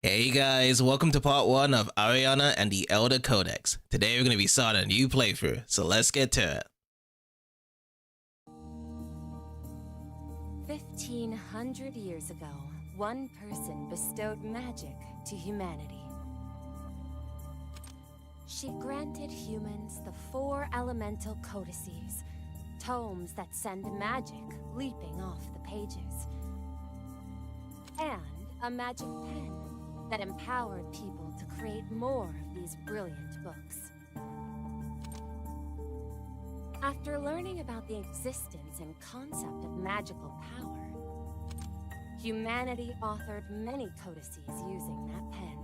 Hey guys, welcome to part 1 of Ariana and the Elder Codex. Today we're going to be starting a new playthrough, so let's get to it. 1,500 years ago, one person bestowed magic to humanity. She granted humans the 4 elemental codices, tomes that send magic leaping off the pages, and a magic pen that empowered people to create more of these brilliant books. After learning about the existence and concept of magical power, humanity authored many codices using that pen.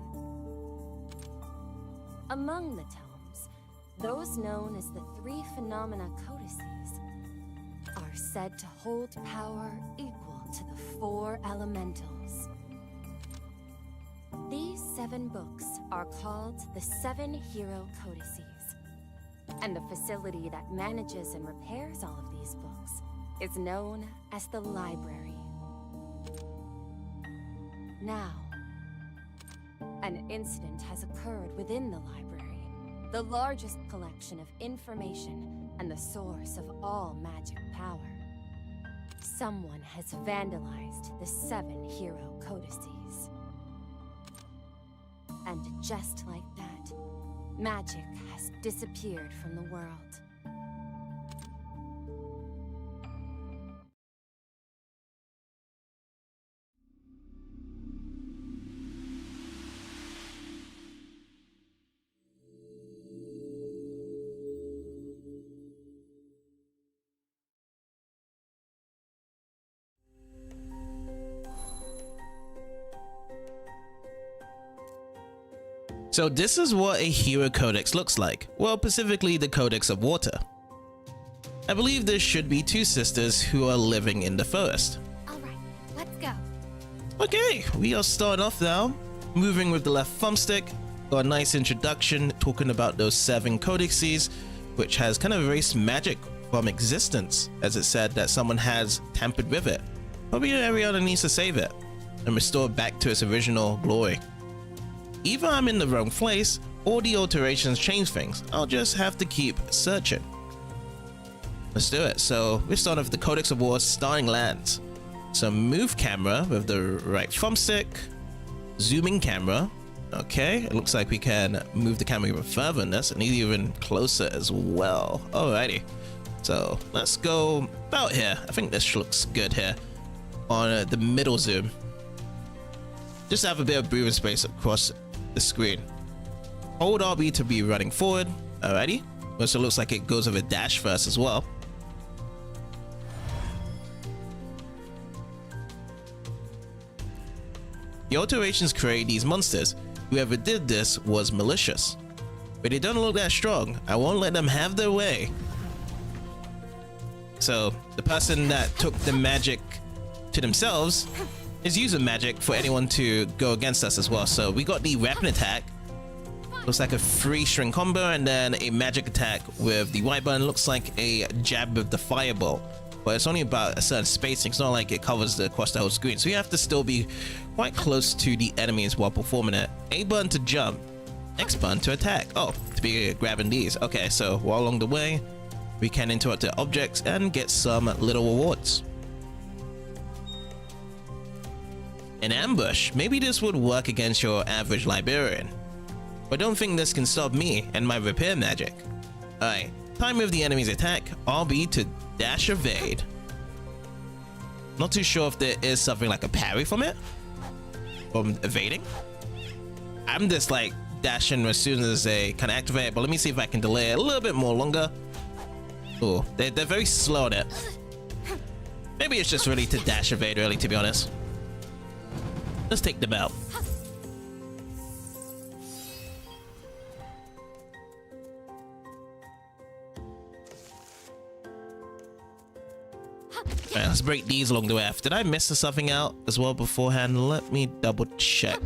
Among the tomes, those known as the 3 Phenomena Codices are said to hold power equal to the 4 elementals. These 7 books are called the 7 Hero Codices, and the facility that manages and repairs all of these books is known as the library. Now, an incident has occurred within the library, the largest collection of information and the source of all magic power. Someone has vandalized the 7 Hero Codices. And just like that, magic has disappeared from the world. So this is what a Hero Codex looks like. Well, specifically the Codex of Water. I believe there should be 2 sisters who are living in the forest. Alright, let's go. Okay, we are starting off now. Moving with the left thumbstick. Got a nice introduction talking about those 7 codices, which has kind of erased magic from existence, as it said that someone has tampered with it. Probably Ariana needs to save it and restore it back to its original glory. Either I'm in the wrong place, or the alterations change things. I'll just have to keep searching. Let's do it. So we're starting with the Codex of War starting lands. So move camera with the right thumbstick, zooming camera. Okay, it looks like we can move the camera even further in this and even closer as well. Alrighty, so let's go about here. I think this looks good here on the middle zoom. Just have a bit of breathing space across the screen. Hold RB to be running forward. Alrighty. Also looks like it goes with a dash first as well. The alterations create these monsters. Whoever did this was malicious, but they don't look that strong. I won't let them have their way. So the person that took the magic to themselves is using magic for anyone to go against us as well. So we got the weapon attack. Looks like a 3-string combo, and then a magic attack with the white button. Looks like a jab with the fireball, but it's only about a certain spacing. It's not like it covers across the whole screen, so you have to still be quite close to the enemies while performing it. A button to jump, X button to attack. Oh, to be grabbing these. Okay, so while along the way we can interact with objects and get some little rewards. An ambush. Maybe this would work against your average librarian, but don't think this can stop me and my repair magic. Alright, time with the enemy's attack, RB to dash evade. Not too sure if there is something like a parry from it, from evading. I'm just like dashing as soon as they can activate it, but let me see if I can delay it a little bit more longer. Oh, they're very slow on it. Maybe it's just really to dash evade, really, to be honest. Let's take them out. Alright, let's break these along the way. Did I miss something out as well beforehand? Let me double check.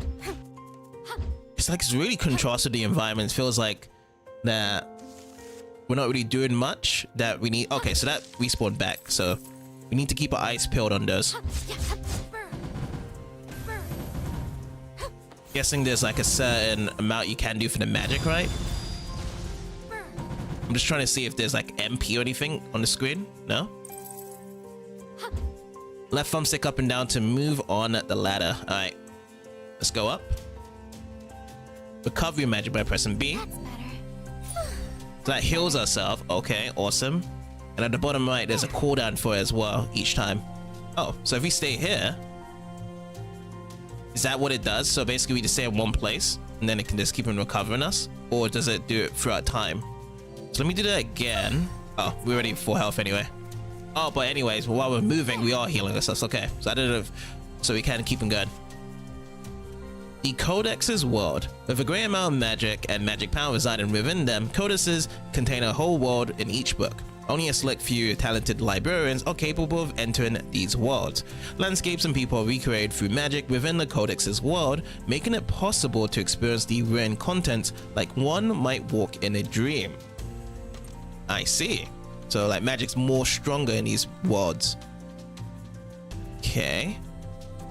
It's like it's really contrasted the environment. It feels like that we're not really doing much that we need. Okay, so that respawned back. So we need to keep our eyes peeled on those. Guessing there's like a certain amount you can do for the magic, right? I'm just trying to see if there's like MP or anything on the screen. No? Left thumbstick up and down to move on the ladder. All right, let's go up. Recover your magic by pressing B. That's better. So that heals ourselves. Okay, awesome. And at the bottom right, there's a cooldown for it as well each time. Oh, so if we stay here, is that what it does? So basically we just stay in one place and then it can just keep on recovering us? Or does it do it throughout time? So let me do that again. Oh, we're already full health anyway. Oh, but anyways, while we're moving, we are healing ourselves. Okay, so I don't know if, so we can keep them going. The Codex's world. With a great amount of magic and magic power residing within them, codices contain a whole world in each book. Only a select few talented librarians are capable of entering these worlds. Landscapes and people are recreated through magic within the Codex's world, making it possible to experience the written contents like one might walk in a dream. I see. So like magic's more stronger in these worlds. Okay.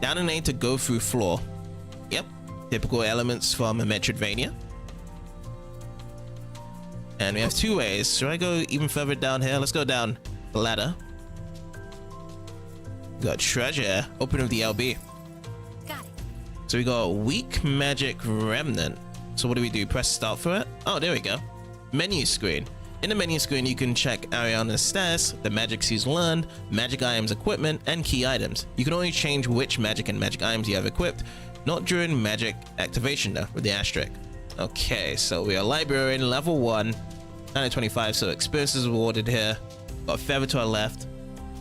Down and A to go through floor. Yep. Typical elements from a Metroidvania. And we have two ways. Should I go even further down here? Let's go down the ladder. Got treasure. Open with the LB. Got it. So we got weak magic remnant. So what do we do? Press start for it? Oh, there we go. Menu screen. In the menu screen, you can check Ariana's status, the magic she's learned, magic items equipment, and key items. You can only change which magic and magic items you have equipped, not during magic activation though, with the asterisk. Okay, so we are librarian level 1, 925, so experiences rewarded here. Got a feather to our left,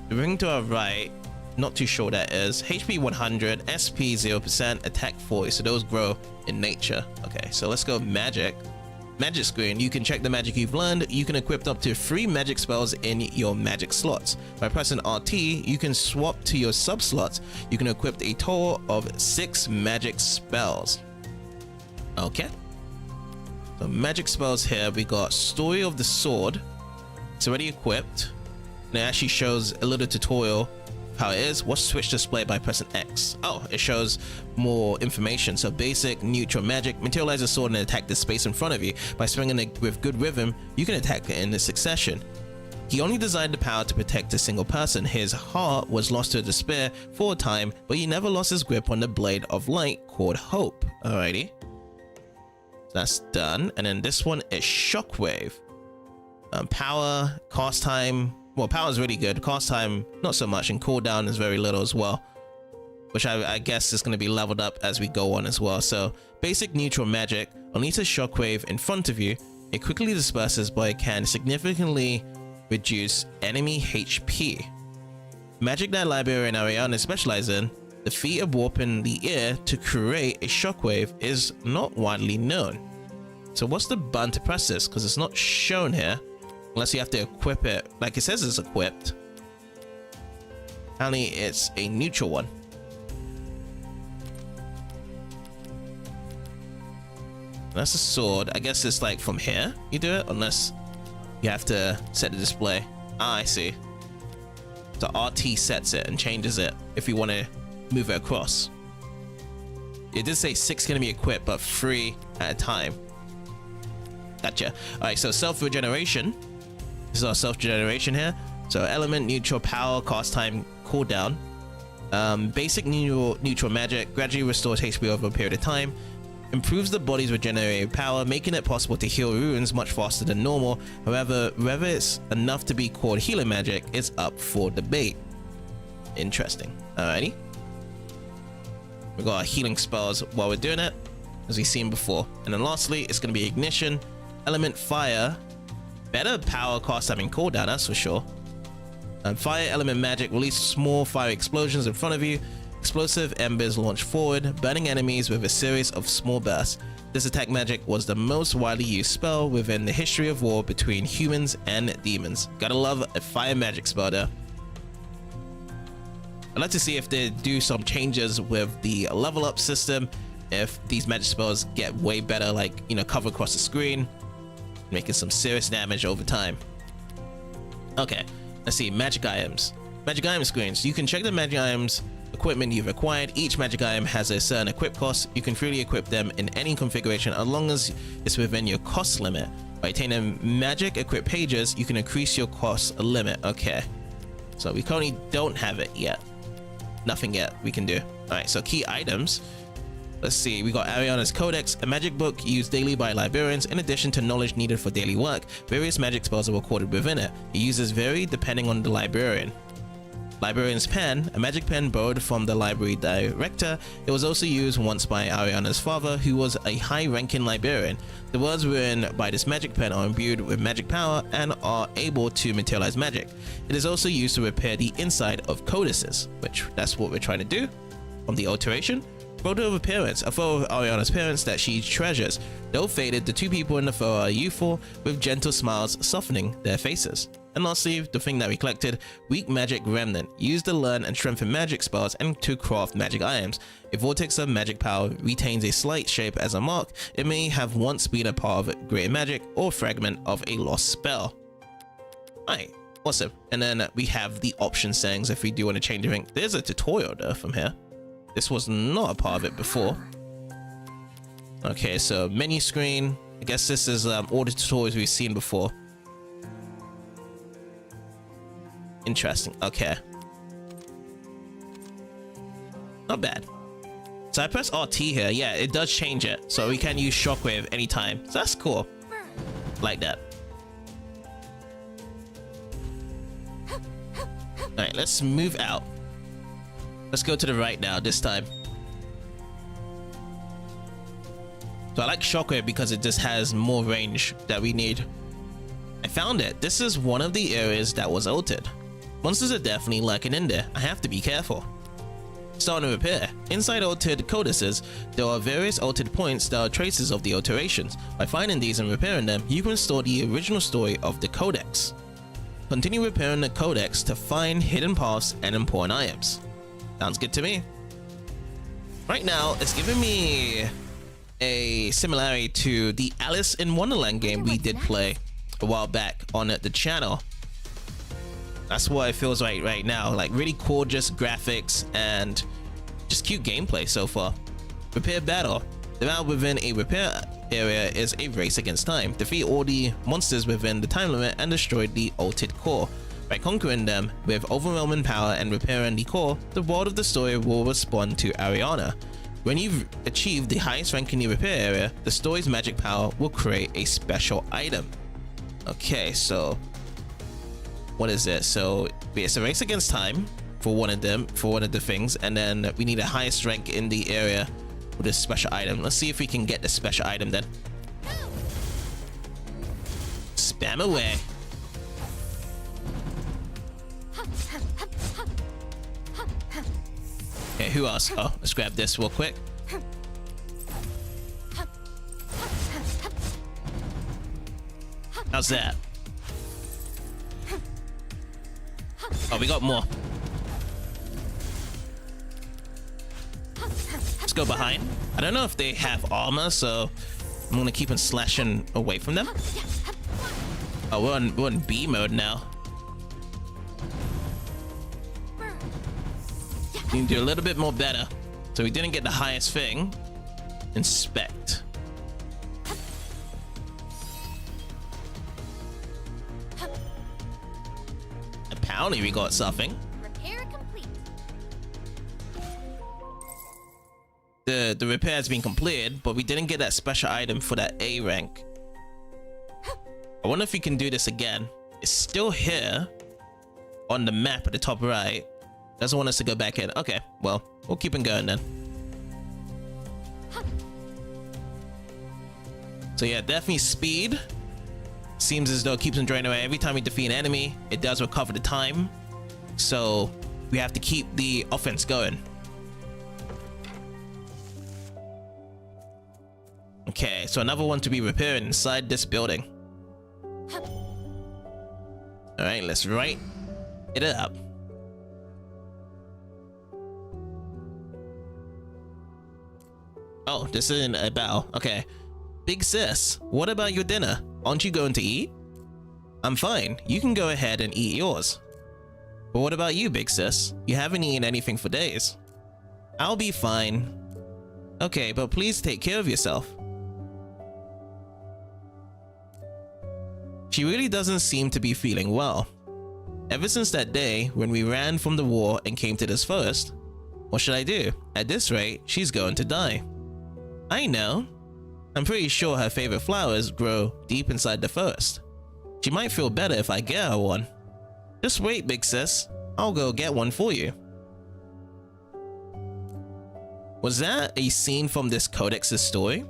the ring to our right, not too sure what that is. HP 100, SP 0%, attack 40, so those grow in nature. Okay, so let's go magic. Magic screen, you can check the magic you've learned. You can equip up to 3 magic spells in your magic slots. By pressing RT, you can swap to your sub slots. You can equip a total of 6 magic spells. Okay. So magic spells here, we got Story of the Sword. It's already equipped. And it actually shows a little tutorial how it is. Watch switch display by pressing X. Oh, it shows more information. So basic, neutral magic. Materialize a sword and attack the space in front of you. By swinging it with good rhythm, you can attack it in a succession. He only designed the power to protect a single person. His heart was lost to despair for a time, but he never lost his grip on the blade of light called Hope. Alrighty. That's done. And then this one is Shockwave. Power, cast time. Well, power is really good. Cast time, not so much. And cooldown is very little as well. Which I guess is going to be leveled up as we go on as well. So, basic neutral magic. Unleash a shockwave in front of you. It quickly disperses, but it can significantly reduce enemy HP. Magic that Librarian Ariana specializes in, the feat of warping the ear to create a shockwave, is not widely known. So what's the button to press this? Because it's not shown here. Unless you have to equip it. Like it says it's equipped. Apparently it's a neutral one. That's a sword. I guess it's like from here you do it. Unless you have to set the display. Ah, I see. So RT sets it and changes it if you want to move it across. It did say 6 can be equipped, but 3 at a time. Gotcha. Alright, so self-regeneration. This is our self-generation here. So element, neutral, power, cast time, cooldown. Basic neutral magic gradually restores HP over a period of time. Improves the body's regenerative power, making it possible to heal runes much faster than normal. However, whether it's enough to be called healing magic is up for debate. Interesting. Alrighty. We got our healing spells while we're doing it, as we've seen before. And then lastly, it's going to be ignition, element fire, better power, cast time, and cooldown, that's for sure. And fire element magic, release small fire explosions in front of you. Explosive embers launch forward, burning enemies with a series of small bursts. This attack magic was the most widely used spell within the history of war between humans and demons. Gotta love a fire magic spell there. I'd like to see if they do some changes with the level up system, if these magic spells get way better, like, you know, cover across the screen, making some serious damage over time. Okay, let's see, magic items. Magic item screens. You can check the magic items equipment you've acquired. Each magic item has a certain equip cost. You can freely equip them in any configuration as long as it's within your cost limit. By attaining magic equip pages, you can increase your cost limit. Okay, so we currently don't have it yet. Nothing yet we can do. All right, so key items. Let's see, we got Ariana's Codex, a magic book used daily by librarians. In addition to knowledge needed for daily work, various magic spells are recorded within it. It uses vary depending on the librarian. Librarian's pen, a magic pen borrowed from the library director. It was also used once by Ariana's father, who was a high-ranking librarian. The words written by this magic pen are imbued with magic power and are able to materialize magic. It is also used to repair the inside of codices, which that's what we're trying to do. From the alteration, photo of appearance, a photo of Ariana's parents that she treasures. Though faded, the two people in the photo are youthful, with gentle smiles softening their faces. And lastly, the thing that we collected, weak magic remnant, used to learn and strengthen magic spells and to craft magic items. A vortex of magic power retains a slight shape as a mark. It may have once been a part of greater magic or fragment of a lost spell. Alright, awesome. And then we have the option settings if we do want to change anything. There's a tutorial though from here. This was not a part of it before. Okay, so menu screen. I guess this is all the tutorials we've seen before. Interesting. Okay. Not bad. So I press RT here. Yeah, it does change it. So we can use shockwave anytime. So that's cool. Like that. Alright, let's move out. Let's go to the right now this time. So I like shockwave because it just has more range that we need. I found it. This is one of the areas that was altered. Monsters are definitely lurking in there. I have to be careful. Starting to repair. Inside altered codices, there are various altered points that are traces of the alterations. By finding these and repairing them, you can restore the original story of the Codex. Continue repairing the Codex to find hidden paths and important items. Sounds good to me. Right now, it's giving me a similarity to the Alice in Wonderland game we did play a while back on the channel. That's what it feels like right now. Like really gorgeous graphics and just cute gameplay so far. Repair battle. The battle within a repair area is a race against time. Defeat all the monsters within the time limit and destroy the altered core. By conquering them with overwhelming power and repairing the core, the world of the story will respond to Ariana. When you've achieved the highest rank in the repair area, the story's magic power will create a special item. Okay, so what is it? So it's a race against time for one of them, for one of the things, and then we need a highest rank in the area with a special item. Let's see if we can get the special item then. Spam away. Okay, who else? Oh, let's grab this real quick. How's that? Oh, we got more. Let's go behind. I don't know if they have armor, so I'm gonna keep on slashing away from them. Oh, we're on B mode now. We need to do a little bit more better. So we didn't get the highest thing. Inspect. Apparently we got something. Repair complete. The repair has been completed, but we didn't get that special item for that A rank. I wonder if we can do this again. It's still here on the map at the top right. Doesn't want us to go back in. Okay, well, we'll keep on going then. So yeah, definitely speed. Seems as though it keeps on draining away. Every time we defeat an enemy, it does recover the time. So we have to keep the offense going. Okay, so another one to be repaired inside this building. Alright, let's write it up. Oh, this isn't a battle. Okay. Big sis, what about your dinner? Aren't you going to eat? I'm fine. You can go ahead and eat yours. But what about you, big sis? You haven't eaten anything for days. I'll be fine. Okay, but please take care of yourself. She really doesn't seem to be feeling well. Ever since that day when we ran from the war and came to this forest, what should I do? At this rate, she's going to die. I know. I'm pretty sure her favorite flowers grow deep inside the forest. She might feel better if I get her one. Just wait, big sis. I'll go get one for you. Was that a scene from this Codex's story?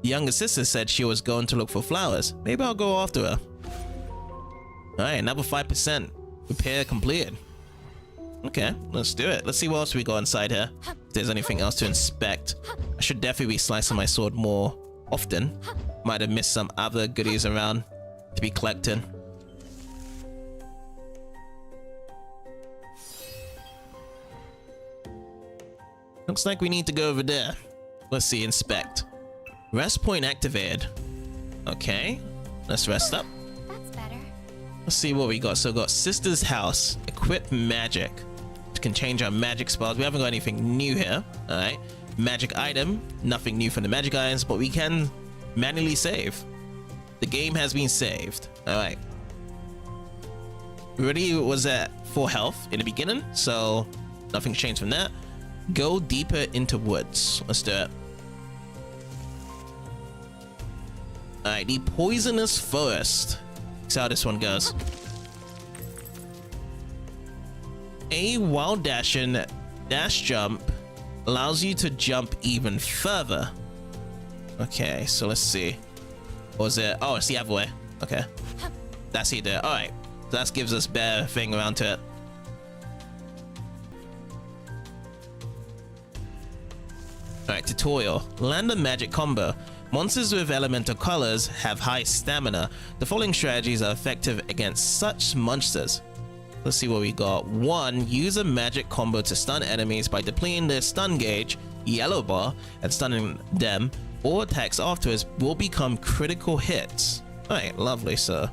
The younger sister said she was going to look for flowers. Maybe I'll go after her. Alright, another 5%. Repair completed. Okay, let's do it. Let's see what else we got inside here. If there's anything else to inspect. I should definitely be slicing my sword more often. Might have missed some other goodies around to be collecting. Looks like we need to go over there. Let's see, inspect. Rest point activated. Okay, let's rest up. That's better. Let's see what we got. So we got Sister's House, equip magic. Which can change our magic spells. We haven't got anything new here. Alright. Magic item, nothing new from the magic items, but we can manually save. The game has been saved. Alright. We already was at 4 health in the beginning, so nothing's changed from that. Go deeper into woods. Let's do it. Alright, the poisonous forest. See how this one goes. A wild dash and dash jump allows you to jump even further. Okay, so let's see. What was it? Oh, it's the other way. Okay. That's it there. Alright. So that gives us better thing around to it. Alright, tutorial. Land a magic combo. Monsters with elemental colors have high stamina. The following strategies are effective against such monsters. Let's see what we got. 1. Use a magic combo to stun enemies by depleting their stun gauge, yellow bar, and stunning them. All attacks afterwards will become critical hits. Alright, lovely, sir.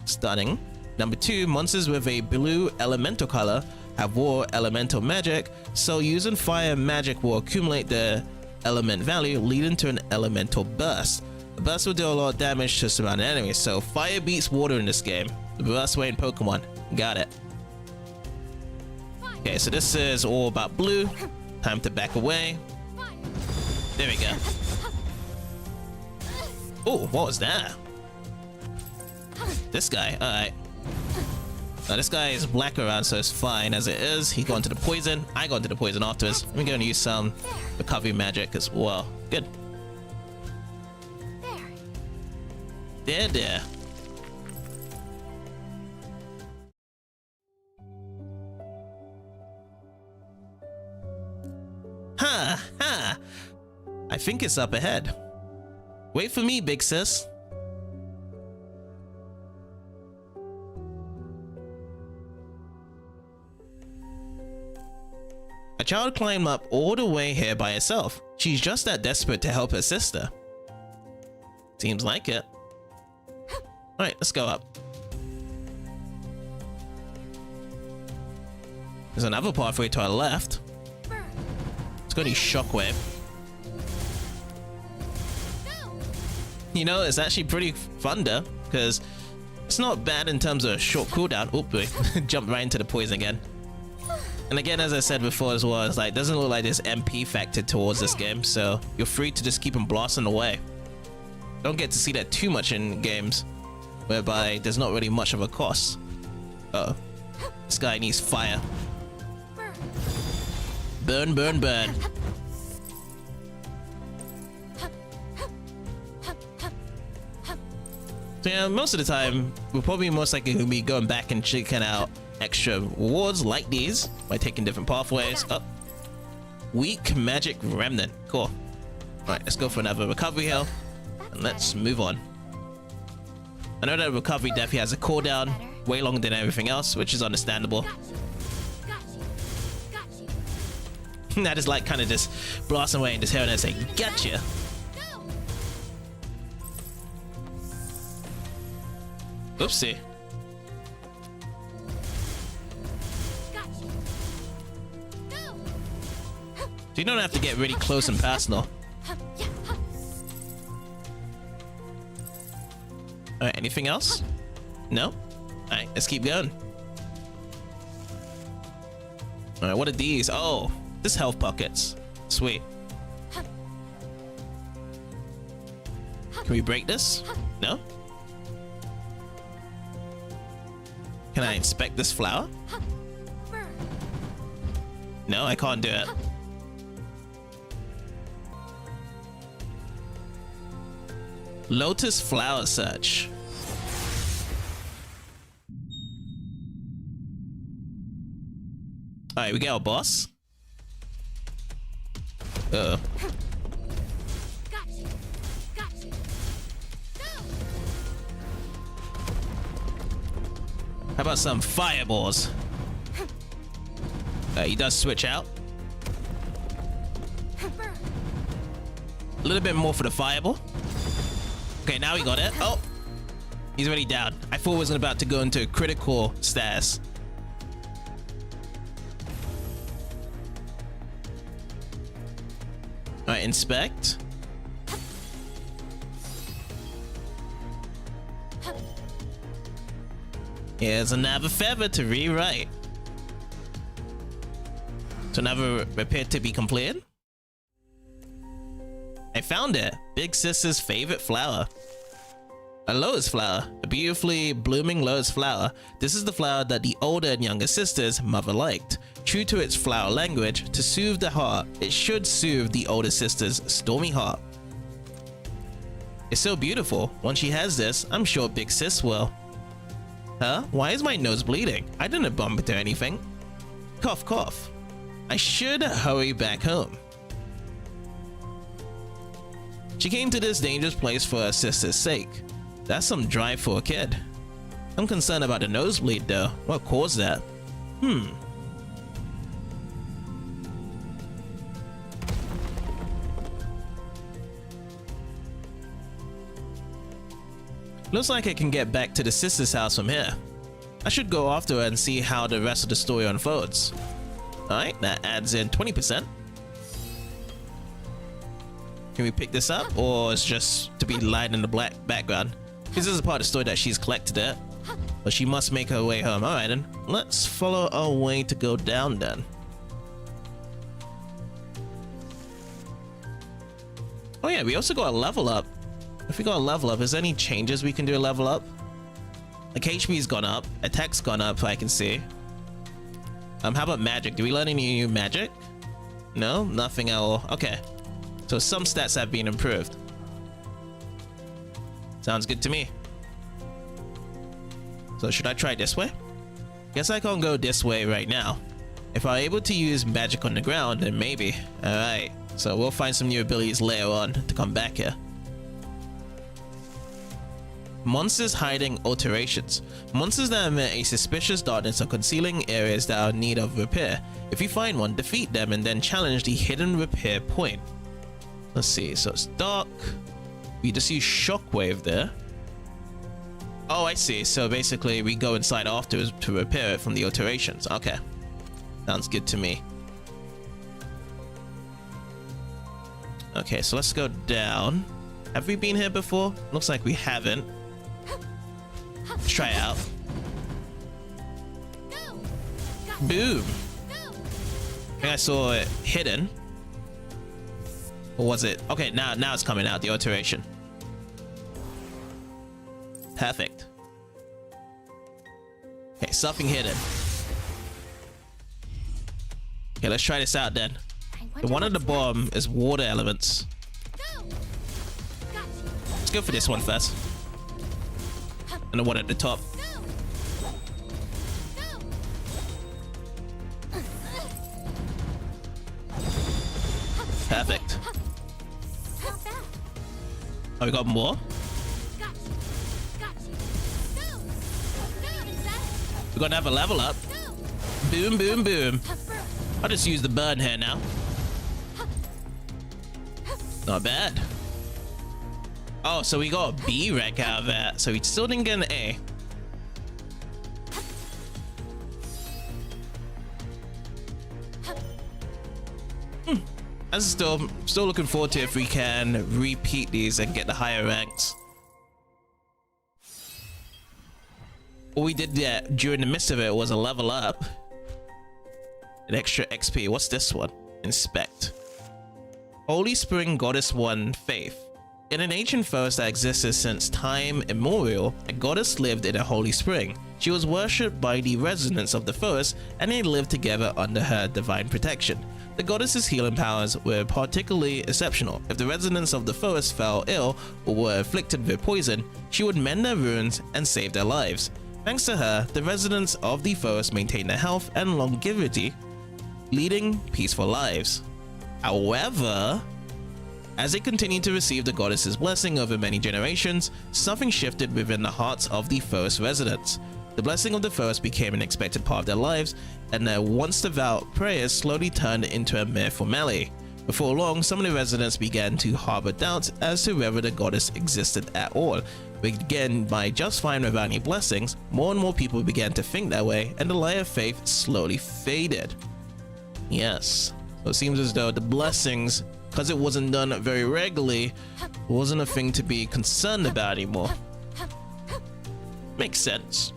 Stunning. Number 2. Monsters with a blue elemental color have war elemental magic, so using fire magic will accumulate their element value, leading to an elemental burst. The burst will do a lot of damage to surrounding enemies, so fire beats water in this game. The best way in Pokemon. Got it. Okay, so this is all about blue. Time to back away. There we go. Oh, what was that? This guy, alright. Now this guy is black around, so it's fine as it is. He got into the poison. I got into the poison afterwards. Let me go and use some recovery magic as well. Good. There. Ha! I think it's up ahead. Wait for me, big sis. A child climbed up all the way here by herself. She's just that desperate to help her sister. Seems like it. Alright, let's go up. There's another pathway to our left. Let's go to Shockwave. You know, it's actually pretty fun though, because it's not bad in terms of short cooldown. Oop, we jumped right into the poison again. And again, as I said before as well, it's like, doesn't look like there's MP factor towards this game, so you're free to just keep them blasting away. Don't get to see that too much in games, whereby there's not really much of a cost. Uh oh. This guy needs fire. Burn, burn, burn. So yeah, most of the time, we're probably most likely going to be going back and checking out extra rewards like these by taking different pathways. Oh. Weak magic remnant. Cool. Alright, let's go for another recovery heal. And let's move on. I know that recovery definitely has a cooldown, way longer than everything else, which is understandable. That is like kind of just blasting away and just hearing it say, gotcha. Oopsie. So you don't have to get really close and personal. Alright, anything else? No? Alright, let's keep going. Alright, what are these? Oh, this health pockets. Sweet. Can we break this? No? Can I inspect this flower? No, I can't do it. Lotus flower search. Alright, we got a boss. Uh-oh. How about some fireballs? He does switch out. A little bit more for the fireball. Okay, now we got it. Oh, he's already down. I thought it wasn't about to go into a critical status. All right, inspect. Here's another feather to rewrite. So another repair to be completed. I found it. Big Sister's favorite flower. A lotus flower. A beautifully blooming lotus flower. This is the flower that the older and younger sister's mother liked. True to its flower language, to soothe the heart, it should soothe the older sister's stormy heart. It's so beautiful. Once she has this, I'm sure Big Sis will. Huh? Why is my nose bleeding? I didn't bump into anything. Cough, cough. I should hurry back home. She came to this dangerous place for her sister's sake. That's some drive for a kid. I'm concerned about the nosebleed though. What caused that? Looks like I can get back to the sister's house from here. I should go after her and see how the rest of the story unfolds. Alright, that adds in 20%. Can we pick this up, or it's just to be light in the black background? This is a part of the story that she's collected it, but she must make her way home. Alright then, let's follow our way to go down then. Oh yeah, we also got a level up. If we got a level up, is there any changes we can do a level up? Like HP's gone up, attack's gone up, I can see. How about magic? Do we learn any new magic? No, nothing at all. Okay, so some stats have been improved. Sounds good to me. So should I try this way? Guess I can't go this way right now. If I'm able to use magic on the ground, then maybe. Alright, so we'll find some new abilities later on to come back here. Monsters hiding alterations. Monsters that emit a suspicious darkness are concealing areas that are in need of repair. If you find one, defeat them and then challenge the hidden repair point. Let's see, so it's dark. We just use shockwave there. Oh, I see. So basically we go inside afterwards to repair it from the alterations. Okay, sounds good to me. Okay, so let's go down. Have we been here before? Looks like we haven't. Let's try it out. Boom. I think I saw it hidden. Or was it? Okay, now it's coming out, the alteration. Perfect. Okay, something hidden. Okay, let's try this out then. The one at the bottom is water elements. Let's go for this one first. And the one at the top. Perfect. Oh, we got more? We're gonna have a level up. Boom, boom, boom. I'll just use the burn here now. Not bad. Oh, so we got a B rank out of that. So we still didn't get an A. I'm still looking forward to if we can repeat these and get the higher ranks. What we did there during the midst of it was a level up. An extra XP. What's this one? Inspect. Holy Spring Goddess 1 Faith. In an ancient forest that existed since time immemorial, a goddess lived in a holy spring. She was worshipped by the residents of the forest, and they lived together under her divine protection. The goddess's healing powers were particularly exceptional. If the residents of the forest fell ill or were afflicted with poison, she would mend their wounds and save their lives. Thanks to her, the residents of the forest maintained their health and longevity, leading peaceful lives. However, as they continued to receive the goddess's blessing over many generations, something shifted within the hearts of the forest residents. The blessing of the forest became an expected part of their lives, and their once devout prayers slowly turned into a mere formality. Before long, some of the residents began to harbor doubts as to whether the goddess existed at all. Again, by just fine without any blessings, more and more people began to think that way, and the light of faith slowly faded. Yes, so it seems as though the blessings, because it wasn't done very regularly, wasn't a thing to be concerned about anymore. Makes sense.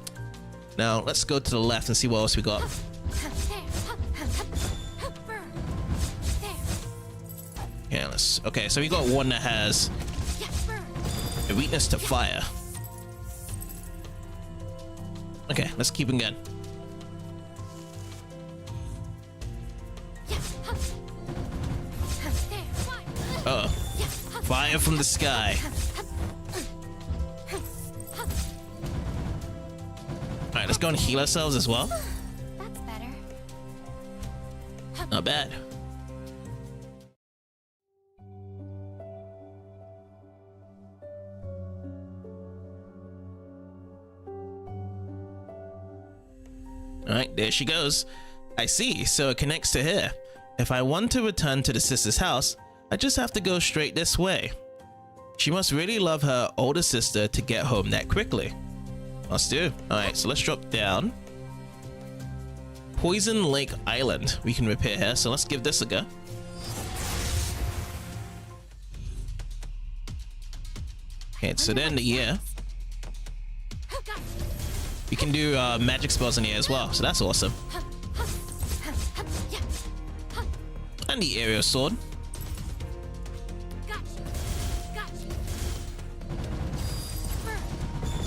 Now let's go to the left and see what else we got. Yeah, okay, so we got one that has a weakness to fire. Okay, let's keep it going. Oh, fire from the sky. Alright, let's go and heal ourselves as well. That's better. Not bad. Alright, there she goes. I see, so it connects to here. If I want to return to the sister's house, I just have to go straight this way. She must really love her older sister to get home that quickly. Must do. Alright, so let's drop down. Poison Lake Island. We can repair here, so let's give this a go. Okay, so then yeah. We can do magic spells in here as well, so that's awesome. And the aerial sword.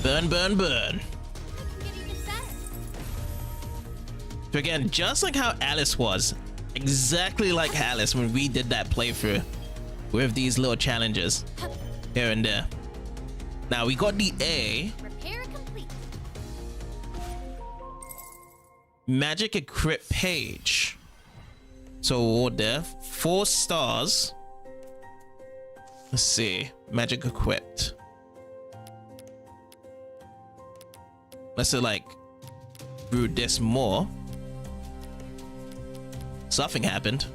Burn, burn, burn. So again, just like how Alice was, exactly like Alice when we did that playthrough with these little challenges here and there. Now we got the A. Repair complete. Magic equip page. So there, 4 stars. Let's see, magic equipped. Let's like brew this more. Something happened,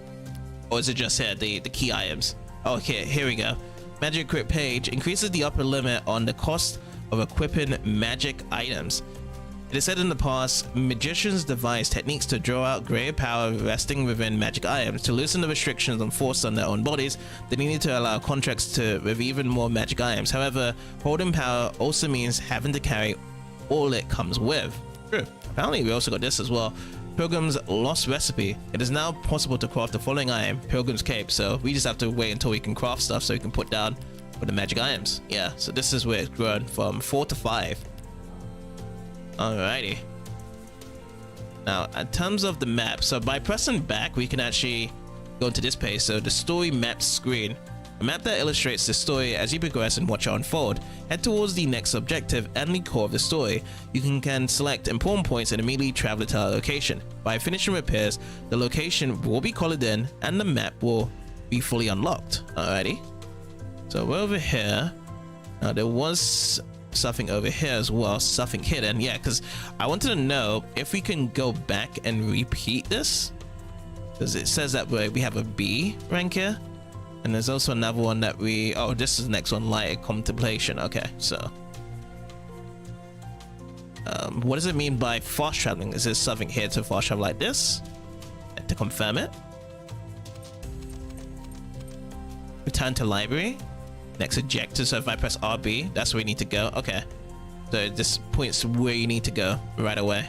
or is it just here the key items? Okay, here we go. Magic equip page increases the upper limit on the cost of equipping magic items. It is said in the past, magicians devised techniques to draw out greater power resting within magic items. To loosen the restrictions enforced on their own bodies, they needed to allow contracts with even more magic items. However, holding power also means having to carry all it comes with. True. Apparently we also got this as well. Pilgrim's Lost Recipe. It is now possible to craft the following item, Pilgrim's Cape. So we just have to wait until we can craft stuff so we can put down for the magic items. Yeah, so this is where it's grown from 4 to 5. Alrighty. Now, in terms of the map, so by pressing back, we can actually go into this page. So the story map screen, a map that illustrates the story as you progress and watch it unfold. Head towards the next objective and the core of the story. You can select important points and immediately travel to our location. By finishing repairs, the location will be colored in and the map will be fully unlocked. Alrighty. So we're over here. Now there was something over here as well, something hidden. Yeah, because I wanted to know if we can go back and repeat this, because it says that we have a B rank here, and there's also another one that we, oh, this is the next one, Light Contemplation. Okay, so what does it mean by fast traveling? Is there something here to fast travel like this to confirm it? return to library. Next ejector, so if I press RB, that's where you need to go. Okay. So this points to where you need to go right away.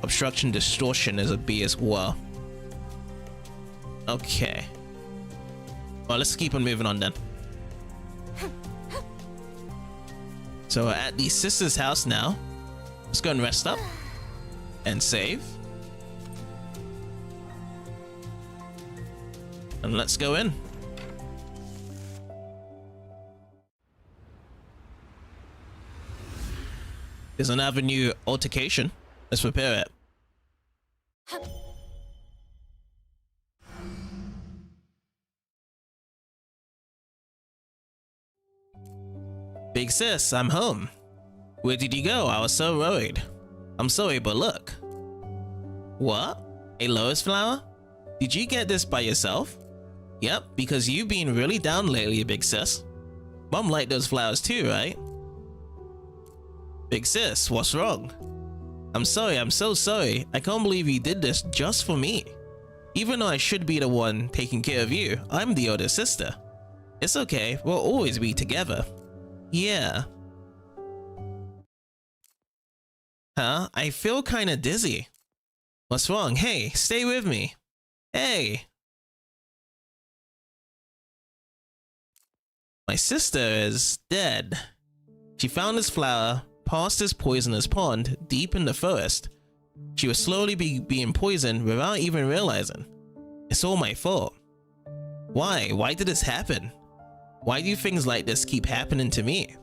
Obstruction distortion is a B as well. Okay. Well, let's keep on moving on then. So we're at the sister's house now. Let's go and rest up. And save. And let's go in. There's another new altercation. Let's prepare it. Big sis, I'm home. Where did you go? I was so worried. I'm sorry, but look. What? A lotus flower? Did you get this by yourself? Yep, because you've been really down lately, big sis. Mom liked those flowers too, right? Big sis, what's wrong? I'm sorry, I'm so sorry. I can't believe you did this just for me. Even though I should be the one taking care of you, I'm the older sister. It's okay, we'll always be together. Yeah. Huh? I feel kinda dizzy. What's wrong? Hey, stay with me. Hey! My sister is dead. She found this flower past this poisonous pond deep in the forest. She was slowly being poisoned without even realizing. It's all my fault. Why? Why did this happen? Why do things like this keep happening to me?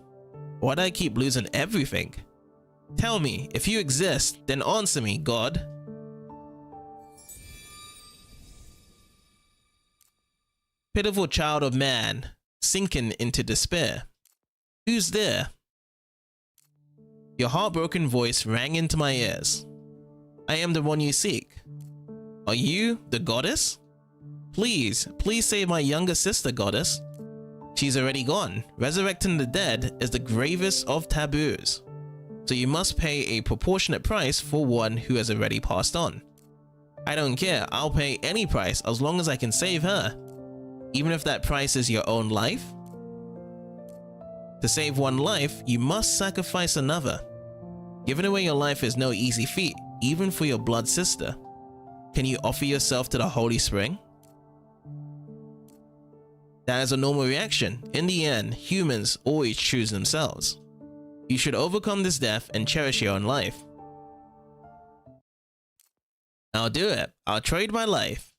Why do I keep losing everything? Tell me, if you exist, then answer me, God. Pitiful child of man, sinking into despair. Who's there? Your heartbroken voice rang into my ears. I am the one you seek. Are you the goddess? Please, please save my younger sister, goddess. She's already gone. Resurrecting the dead is the gravest of taboos. So you must pay a proportionate price for one who has already passed on. I don't care, I'll pay any price as long as I can save her. Even if that price is your own life? To save one life, you must sacrifice another. Giving away your life is no easy feat, even for your blood sister. Can you offer yourself to the Holy Spring? That is a normal reaction. In the end, humans always choose themselves. You should overcome this death and cherish your own life. I'll do it. I'll trade my life.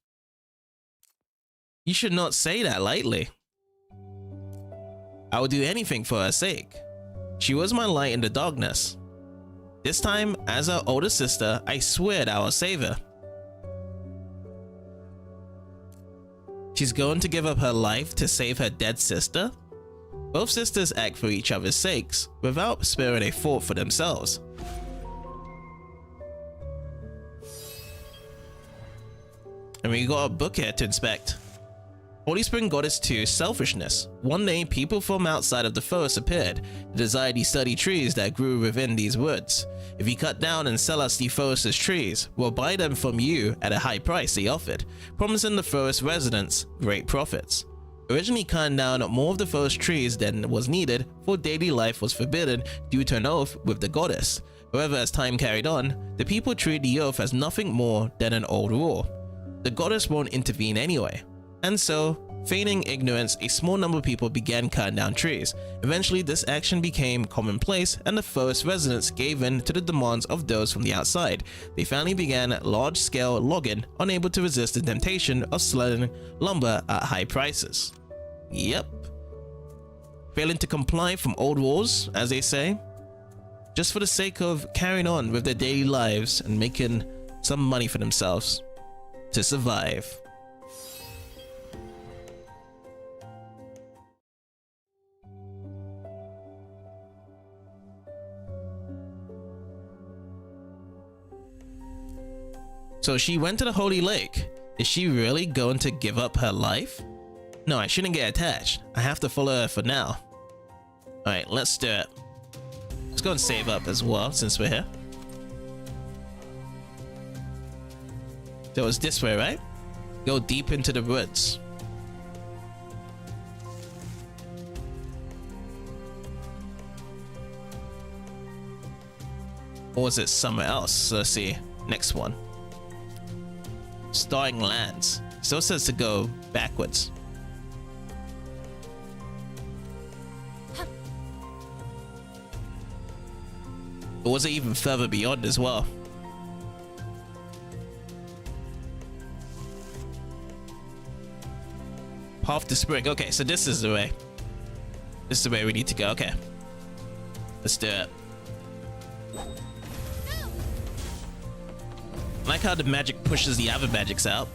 You should not say that lightly. I will do anything for her sake. She was my light in the darkness. This time, as her older sister, I swear that I will save her. She's going to give up her life to save her dead sister? Both sisters act for each other's sakes, without sparing a thought for themselves. And we got a book here to inspect. Holy Spring Goddess 2 Selfishness. One day, people from outside of the forest appeared, to desire the sturdy trees that grew within these woods. If you cut down and sell us the forest's trees, we'll buy them from you at a high price, they offered, promising the forest residents great profits. Originally cutting down more of the forest trees than was needed, for daily life was forbidden due to an oath with the goddess. However, as time carried on, the people treated the oath as nothing more than an old rule. The goddess won't intervene anyway. And so, feigning ignorance, a small number of people began cutting down trees. Eventually, this action became commonplace, and the forest residents gave in to the demands of those from the outside. They finally began large-scale logging, unable to resist the temptation of selling lumber at high prices. Yep. Failing to comply from old rules, as they say, just for the sake of carrying on with their daily lives and making some money for themselves to survive. So she went to the Holy Lake. Is she really going to give up her life? No, I shouldn't get attached. I have to follow her for now. Alright, let's do it. Let's go and save up as well since we're here. So it's this way, right? Go deep into the woods. Or was it somewhere else? So let's see. Next one. Starting lands. Still says to go backwards. Or was it even further beyond as well? Path to spring. Okay, so this is the way. This is the way we need to go. Okay. Let's do it. I like how the magic pushes the other magics out.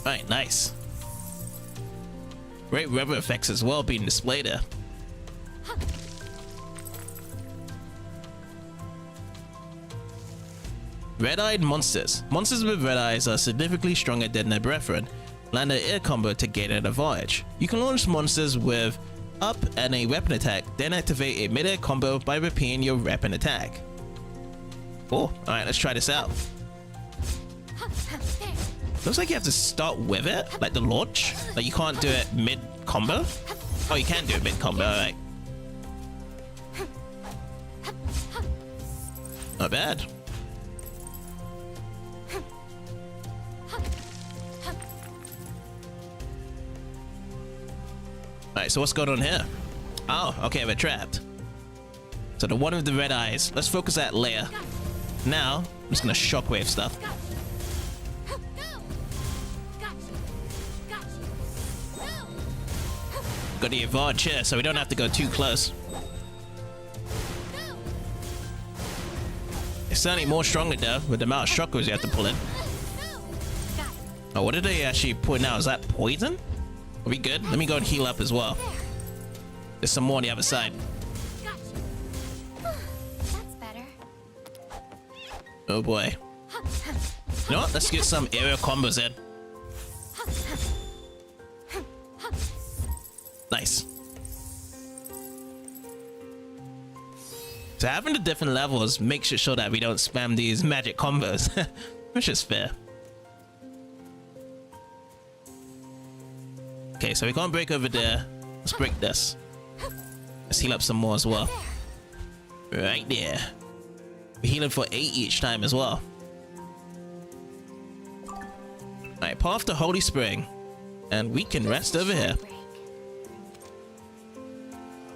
Alright, nice. Great weather effects as well being displayed there. Red-eyed monsters. Monsters with red eyes are significantly stronger than their brethren. Land an air combo to gain an advantage. You can launch monsters with up and a weapon attack, then activate a mid-air combo by repeating your weapon attack. Cool. Alright, let's try this out. Looks like you have to start with it, like the launch. Like you can't do it mid-combo. Oh, you can do it mid-combo, alright. Not bad. Alright, so what's going on here? Oh, okay, we're trapped. So the one with the red eyes. Let's focus that layer. Now, I'm just gonna shockwave stuff. Got the advantage here, so we don't have to go too close. It's certainly more stronger though, with the amount of shockwaves you have to pull in. Oh, what did they actually point out? Is that poison? Are we good? Let me go and heal up as well. There's some more on the other side. That's better. Oh boy. You know what? Let's get some aerial combos in. Nice. So having the different levels makes it sure that we don't spam these magic combos, which is fair. Okay, so we can't break over there. Let's break this. Let's heal up some more as well. Right there. We're healing for 8 each time as well. Alright, path to Holy Spring. And we can rest over here.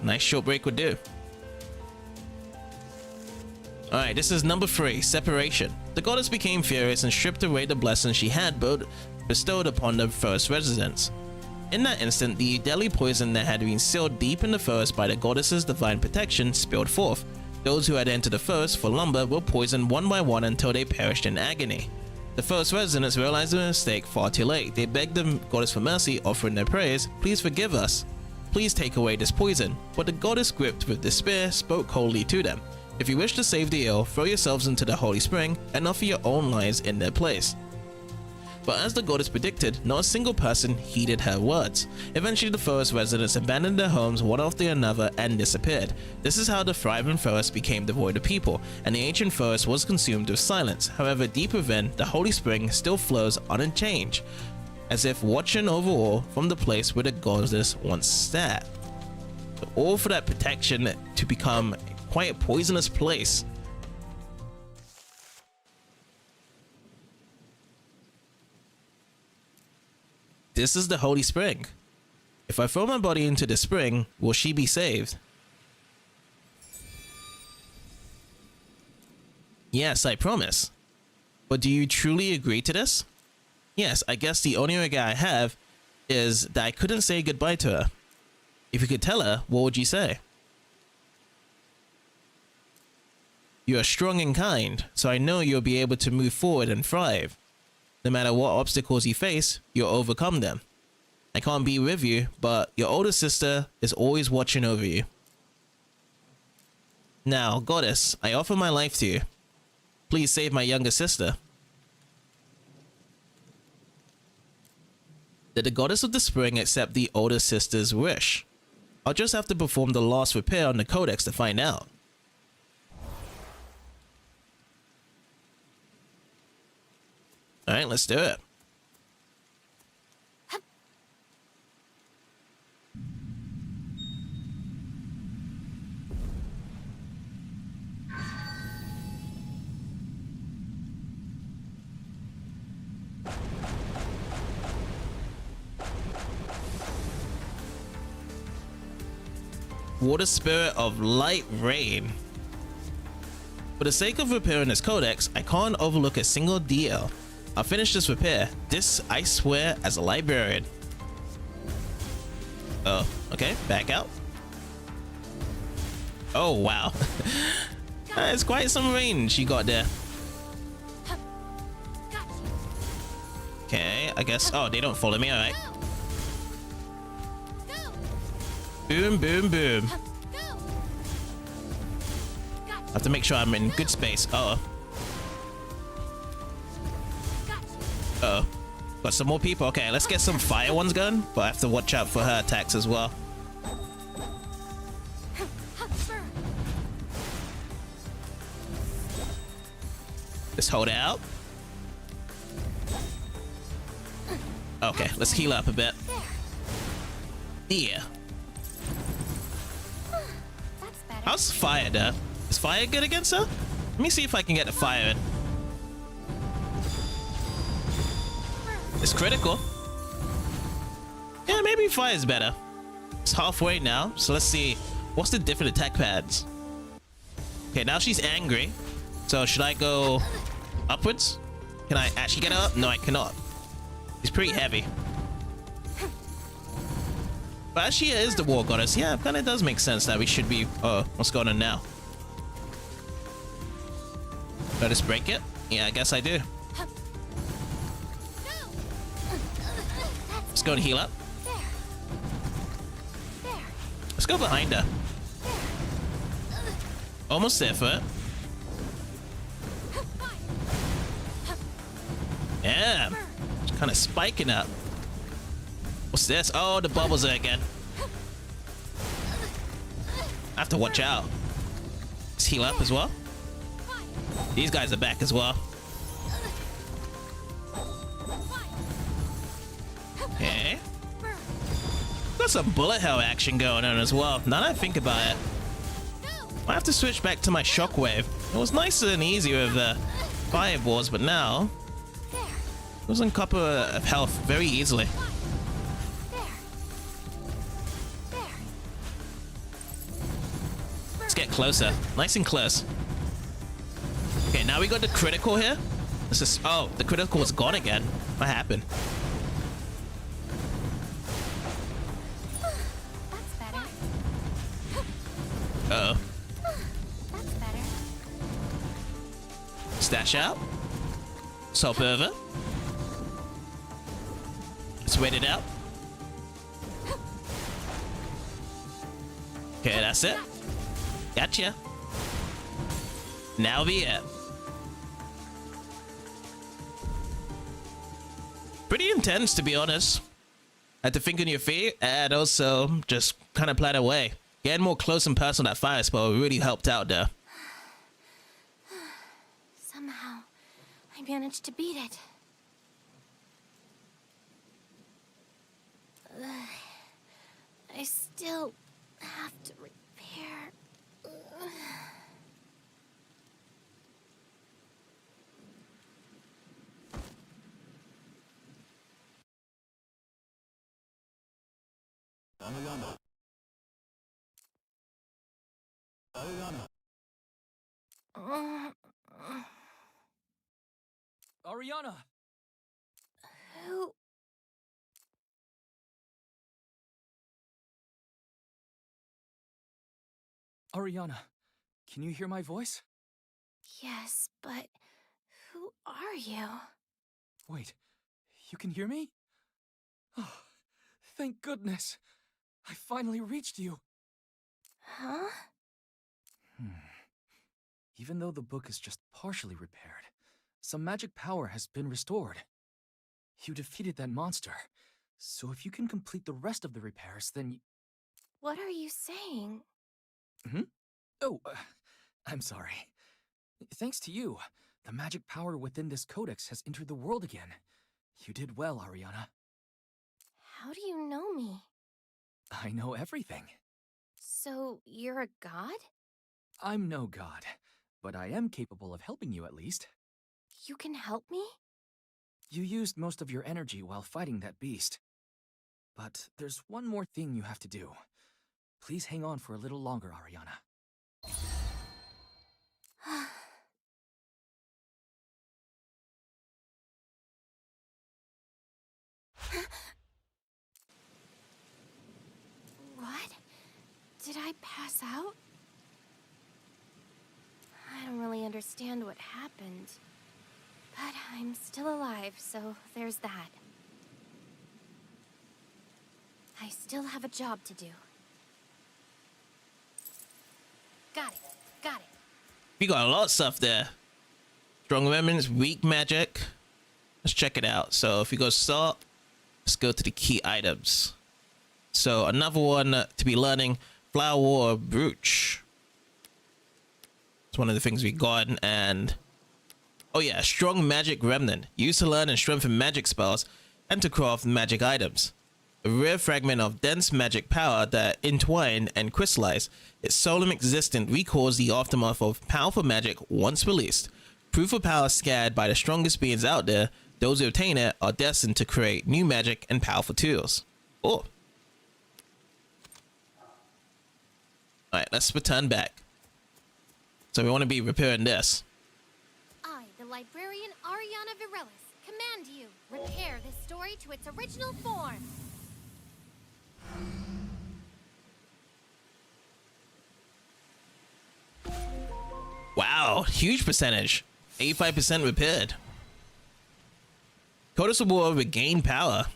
Nice short break would do. Alright, this is number 3, Separation. The goddess became furious and stripped away the blessings she had bestowed upon the forest residents. In that instant, the deadly poison that had been sealed deep in the forest by the goddess's divine protection spilled forth. Those who had entered the forest for lumber were poisoned one by one until they perished in agony. The forest residents realized their mistake far too late. They begged the goddess for mercy, offering their prayers, "Please forgive us. Please take away this poison." But the goddess, gripped with despair, spoke coldly to them. "If you wish to save the ill, throw yourselves into the holy spring and offer your own lives in their place." But as the goddess predicted, not a single person heeded her words. Eventually, the forest residents abandoned their homes one after another and disappeared. This is how the thriving forest became devoid of people, and the ancient forest was consumed with silence. However, deep within, the holy spring still flows unchanged, as if watching over all from the place where the goddess once sat. All for that protection to become quite a poisonous place. This is the holy spring. If I throw my body into the spring, will she be saved? Yes, I promise. But do you truly agree to this? Yes, I guess the only regret I have is that I couldn't say goodbye to her. If you could tell her, what would you say? You are strong and kind, so I know you'll be able to move forward and thrive. No matter what obstacles you face, you'll overcome them. I can't be with you, but your older sister is always watching over you. Now, goddess, I offer my life to you. Please save my younger sister. Did the goddess of the spring accept the older sister's wish? I'll just have to perform the last repair on the Codex to find out. Alright, let's do it. Water Spirit of Light Rain. For the sake of repairing this codex, I can't overlook a single detail. I'll finish this repair. This I swear as a librarian. Oh, okay, back out. Oh, wow. It's quite some range you got there. Okay, I guess. Oh, they don't follow me, alright. Boom, boom, boom. I have to make sure I'm in good space. Uh-oh. Uh-oh. Got some more people. Okay, let's get some fire ones going, but I have to watch out for her attacks as well. Let's hold it out. Okay, let's heal up a bit. Yeah. How's fire there? Is fire good against her? Let me see if I can get the fire in. It's critical. Yeah, maybe fire's better. It's halfway now, so let's see. What's the different attack pads? Okay, now she's angry. So should I go upwards? Can I actually get her up? No, I cannot. She's pretty heavy. But as she is the war goddess, yeah, it kind of does make sense that we should be... Oh, what's going on now? Did I just break it? Yeah, I guess I do. Let's go and heal up. Let's go behind her. Almost there for it. Yeah. It's kind of spiking up. What's this? Oh, the bubbles are again. I have to watch out. Let's heal up as well. These guys are back as well. Okay. Got some bullet hell action going on as well. Now that I think about it, I have to switch back to my shockwave. It was nice and easy with the fireballs, but now losing a couple of health very easily. Let's get closer. Nice and close. Okay, now we got the critical here. This is... Oh, the critical is gone again. What happened? That's better. Uh-oh. That's better. Stash out. Swap over. Let's wait it out. Okay, that's it. Gotcha. Now be it. Pretty intense, to be honest. Had to think on your feet and also just kind of plan away. Getting more close and personal, that fire spell really helped out there. Somehow, I managed to beat it. I still have to repair. Ariana! Who? Ariana, can you hear my voice? Yes, but who are you? Wait, you can hear me? Oh, thank goodness! I finally reached you! Huh? Even though the book is just partially repaired, some magic power has been restored. You defeated that monster, so if you can complete the rest of the repairs, then What are you saying? Oh, I'm sorry. Thanks to you, the magic power within this codex has entered the world again. You did well, Ariana. How do you know me? I know everything. So, you're a god? I'm no god, but I am capable of helping you at least. You can help me? You used most of your energy while fighting that beast. But there's one more thing you have to do. Please hang on for a little longer, Ariana. What? Did I pass out? I don't really understand what happened. But I'm still alive, so there's that. I still have a job to do. Got it. Got it. We got a lot of stuff there. Strong remnants, weak magic. Let's check it out. So if you go start, let's go to the key items. So another one to be learning, Flower War Brooch. It's one of the things we got. And oh yeah, strong magic remnant, used to learn and strengthen magic spells and to craft magic items. A rare fragment of dense magic power that entwine and crystallize. Its solemn existence recalls the aftermath of powerful magic once released. Proof of power scared by the strongest beings out there, those who obtain it are destined to create new magic and powerful tools. Oh. Alright, let's return back. So we want to be repairing this. I, the librarian Ariana Virelis, command you, repair this story to its original form. Wow, huge percentage. 85% repaired. Codex of War regained power.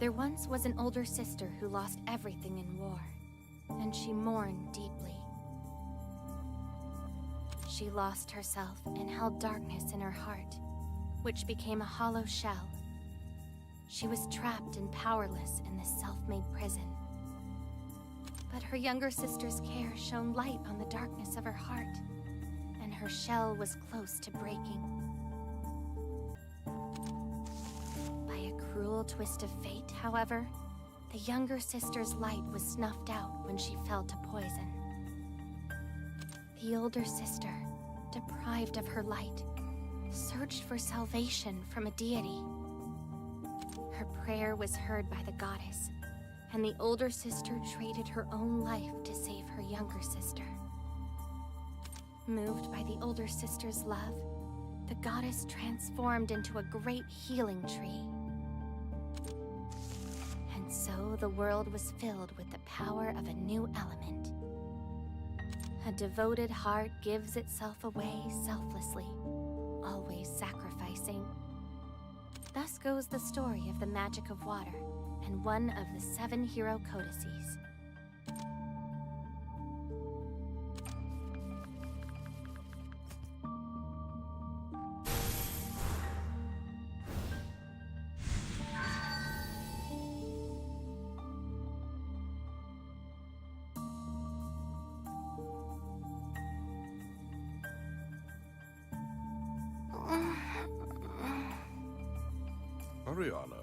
There once was an older sister who lost everything in war, and she mourned deeply. She lost herself and held darkness in her heart, which became a hollow shell. She was trapped and powerless in this self-made prison. But her younger sister's care shone light on the darkness of her heart, and her shell was close to breaking. By a cruel twist of fate, however, the younger sister's light was snuffed out when she fell to poison. The older sister, deprived of her light, searched for salvation from a deity. Her prayer was heard by the goddess, and the older sister traded her own life to save her younger sister. Moved by the older sister's love, the goddess transformed into a great healing tree. And so the world was filled with the power of a new element. A devoted heart gives itself away selflessly, always sacrificing. Thus goes the story of the magic of water, and one of the 7 hero codices. Ariana.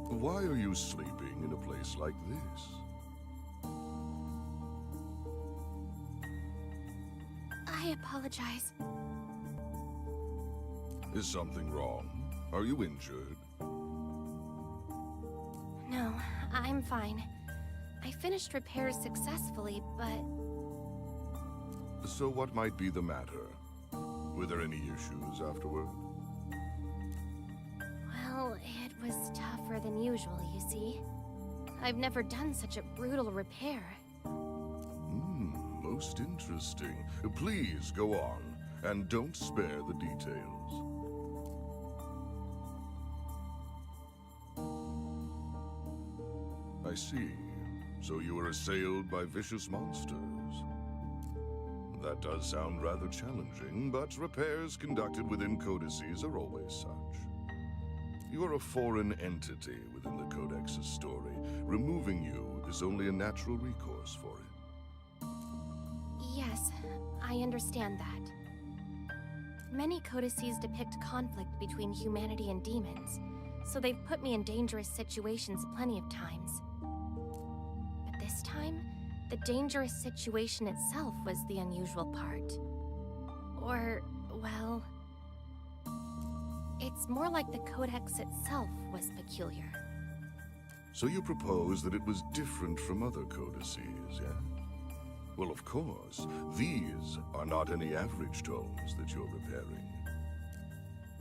Why are you sleeping in a place like this? I apologize. Is something wrong? Are you injured? No, I'm fine. I finished repairs successfully, but... So what might be the matter? Were there any issues afterward? well, it was tougher than usual, you see. I've never done such a brutal repair. Most interesting. Please go on, and don't spare the details. I see. So you were assailed by vicious monsters. That does sound rather challenging, but repairs conducted within codices are always such. You are a foreign entity within the Codex's story. Removing you is only a natural recourse for it. Yes, I understand that. Many codices depict conflict between humanity and demons, so they've put me in dangerous situations plenty of times. But this time, the dangerous situation itself was the unusual part. Or, well... It's more like the Codex itself was peculiar. So you propose that it was different from other codices, yeah? Well, of course, these are not any average tomes that you're repairing.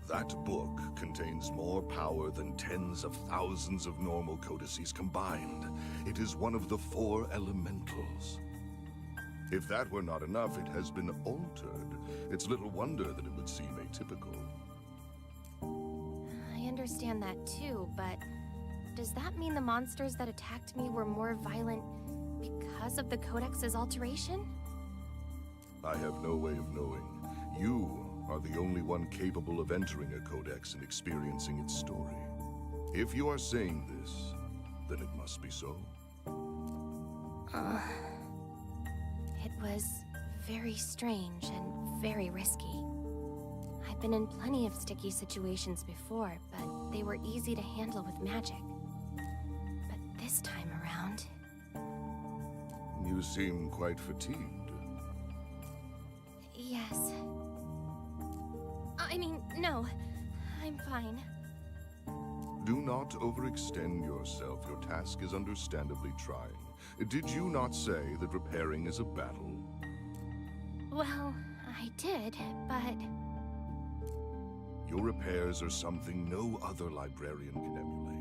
That book contains more power than tens of thousands of normal codices combined. It is one of the 4 elementals. If that were not enough, it has been altered. It's little wonder that it would seem atypical. I understand that too, but does that mean the monsters that attacked me were more violent because of the Codex's alteration? I have no way of knowing. You are the only one capable of entering a Codex and experiencing its story. If you are saying this, then it must be so. It was very strange and very risky. I've been in plenty of sticky situations before, but they were easy to handle with magic. But this time around... You seem quite fatigued. Yes. I mean, no. I'm fine. Do not overextend yourself. Your task is understandably trying. Did you not say that repairing is a battle? Well, I did, but... Your repairs are something no other librarian can emulate.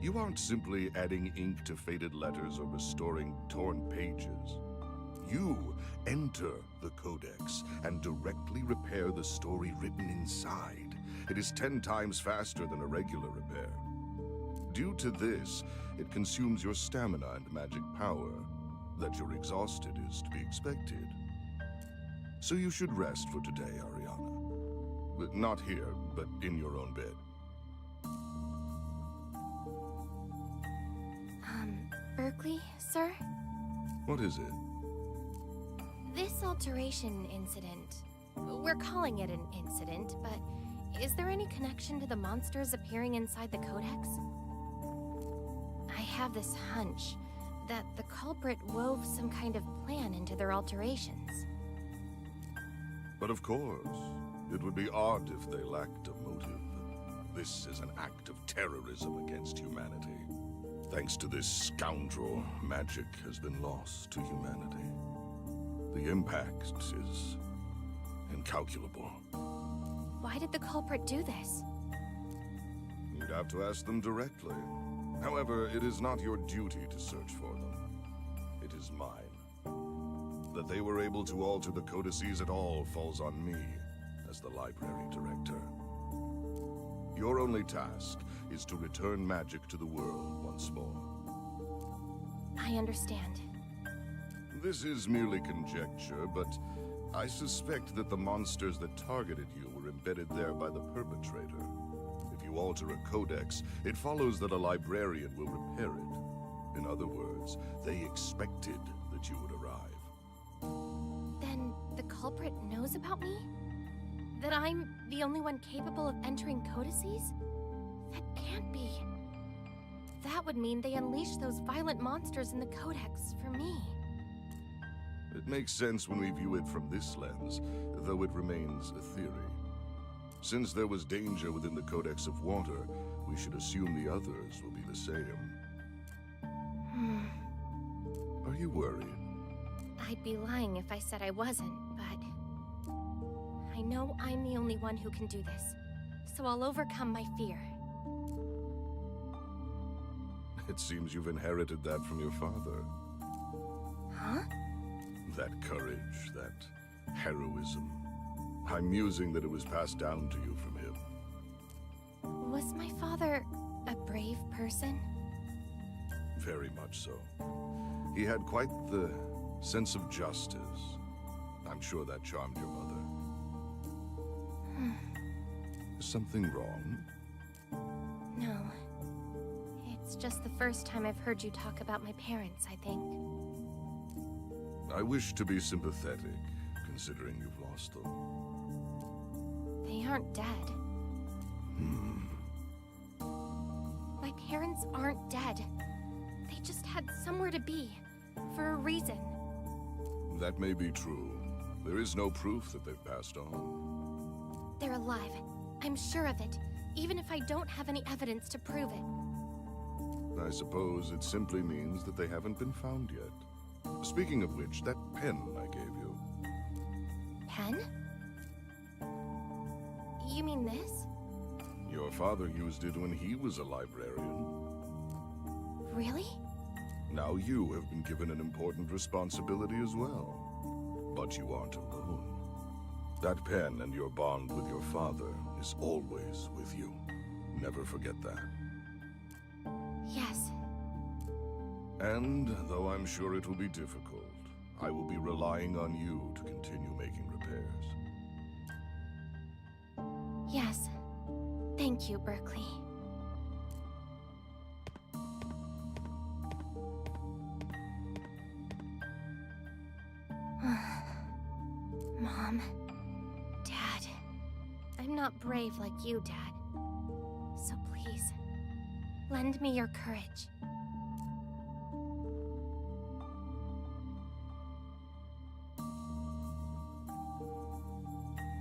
You aren't simply adding ink to faded letters or restoring torn pages. You enter the Codex and directly repair the story written inside. It is 10 times faster than a regular repair. Due to this, it consumes your stamina and magic power. That you're exhausted is to be expected. So you should rest for today, Ariana. Not here, but in your own bed. Berkeley, sir? What is it? This alteration incident... We're calling it an incident, but is there any connection to the monsters appearing inside the Codex? I have this hunch that the culprit wove some kind of plan into their alterations. But of course, it would be odd if they lacked a motive. This is an act of terrorism against humanity. Thanks to this scoundrel, magic has been lost to humanity. The impact is incalculable. Why did the culprit do this? You'd have to ask them directly. However, it is not your duty to search for them. It is mine. That they were able to alter the codices at all falls on me as the library director. Your only task is to return magic to the world once more. I understand. This is merely conjecture, but I suspect that the monsters that targeted you were embedded there by the perpetrator. If you alter a codex, it follows that a librarian will repair it. In other words, they expected that you would arrive. Then the culprit knows about me? That I'm the only one capable of entering codices? That can't be. That would mean they unleashed those violent monsters in the Codex for me. It makes sense when we view it from this lens, though it remains a theory. Since there was danger within the Codex of Water, we should assume the others will be the same. Are you worried? I'd be lying if I said I wasn't, but... I know I'm the only one who can do this, so I'll overcome my fear. It seems you've inherited that from your father. Huh? That courage, that heroism. I'm musing that it was passed down to you from him. Was my father a brave person? Very much so. He had quite the sense of justice. I'm sure that charmed your mother. Is something wrong? No. It's just the first time I've heard you talk about my parents, I think. I wish to be sympathetic, considering you've lost them. They aren't dead. My parents aren't dead. They just had somewhere to be, for a reason. That may be true, There is no proof that they've passed on. They're alive. I'm sure of it, even if I don't have any evidence to prove it. I suppose it simply means that they haven't been found yet. Speaking of which, that pen I gave you. Pen? You mean this? Your father used it when he was a librarian. Really? Now you have been given an important responsibility as well. But you aren't alone. That pen and your bond with your father is always with you. Never forget that. Yes. And, though I'm sure it will be difficult, I will be relying on you to continue making repairs. Yes. Thank you, Berkeley. Mom. Dad. I'm not brave like you, Dad. So please, lend me your courage.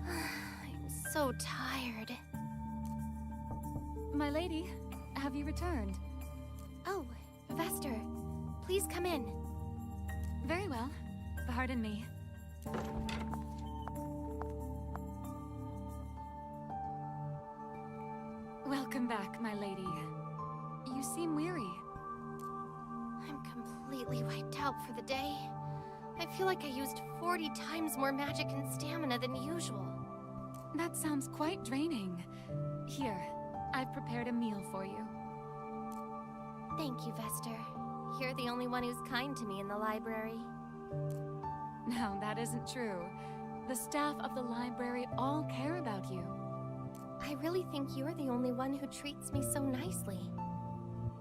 I'm so tired. My lady, have you returned? Oh, Vester. Please come in. Very well. Pardon me. Welcome back, my lady. You seem weary. I'm completely wiped out for the day. I feel like I used 40 times more magic and stamina than usual. That sounds quite draining. Here, I've prepared a meal for you. Thank you, Vester. You're the only one who's kind to me in the library. No, that isn't true. The staff of the library all care about you. I really think you're the only one who treats me so nicely.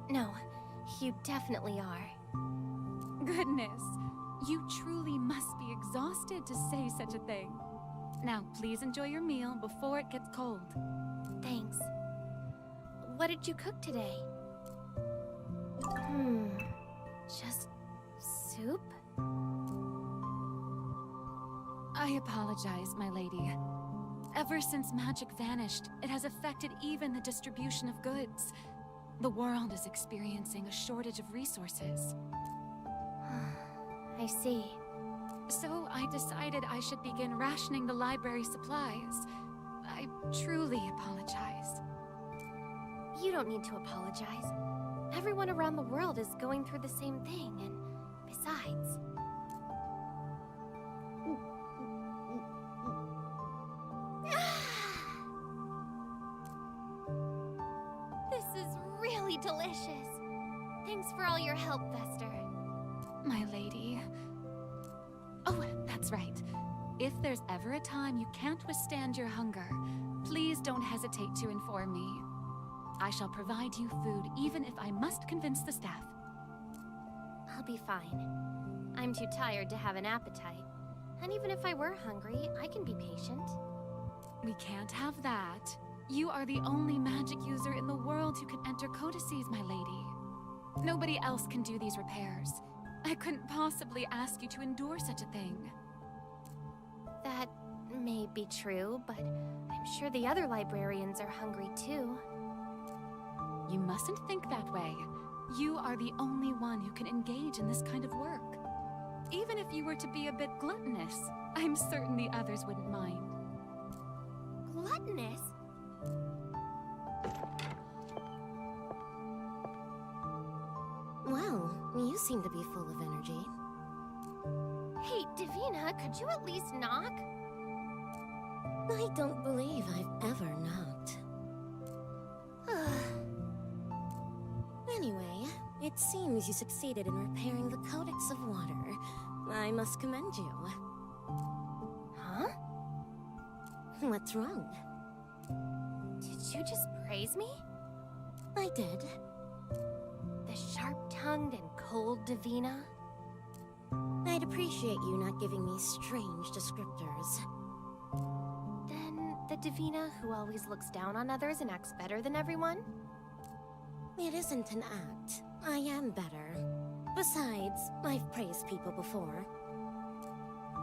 No, you definitely are. Goodness, you truly must be exhausted to say such a thing. Now, please enjoy your meal before it gets cold. Thanks. What did you cook today? Just soup? I apologize, my lady. Ever since magic vanished, it has affected even the distribution of goods. The world is experiencing a shortage of resources. I see. So I decided I should begin rationing the library supplies. I truly apologize. You don't need to apologize. Everyone around the world is going through the same thing, and besides... This is really delicious. Thanks for all your help, Vester. My lady. Oh, that's right. If there's ever a time you can't withstand your hunger, please don't hesitate to inform me. I shall provide you food even if I must convince the staff. I'll be fine. I'm too tired to have an appetite. And even if I were hungry, I can be patient. We can't have that. You are the only magic user in the world who can enter codices, my lady. Nobody else can do these repairs. I couldn't possibly ask you to endure such a thing. That may be true, but I'm sure the other librarians are hungry too. You mustn't think that way. You are the only one who can engage in this kind of work. Even if you were to be a bit gluttonous, I'm certain the others wouldn't mind. Gluttonous? Well, you seem to be full of energy. Hey, Davina, could you at least knock? I don't believe I've ever knocked. Anyway, it seems you succeeded in repairing the Codex of Water. I must commend you. Huh? What's wrong? Did you just praise me? I did. The sharp-tongued and cold Davina? I'd appreciate you not giving me strange descriptors. Then the Davina who always looks down on others and acts better than everyone? It isn't an act. I am better. Besides, I've praised people before.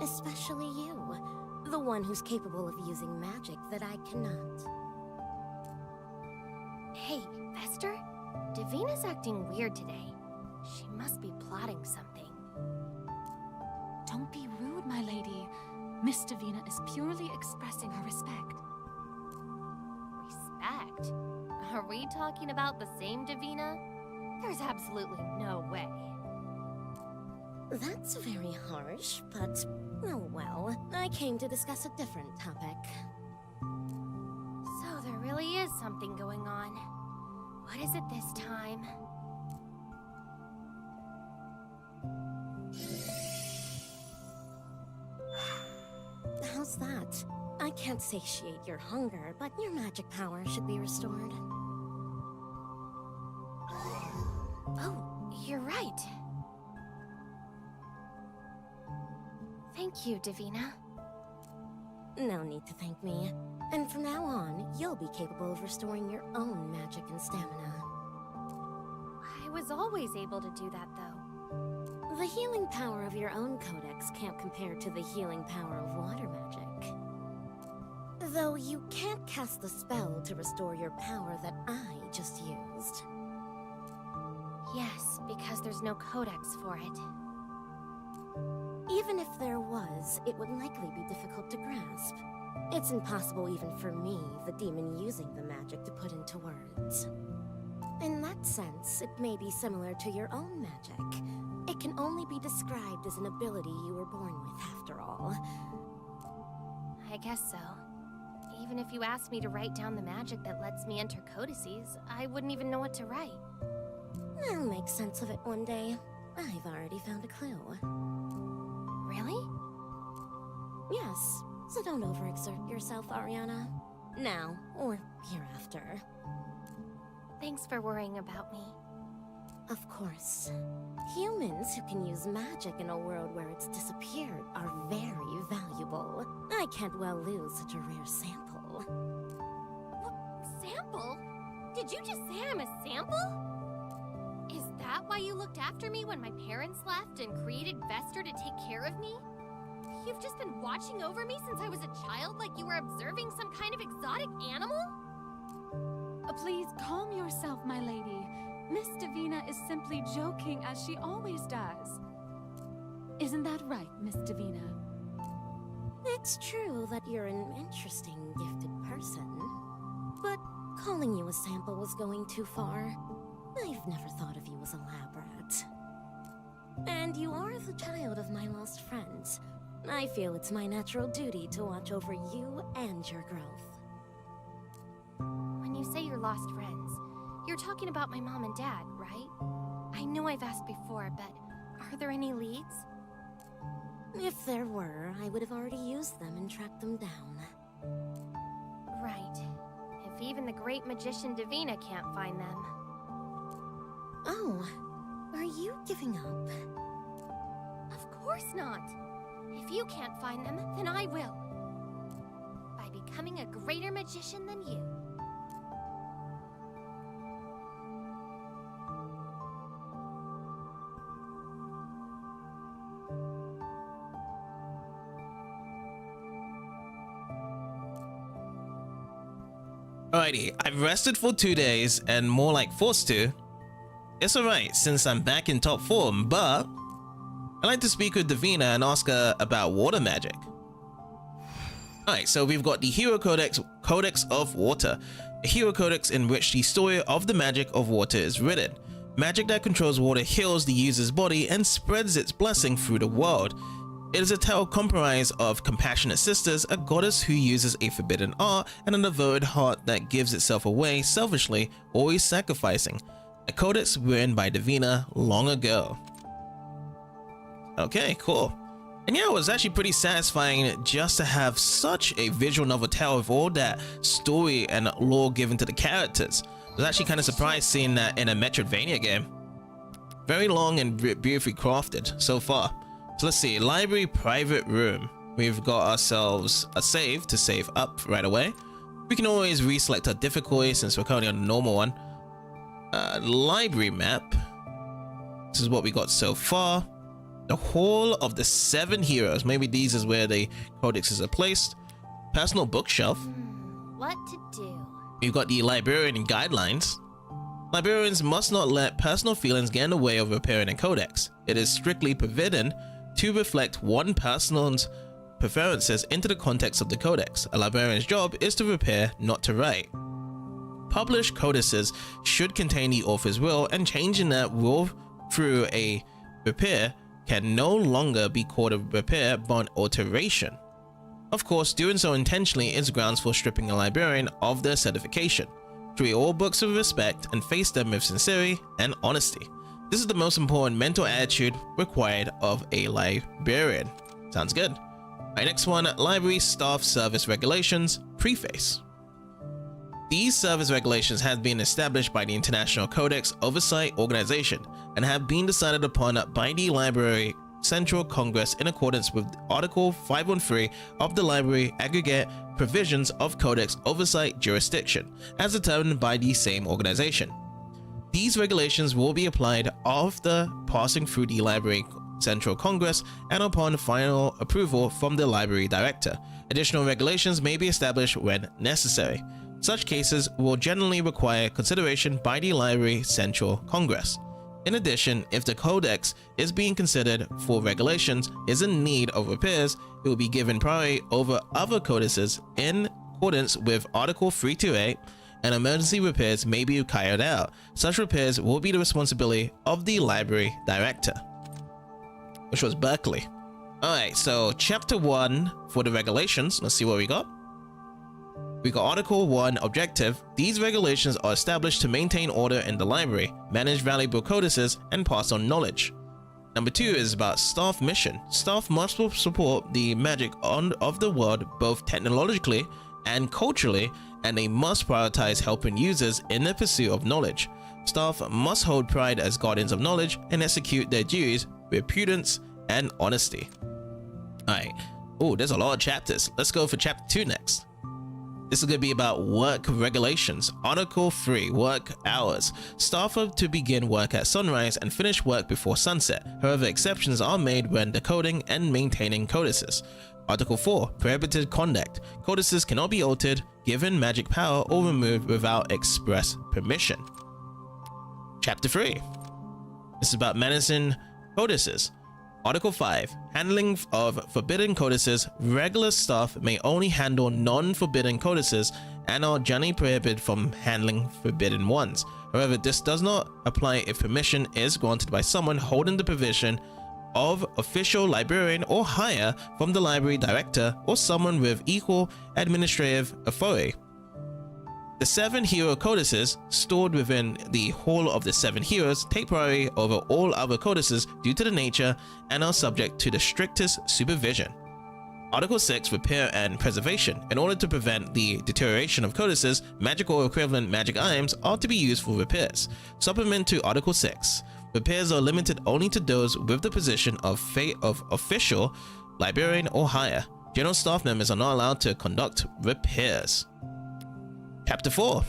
Especially you, the one who's capable of using magic that I cannot. Hey, Vester? Davina's acting weird today. She must be plotting something. Don't be rude, my lady. Miss Davina is purely expressing her respect. Respect? Are we talking about the same Davina? There's absolutely no way. That's very harsh, but oh well. I came to discuss a different topic. So there really is something going on. What is it this time? How's that? I can't satiate your hunger, but your magic power should be restored. Oh, you're right. Thank you, Davina. No need to thank me. And from now on, you'll be capable of restoring your own magic and stamina. I was always able to do that, though. The healing power of your own codex can't compare to the healing power of water magic. Though you can't cast the spell to restore your power that I just used. Yes, because there's no codex for it. Even if there was, it would likely be difficult to grasp. It's impossible even for me, the demon using the magic, to put into words. In that sense, it may be similar to your own magic. It can only be described as an ability you were born with, after all. I guess so. Even if you asked me to write down the magic that lets me enter codices, I wouldn't even know what to write. I'll make sense of it one day. I've already found a clue. Really? Yes, so don't overexert yourself, Ariana. Now, or hereafter. Thanks for worrying about me. Of course. Humans who can use magic in a world where it's disappeared are very valuable. I can't well lose such a rare sample. What? Sample? Did you just say I'm a sample? Is that why you looked after me when my parents left and created Vester to take care of me? You've just been watching over me since I was a child like you were observing some kind of exotic animal? Please calm yourself, my lady. Miss Davina is simply joking, as she always does. Isn't that right, Miss Davina? It's true that you're an interesting, gifted person. But calling you a sample was going too far. I've never thought of you as a lab rat. And you are the child of my lost friends. I feel it's my natural duty to watch over you and your growth. When you say you're lost friends, you're talking about my mom and dad, right? I know I've asked before, but are there any leads? If there were, I would have already used them and tracked them down. Right. If even the great magician Davina can't find them. Oh, are you giving up? Of course not. If you can't find them, then I will. By becoming a greater magician than you. Alrighty, I've rested for 2 days and more like forced to. It's alright since I'm back in top form, but I'd like to speak with Davina and ask her about water magic. Alright, so we've got the Hero Codex, Codex of Water, a hero codex in which the story of the magic of water is written. Magic that controls water heals the user's body and spreads its blessing through the world. It is a tale comprised of compassionate sisters, a goddess who uses a forbidden art, and a devoted heart that gives itself away selfishly, always sacrificing. A codex written by Davina long ago. Okay, cool. And yeah, it was actually pretty satisfying just to have such a visual novel tale with all that story and lore given to the characters. I was actually kind of surprised seeing that in a Metroidvania game. Very long and beautifully crafted so far. So let's see, library private room. We've got ourselves a save to save up right away. We can always reselect our difficulty since we're currently on the normal one. Library map. This is what we got so far. The Hall of the Seven Heroes. Maybe these is where the codexes are placed. Personal bookshelf. What to do? We've got the librarian guidelines. Librarians must not let personal feelings get in the way of repairing a codex. It is strictly forbidden to reflect one person's preferences into the context of the codex. A librarian's job is to repair, not to write. Published codices should contain the author's will, and changing that will through a repair can no longer be called a repair but an alteration. Of course, doing so intentionally is grounds for stripping a librarian of their certification. Treat all books with respect and face them with sincerity and honesty. This is the most important mental attitude required of a librarian. Sounds good. Alright, next one, Library Staff Service Regulations, Preface. These service regulations have been established by the International Codex Oversight Organization and have been decided upon by the Library Central Congress in accordance with Article 513 of the Library Aggregate Provisions of Codex Oversight Jurisdiction, as determined by the same organization. These regulations will be applied after passing through the Library Central Congress and upon final approval from the Library Director. Additional regulations may be established when necessary. Such cases will generally require consideration by the Library Central Congress. In addition, if the codex is being considered for regulations is in need of repairs, it will be given priority over other codices in accordance with Article 328, and emergency repairs may be carried out. Such repairs will be the responsibility of the Library Director, which was Berkeley. Alright, so Chapter 1 for the regulations. Let's see what we got. We got Article 1 Objective. These regulations are established to maintain order in the library, manage valuable codices, and pass on knowledge. Number 2 is about staff mission. Staff must support the magic of the world both technologically and culturally, and they must prioritize helping users in the pursuit of knowledge. Staff must hold pride as guardians of knowledge and execute their duties with prudence and honesty. Alright, oh, there's a lot of chapters. Let's go for Chapter 2 next. This is going to be about work regulations. Article 3, work hours. Staff are to begin work at sunrise and finish work before sunset. However, exceptions are made when decoding and maintaining codices. Article 4, prohibited conduct. Codices cannot be altered, given magic power, or removed without express permission. Chapter 3. This is about managing codices. Article 5, handling of forbidden codices. Regular staff may only handle non-forbidden codices and are generally prohibited from handling forbidden ones. However, this does not apply if permission is granted by someone holding the position of official librarian or higher from the library director or someone with equal administrative authority. The 7 hero codices stored within the Hall of the Seven Heroes take priority over all other codices due to the nature and are subject to the strictest supervision. Article 6, repair and preservation. In order to prevent the deterioration of codices, magic or equivalent magic items are to be used for repairs. Supplement to Article 6. Repairs are limited only to those with the position of official librarian or higher. General staff members are not allowed to conduct repairs. Chapter 4.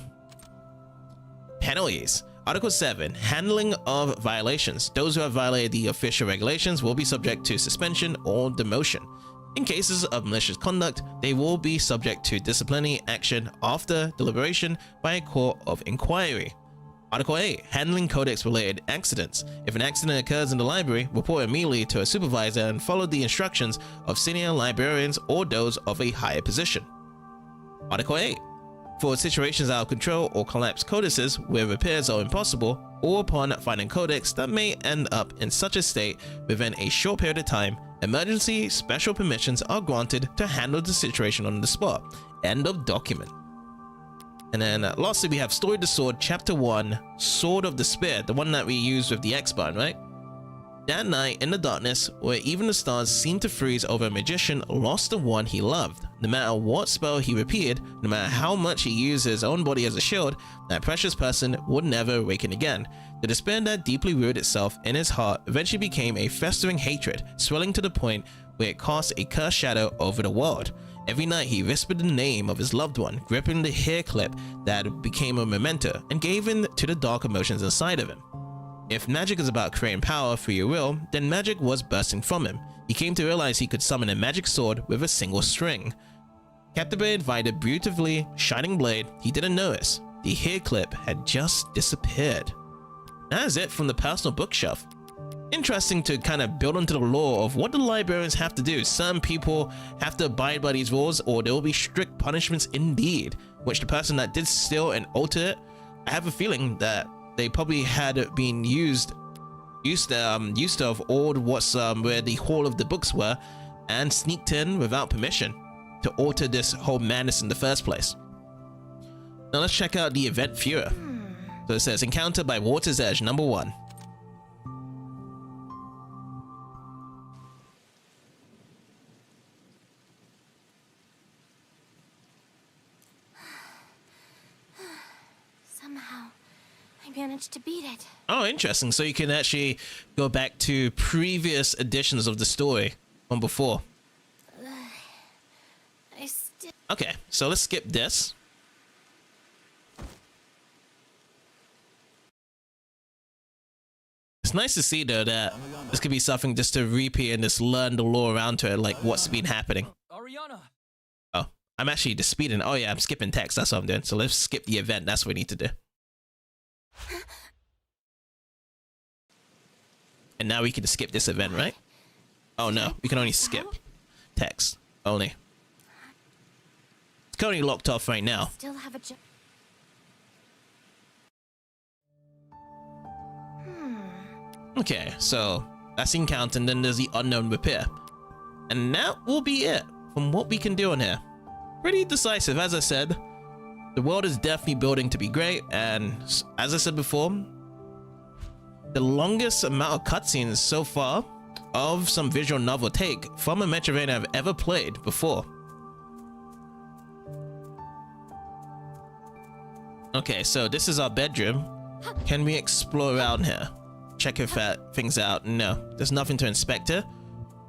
Penalties. Article 7. Handling of violations. Those who have violated the official regulations will be subject to suspension or demotion. In cases of malicious conduct, they will be subject to disciplinary action after deliberation by a court of inquiry. Article 8. Handling codex-related accidents. If an accident occurs in the library, report immediately to a supervisor and follow the instructions of senior librarians or those of a higher position. Article 8. For situations out of control or collapsed codices where repairs are impossible, or upon finding codex that may end up in such a state within a short period of time, emergency special permissions are granted to handle the situation on the spot. End of document. And then lastly, we have Story of the Sword, Chapter 1, Sword of the Spear, the one that we used with the X button, right? That night in the darkness, where even the stars seemed to freeze over, a magician lost the one he loved. No matter what spell he repeated, no matter how much he used his own body as a shield, that precious person would never awaken again. The despair that deeply rooted itself in his heart eventually became a festering hatred, swelling to the point where it cast a cursed shadow over the world. Every night he whispered the name of his loved one, gripping the hair clip that became a memento and gave in to the dark emotions inside of him. If magic is about creating power through your will, then magic was bursting from him. He came to realize he could summon a magic sword with a single string. Captivated by the beautifully shining blade, he didn't notice the hair clip had just disappeared. That is it from the personal bookshelf. Interesting to kind of build into the lore of what the librarians have to do. Some people have to abide by these rules, or there will be strict punishments indeed, which the person that did steal and alter it, I have a feeling that they probably had been used of all what's where the hall of the books were, and sneaked in without permission to alter this whole madness in the first place. Now let's check out the event viewer. So it says encounter by Water's Edge number 1. Somehow, I managed to beat it. Oh, interesting. So you can actually go back to previous editions of the story from before. Okay, so let's skip this. It's nice to see though that this could be something just to repeat and just learn the lore around to it, like what's been happening. Ariana! Oh, I'm actually just speeding. Oh yeah, I'm skipping text. That's what I'm doing. So let's skip the event. That's what we need to do. And now we can skip this event, right? Oh no, we can only skip text only. It's currently locked off right now. Still have a Okay, so that's the encounter, and then there's the unknown repair. And that will be it from what we can do on here. Pretty decisive, as I said. The world is definitely building to be great, and as I said before, the longest amount of cutscenes so far of some visual novel take from a Metroidvania I've ever played before. Okay, so this is our bedroom. Can we explore around here? Check if things out. No, there's nothing to inspect here.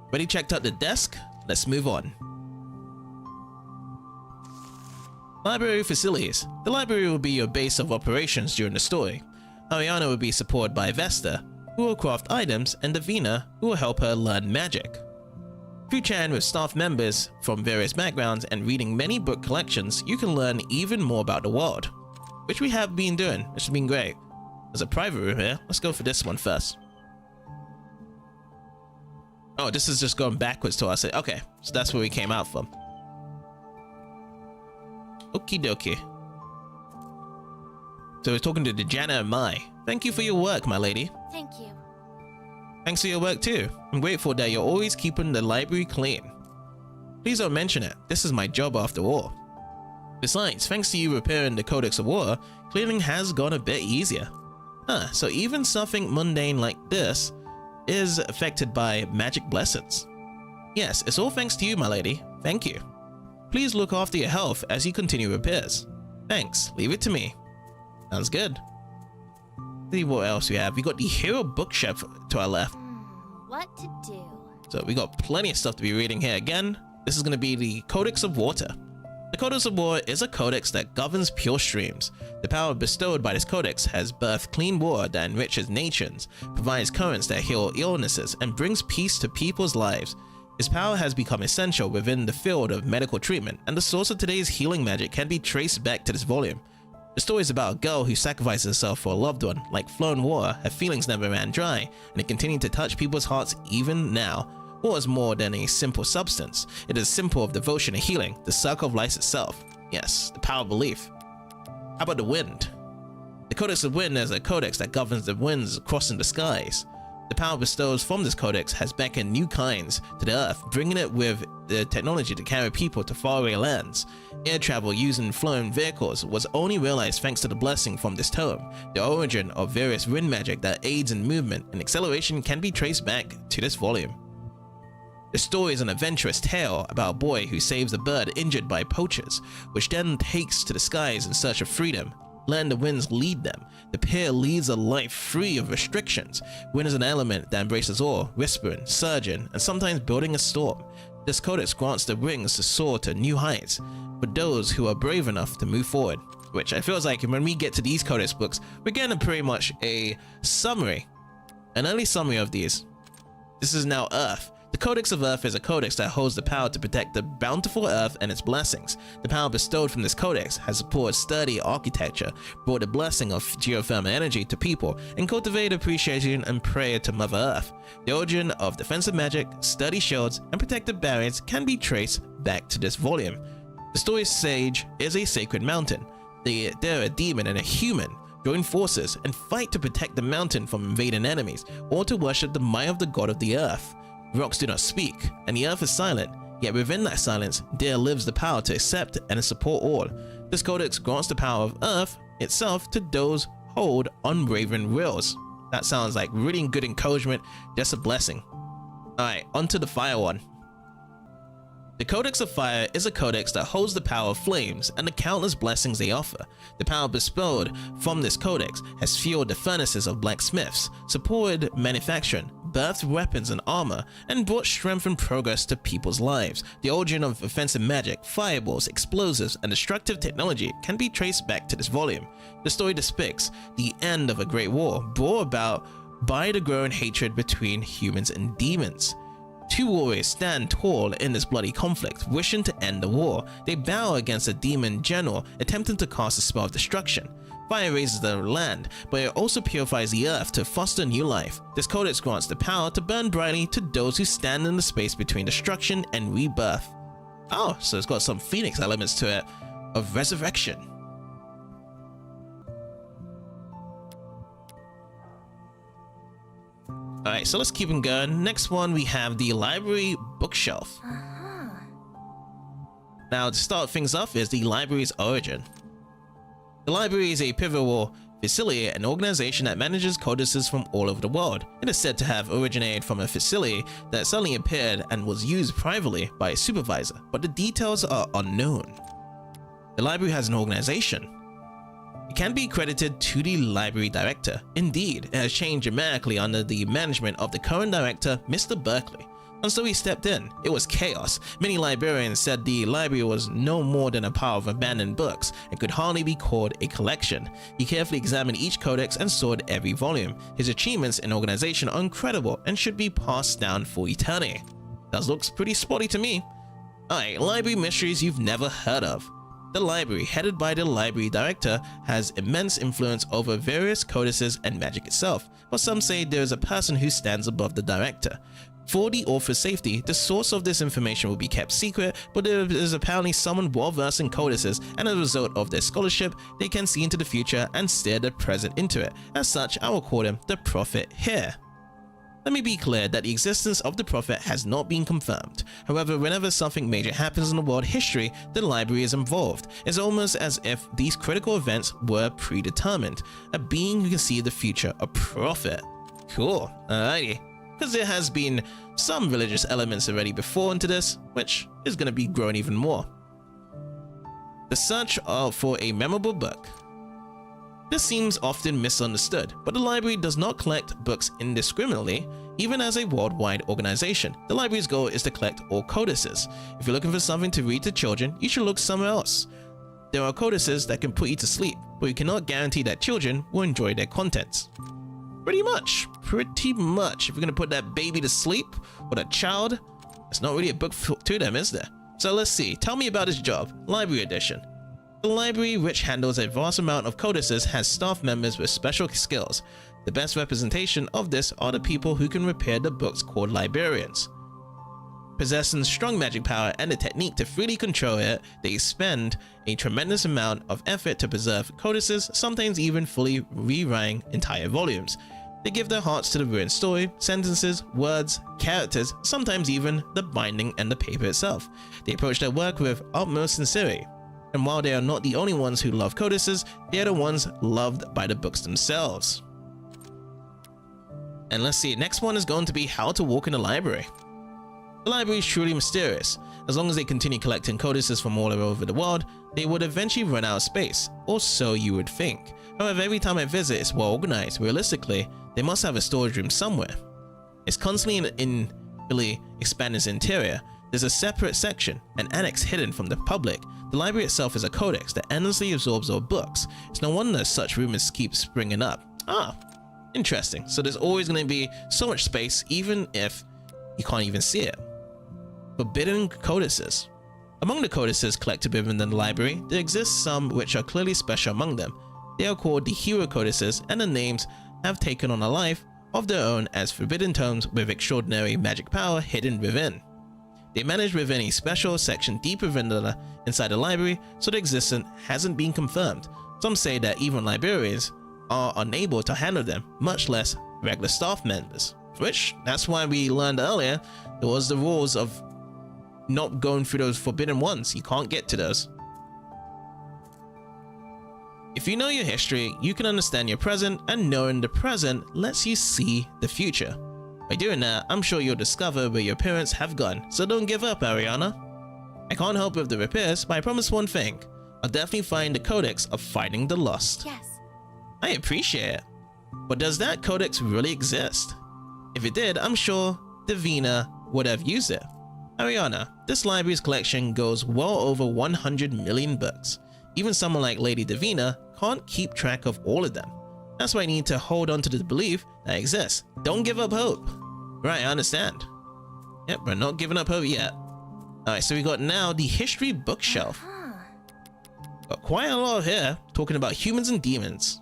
Already checked out the desk. Let's move on. Library facilities. The library will be your base of operations during the story. Ariana will be supported by Vesta, who will craft items, and Davina, who will help her learn magic. Through chatting with staff members from various backgrounds and reading many book collections, you can learn even more about the world, which we have been doing, which has been great. There's a private room here. Let's go for this one first. Oh, this is just going backwards to us. Okay, so that's where we came out from. Okie dokie. So we're talking to Dejana and Mai. Thank you for your work, my lady. Thank you. Thanks for your work too. I'm grateful that you're always keeping the library clean. Please don't mention it. This is my job after all. Besides, thanks to you repairing the Codex of War, cleaning has gone a bit easier. So even something mundane like this is affected by magic blessings. Yes, it's all thanks to you, my lady. Thank you. Please look after your health as you continue repairs. Thanks. Leave it to me. Sounds good. Let's see what else we have. We got the hero bookshelf to our left. What to do? So we got plenty of stuff to be reading here. Again, this is going to be the Codex of Water. The Codex of War is a codex that governs pure streams. The power bestowed by this codex has birthed clean water that enriches nations, provides currents that heal illnesses, and brings peace to people's lives. Its power has become essential within the field of medical treatment, and the source of today's healing magic can be traced back to this volume. The story is about a girl who sacrificed herself for a loved one. Like flowing water, her feelings never ran dry, and it continued to touch people's hearts even now. War is more than a simple substance. It is a symbol of devotion and healing, the circle of life itself. Yes, the power of belief. How about the wind? The Codex of Wind is a codex that governs the winds crossing the skies. The power bestowed from this codex has beckoned new kinds to the earth, bringing it with the technology to carry people to faraway lands. Air travel using flowing vehicles was only realized thanks to the blessing from this tome. The origin of various wind magic that aids in movement and acceleration can be traced back to this volume. The story is an adventurous tale about a boy who saves a bird injured by poachers, which then takes to the skies in search of freedom. Letting the winds lead them, the pair leads a life free of restrictions. Wind is an element that embraces awe, whispering, surging, and sometimes building a storm. This codex grants the wings to soar to new heights for those who are brave enough to move forward. which I feel like when we get to these codex books, we're getting pretty much an early summary of these. This is now Earth. The Codex of Earth is a codex that holds the power to protect the bountiful Earth and its blessings. The power bestowed from this codex has supported sturdy architecture, brought the blessing of geothermal energy to people, and cultivated appreciation and prayer to Mother Earth. The origin of defensive magic, sturdy shields, and protective barriers can be traced back to this volume. The story stage is a sacred mountain. They're a demon and a human join forces and fight to protect the mountain from invading enemies, or to worship the might of the god of the earth. Rocks do not speak, and the earth is silent, yet within that silence, there lives the power to accept and support all. This codex grants the power of earth itself to those hold unwavering wills. That sounds like really good encouragement, just a blessing. Alright, onto the fire one. The Codex of Fire is a codex that holds the power of flames and the countless blessings they offer. The power bestowed from this codex has fueled the furnaces of blacksmiths, supported manufacturing, birthed weapons and armor, and brought strength and progress to people's lives. The origin of offensive magic, fireballs, explosives, and destructive technology can be traced back to this volume. The story depicts the end of a great war brought about by the growing hatred between humans and demons. Two warriors stand tall in this bloody conflict, wishing to end the war. They bow against a demon general attempting to cast a spell of destruction. Fire raises the land, but it also purifies the earth to foster new life. This codex grants the power to burn brightly to those who stand in the space between destruction and rebirth. Oh, so it's got some phoenix elements to it, of resurrection. Alright, so let's keep on going. Next one, we have the library bookshelf. Now, to start things off is the library's origin. The library is a pivotal facility and organization that manages codices from all over the world. It is said to have originated from a facility that suddenly appeared and was used privately by a supervisor, but the details are unknown. The library has an organization. It can be credited to the library director. Indeed, it has changed dramatically under the management of the current director, Mr. Berkeley. And so he stepped in. It was chaos. Many librarians said the library was no more than a pile of abandoned books and could hardly be called a collection. He carefully examined each codex and sorted every volume. His achievements in organization are incredible and should be passed down for eternity. That looks pretty spotty to me. Alright, library mysteries you've never heard of. The library, headed by the library director, has immense influence over various codices and magic itself, but some say there is a person who stands above the director. For the author's safety, the source of this information will be kept secret, but there is apparently someone well versed in codices, and as a result of their scholarship, they can see into the future and steer the present into it. As such, I will call him the Prophet here. Let me be clear that the existence of the Prophet has not been confirmed. However, whenever something major happens in the world history, the library is involved. It's almost as if these critical events were predetermined. A being who can see the future, a prophet. Cool, alrighty. Because there has been some religious elements already before into this, which is going to be grown even more. The search for a memorable book. This seems often misunderstood, but the library does not collect books indiscriminately, even as a worldwide organization. The library's goal is to collect all codices. If you're looking for something to read to children, you should look somewhere else. There are codices that can put you to sleep, but you cannot guarantee that children will enjoy their contents. Pretty much. If you're going to put that baby to sleep, or that child, it's not really a book to them, is there? So let's see, tell me about his job. Library edition. The library, which handles a vast amount of codices, has staff members with special skills. The best representation of this are the people who can repair the books called librarians. Possessing strong magic power and the technique to freely control it, they spend a tremendous amount of effort to preserve codices, sometimes even fully rewriting entire volumes. They give their hearts to the written story, sentences, words, characters, sometimes even the binding and the paper itself. They approach their work with utmost sincerity. And while they are not the only ones who love codices, they are the ones loved by the books themselves. And let's see, next one is going to be how to walk in a library. The library is truly mysterious. As long as they continue collecting codices from all over the world, they would eventually run out of space, or so you would think. However, every time I visit, it's well organized. Realistically, they must have a storage room somewhere. It's constantly expanding its interior. There's a separate section, an annex hidden from the public, The library itself is a codex that endlessly absorbs old books. It's no wonder such rumors keep springing up. Ah, interesting. So there's always going to be so much space, even if you can't even see it. Forbidden codices. Among the codices collected within the library, there exist some which are clearly special among them. They are called the hero codices, and the names have taken on a life of their own as forbidden tomes with extraordinary magic power hidden within. They manage within a special section deep within inside the library, so their existence hasn't been confirmed. Some say that even librarians are unable to handle them, much less regular staff members. Which, that's why we learned earlier, there was the rules of not going through those forbidden ones. You can't get to those. If you know your history, you can understand your present, and knowing the present lets you see the future. By doing that, I'm sure you'll discover where your parents have gone, so don't give up, Ariana. I can't help with the repairs, but I promise one thing. I'll definitely find the Codex of Finding the Lost. Yes. I appreciate it. But does that Codex really exist? If it did, I'm sure Davina would have used it. Ariana, this library's collection goes well over 100 million books. Even someone like Lady Davina can't keep track of all of them. That's why I need to hold on to the belief that exists. Don't give up hope. Right, I understand. Yep, we're not giving up hope yet. Alright, so we got now the history bookshelf. Got quite a lot here, talking about humans and demons.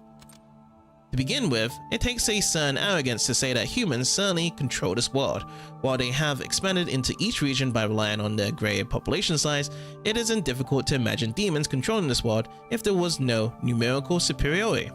To begin with, it takes a certain arrogance to say that humans certainly control this world. While they have expanded into each region by relying on their greater population size, it isn't difficult to imagine demons controlling this world if there was no numerical superiority.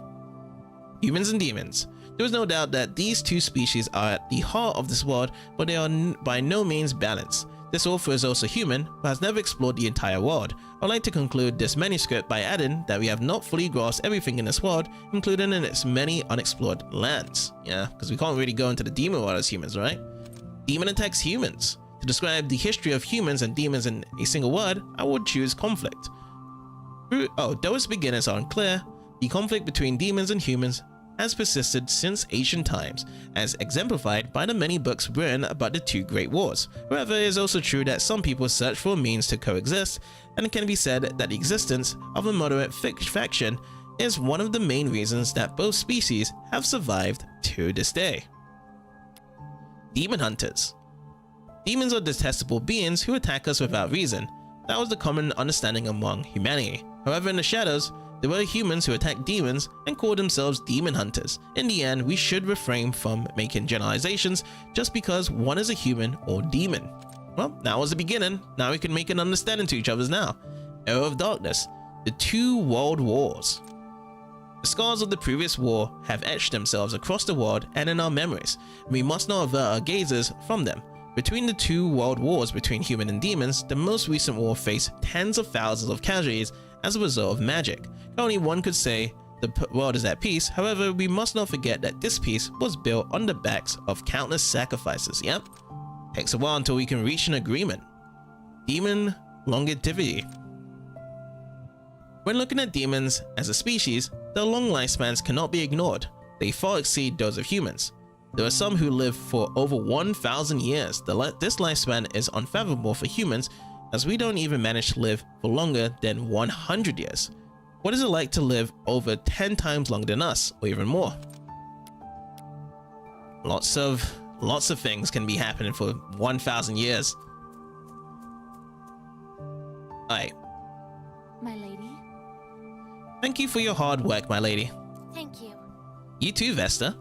Humans and demons. There is no doubt that these two species are at the heart of this world, but they are by no means balanced. This author is also human, but has never explored the entire world. I'd like to conclude this manuscript by adding that we have not fully grasped everything in this world, including in its many unexplored lands. Yeah, because we can't really go into the demon world as humans, right? Demon attacks humans. To describe the history of humans and demons in a single word, I would choose conflict. Though its beginnings are unclear, the conflict between demons and humans has persisted since ancient times, as exemplified by the many books written about the two great wars. However, it is also true that some people search for a means to coexist, and it can be said that the existence of a moderate faction is one of the main reasons that both species have survived to this day. Demon hunters. Demons are detestable beings who attack us without reason. That was the common understanding among humanity. However, in the shadows, there were humans who attacked demons and called themselves demon hunters. In the end, we should refrain from making generalizations just because one is a human or demon. Well, that was the beginning. Now we can make an understanding to each other now. Era of Darkness. The two world wars. The scars of the previous war have etched themselves across the world and in our memories. We must not avert our gazes from them. Between the two world wars between human and demons, the most recent war faced tens of thousands of casualties as a result of magic. Only one could say the world is at peace. However, we must not forget that this peace was built on the backs of countless sacrifices. Yep. Takes a while until we can reach an agreement. Demon longevity. When looking at demons as a species, their long lifespans cannot be ignored. They far exceed those of humans. There are some who live for over 1,000 years. This lifespan is unfathomable for humans, as we don't even manage to live for longer than 100 years. What is it like to live over 10 times longer than us, or even more? Lots of things can be happening for 1,000 years. Alright. My lady? Thank you for your hard work, my lady. Thank you. You too, Vesta.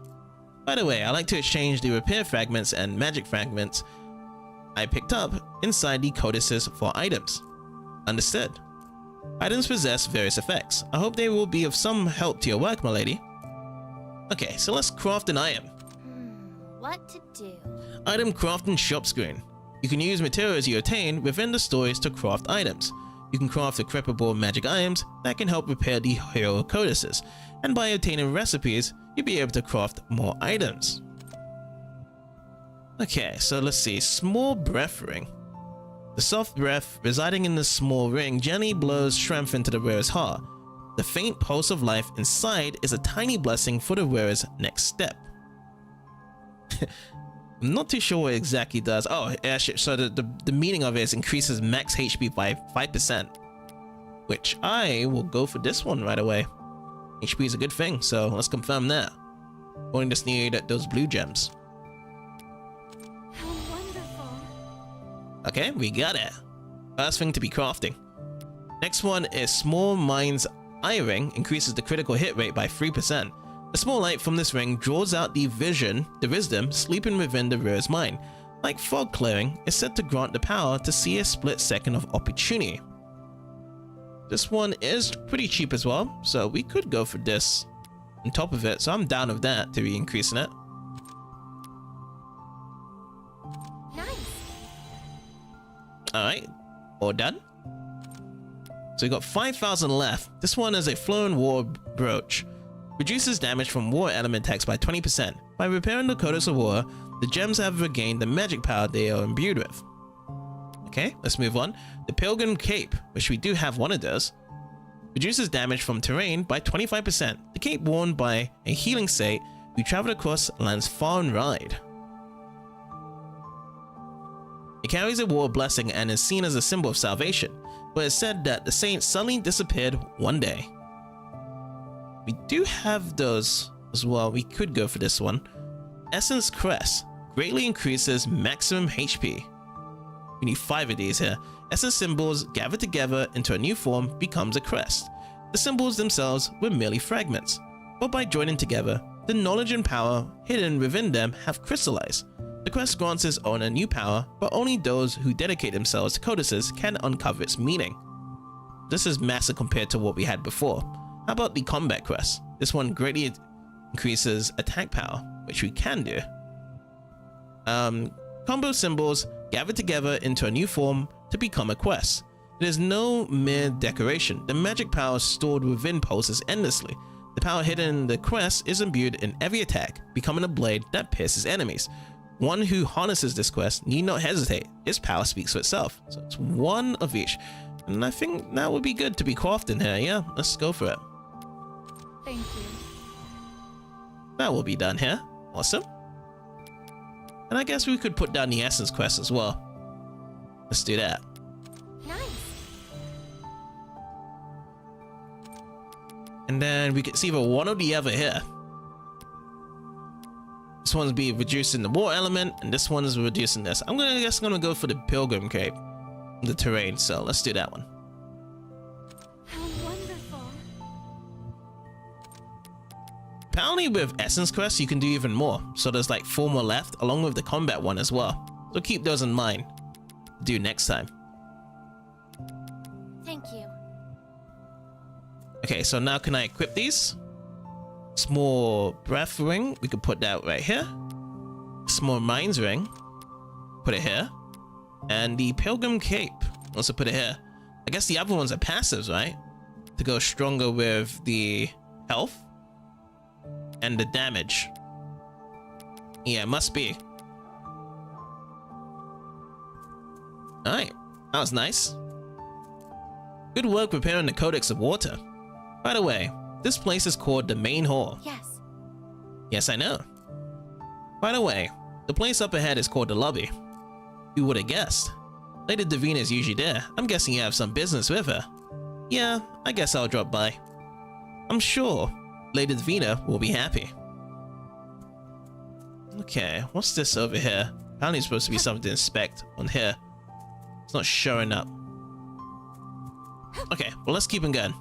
By the way, I like to exchange the repair fragments and magic fragments I picked up inside the codices for items. Understood. Items possess various effects. I hope they will be of some help to your work, my lady. Okay, so let's craft an item. What to do? Item crafting shop screen. You can use materials you obtain within the stores to craft items. You can craft equipable magic items that can help repair the hero codices, and by obtaining recipes, you'll be able to craft more items. Okay, so let's see. Small breath ring. The soft breath residing in the small ring gently blows strength into the wearer's heart. The faint pulse of life inside is a tiny blessing for the wearer's next step. I'm not too sure what it exactly does. Oh, yeah, so the meaning of it is increases max HP by 5%. which I will go for this one right away. HP is a good thing, so let's confirm that. Only just need those blue gems. How wonderful. Okay, we got it. First thing to be crafting. Next one is Small Mind's Eye Ring, increases the critical hit rate by 3%. A small light from this ring draws out the wisdom sleeping within the rearer's mind. Like fog clearing, it's said to grant the power to see a split second of opportunity. This one is pretty cheap as well, so we could go for this on top of it, so I'm down with that to be increasing it. Nice. Alright, all done. So we got 5,000 left. This one is a Flown War Brooch. Reduces damage from war element attacks by 20%. By repairing the Codex of War, the gems have regained the magic power they are imbued with. Okay, let's move on. The Pilgrim Cape, which we do have one of those, reduces damage from terrain by 25%. The cape worn by a healing saint who traveled across lands far and wide. It carries a war blessing and is seen as a symbol of salvation, but it's said that the saint suddenly disappeared one day. We do have those as well. We could go for this one. Essence Crest greatly increases maximum HP. We need 5 of these here. Essence symbols gathered together into a new form becomes a crest. The symbols themselves were merely fragments, but by joining together, the knowledge and power hidden within them have crystallized. The crest grants its owner new power, but only those who dedicate themselves to codices can uncover its meaning. This is massive compared to what we had before. How about the combat crest? This one greatly increases attack power, which we can do. Combo symbols gathered together into a new form to become a quest. It is no mere decoration. The magic power stored within pulses endlessly. The power hidden in the quest is imbued in every attack, becoming a blade that pierces enemies. One who harnesses this quest need not hesitate. Its power speaks for itself. So it's one of each. And I think that would be good to be crafting here. Yeah, let's go for it. Thank you. That will be done here. Awesome. And I guess we could put down the Essence quest as well. Let's do that. Nice. And then we can see either one or the other here. This one's be reducing the war element, and this one's reducing this. I'm gonna go for the Pilgrim Cape, the terrain. So let's do that one. How wonderful. Apparently with Essence Quest you can do even more, so there's like 4 more left along with the combat one as well, so keep those in mind. Do next time. Thank you. Okay, so now can I equip these? Small Breath Ring, we could put that right here. Small Mind's Ring, put it here. And the Pilgrim Cape, also put it here. I guess the other ones are passives, right? To go stronger with the health and the damage. Yeah, must be. Alright, that was nice. Good work repairing the Codex of Water. By the way, this place is called the Main Hall. Yes. Yes, I know. By the way, the place up ahead is called the Lobby. Who would have guessed? Lady Davina is usually there. I'm guessing you have some business with her. Yeah, I guess I'll drop by. I'm sure Lady Davina will be happy. Okay, what's this over here? Apparently it's supposed to be something to inspect on here. It's not showing up. Okay, well let's keep on going.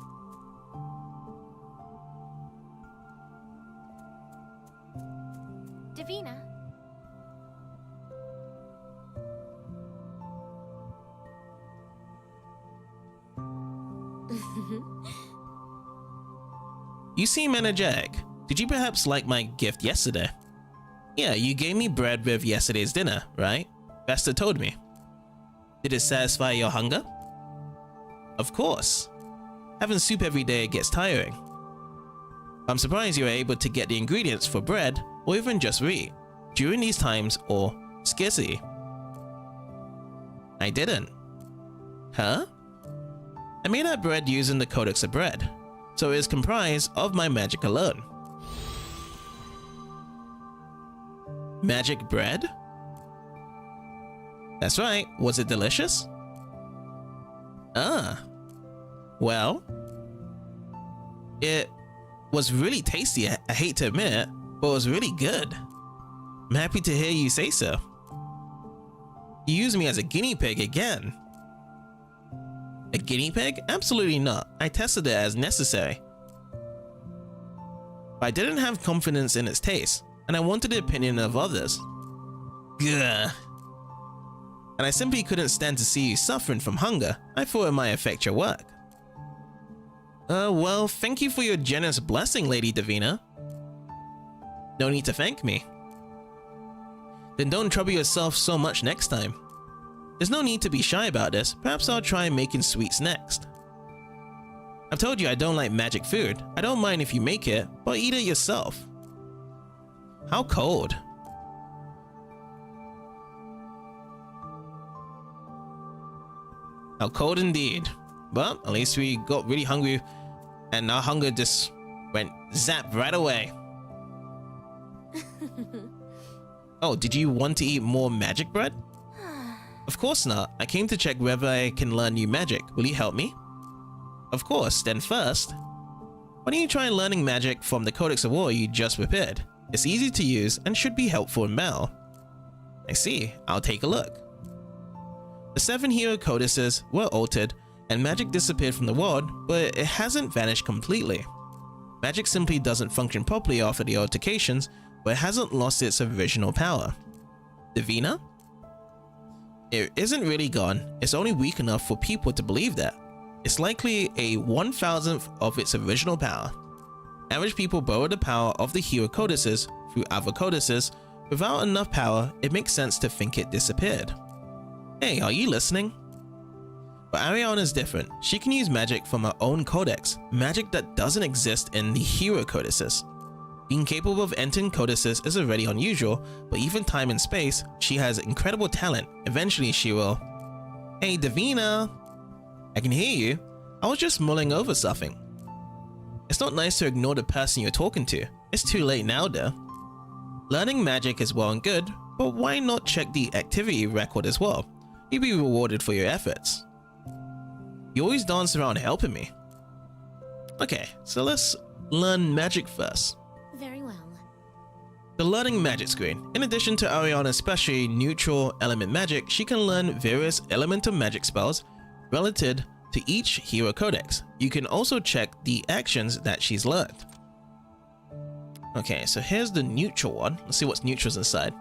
Davina. You seem energetic. Did you perhaps like my gift yesterday? Yeah, you gave me bread with yesterday's dinner, right? Vesta told me. Did it satisfy your hunger? Of course. Having soup every day gets tiring. I'm surprised you were able to get the ingredients for bread, or even just wheat, during these times or scarcity. I didn't. Huh? I made that bread using the Codex of Bread, so it is comprised of my magic alone. Magic bread? That's right, was it delicious? Ah. Well, it was really tasty, I hate to admit it, but it was really good. I'm happy to hear you say so. You used me as a guinea pig again. A guinea pig? Absolutely not. I tested it as necessary. But I didn't have confidence in its taste, and I wanted the opinion of others. Gah. And I simply couldn't stand to see you suffering from hunger. I thought it might affect your work. Well, thank you for your generous blessing, Lady Davina. No need to thank me. Then don't trouble yourself so much next time. There's no need to be shy about this. Perhaps I'll try making sweets next. I've told you I don't like magic food. I don't mind if you make it, but eat it yourself. How cold. How cold indeed. But at least we got really hungry and our hunger just went zap right away. Oh, did you want to eat more magic bread? Of course not. I came to check whether I can learn new magic. Will you help me? Of course. Then first, why don't you try learning magic from the Codex of War you just prepared? It's easy to use and should be helpful in battle. I see. I'll take a look. The 7 hero codices were altered and magic disappeared from the world, but it hasn't vanished completely. Magic simply doesn't function properly after the altercations, but it hasn't lost its original power. Davina? It isn't really gone, it's only weak enough for people to believe that. It's likely a 1,000th of its original power. Average people borrow the power of the hero codices through other codices. Without enough power, it makes sense to think it disappeared. Hey, are you listening? But Ariana is different. She can use magic from her own codex, magic that doesn't exist in the hero codices. Being capable of entering codices is already unusual, but even time and space, she has incredible talent. Eventually she will... Hey Davina! I can hear you. I was just mulling over something. It's not nice to ignore the person you're talking to. It's too late now though. Learning magic is well and good, but why not check the activity record as well? You'll be rewarded for your efforts. You always dance around helping me. Okay, so let's learn magic first. Very well. The learning magic screen. In addition to Ariana's specially neutral element magic, she can learn various elemental magic spells relative to each hero codex. You can also check the actions that she's learned. Okay, so here's the neutral one. Let's see what's neutrals inside.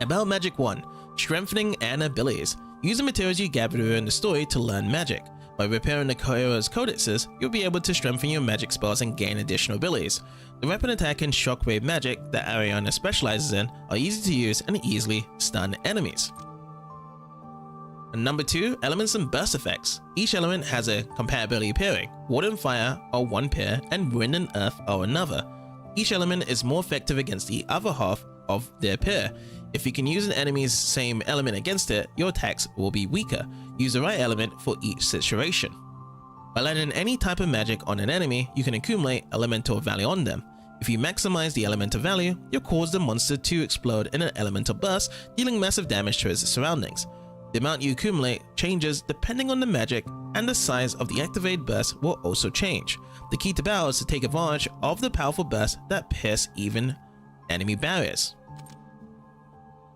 About Magic 1. Strengthening and abilities. Use the materials you gather in the story to learn magic. By repairing the hero's codices, you'll be able to strengthen your magic spells and gain additional abilities. The weapon attack and shockwave magic that Ariana specializes in are easy to use and easily stun enemies. And number 2, elements and burst effects. Each element has a compatibility pairing. Water and fire are one pair and wind and earth are another. Each element is more effective against the other half of their pair. If you can use an enemy's same element against it, your attacks will be weaker. Use the right element for each situation. By landing any type of magic on an enemy, you can accumulate elemental value on them. If you maximize the elemental value, you'll cause the monster to explode in an elemental burst, dealing massive damage to its surroundings. The amount you accumulate changes depending on the magic, and the size of the activated burst will also change. The key to battle is to take advantage of the powerful bursts that pierce even enemy barriers.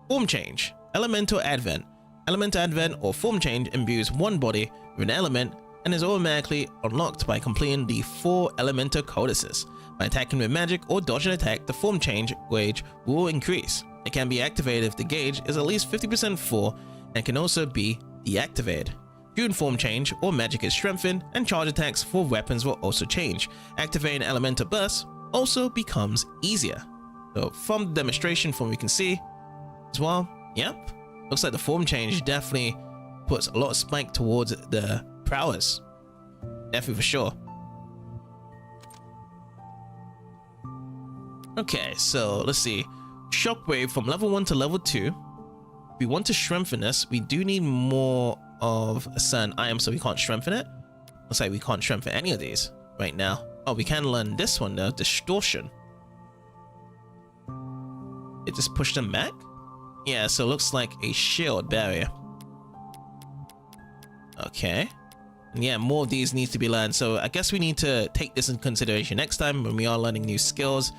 Form change. Elemental advent. Elemental advent or form change imbues one body with an element and is automatically unlocked by completing the 4 elemental codices. By attacking with magic or dodging attack, the form change gauge will increase. It can be activated if the gauge is at least 50% full and can also be deactivated. During form change or magic is strengthened, and charge attacks for weapons will also change. Activating elemental burst also becomes easier. So from the demonstration, from what we can see as well, yep, looks like the form change definitely puts a lot of spike towards the prowess. Definitely for sure. Okay, so let's see. Shockwave from level 1 to level 2. If we want to strengthen this, we do need more of a certain item, so we can't strengthen it. Looks like we can't strengthen any of these right now. Oh, we can learn this one though, Distortion. It just pushed them back? Yeah, so it looks like a shield barrier. Okay. And yeah, more of these need to be learned. So I guess we need to take this in consideration next time when we are learning new skills.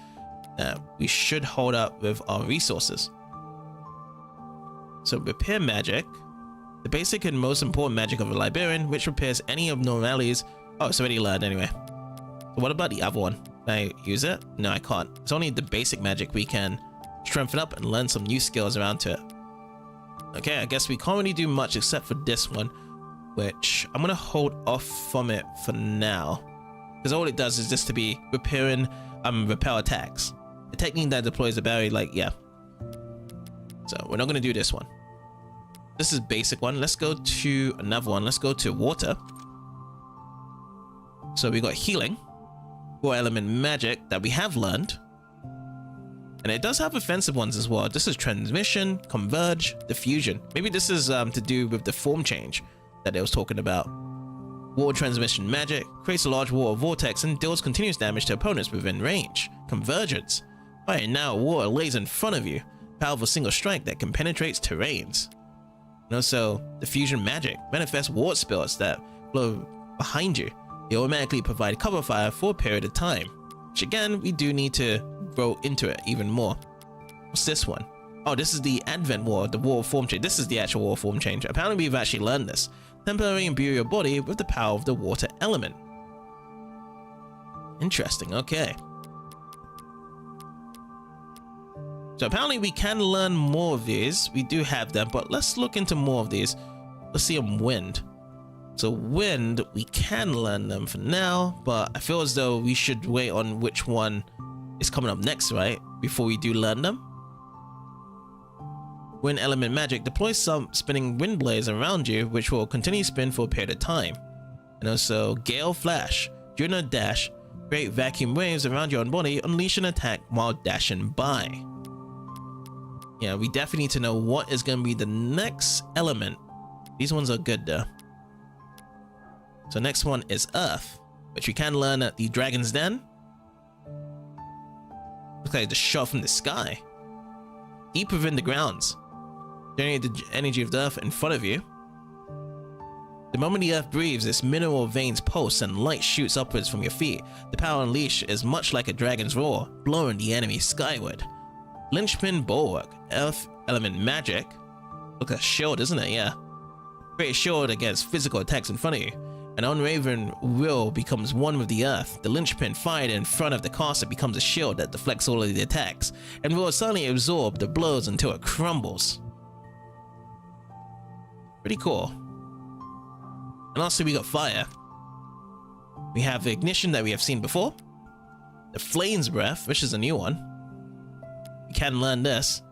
We should hold up with our resources. So repair magic. The basic and most important magic of a librarian, which repairs any abnormalities. Oh, it's already learned anyway. So what about the other one? Can I use it? No, I can't. It's only the basic magic we can strengthen up and learn some new skills around to it. Okay, I guess we can't really do much except for this one, which I'm gonna hold off from it for now, because all it does is just to be repairing repel attacks. A technique that deploys a barrier, like, yeah. So we're not gonna do this one. This is basic one. Let's go to another one. Let's go to water. So we got healing, 4 element magic that we have learned. And it does have offensive ones as well. This is transmission, converge, diffusion. Maybe this is to do with the form change that they was talking about. Water transmission magic creates a large water vortex and deals continuous damage to opponents within range. Convergence. Right now, water lays in front of you. Powerful single strike that can penetrate terrains. And also, diffusion magic manifests water spills that flow behind you. They automatically provide cover fire for a period of time. Which again, we do need to grow into it even more. What's this one? Oh, this is the Advent War, the War form change. This is the actual War form change. Apparently we've actually learned this. Temporarily imbue your body with the power of the water element. Interesting, okay. So apparently we can learn more of these. We do have them, but let's look into more of these. Let's see on wind. So wind, we can learn them for now, but I feel as though we should wait on which one is coming up next, right? Before we do learn them. Wind element magic deploys some spinning wind blades around you, which will continue to spin for a period of time. And also gale flash. During a dash, create vacuum waves around your own body, unleash an attack while dashing by. Yeah, we definitely need to know what is going to be the next element. These ones are good though. So next one is Earth, which we can learn at the Dragon's Den. Looks like the shot from the sky. Deep within the grounds. Generate the energy of the Earth in front of you. The moment the Earth breathes, its mineral veins pulse and light shoots upwards from your feet. The power unleashed is much like a dragon's roar, blowing the enemy skyward. Linchpin bulwark, Earth element magic. Look at a shield, isn't it? Yeah. Create a shield against physical attacks in front of you. An unwavering will becomes one with the earth. The linchpin fired in front of the caster becomes a shield that deflects all of the attacks, and will suddenly absorb the blows until it crumbles. Pretty cool. And also we got fire. We have the ignition that we have seen before. The flames breath, which is a new one. You can learn this.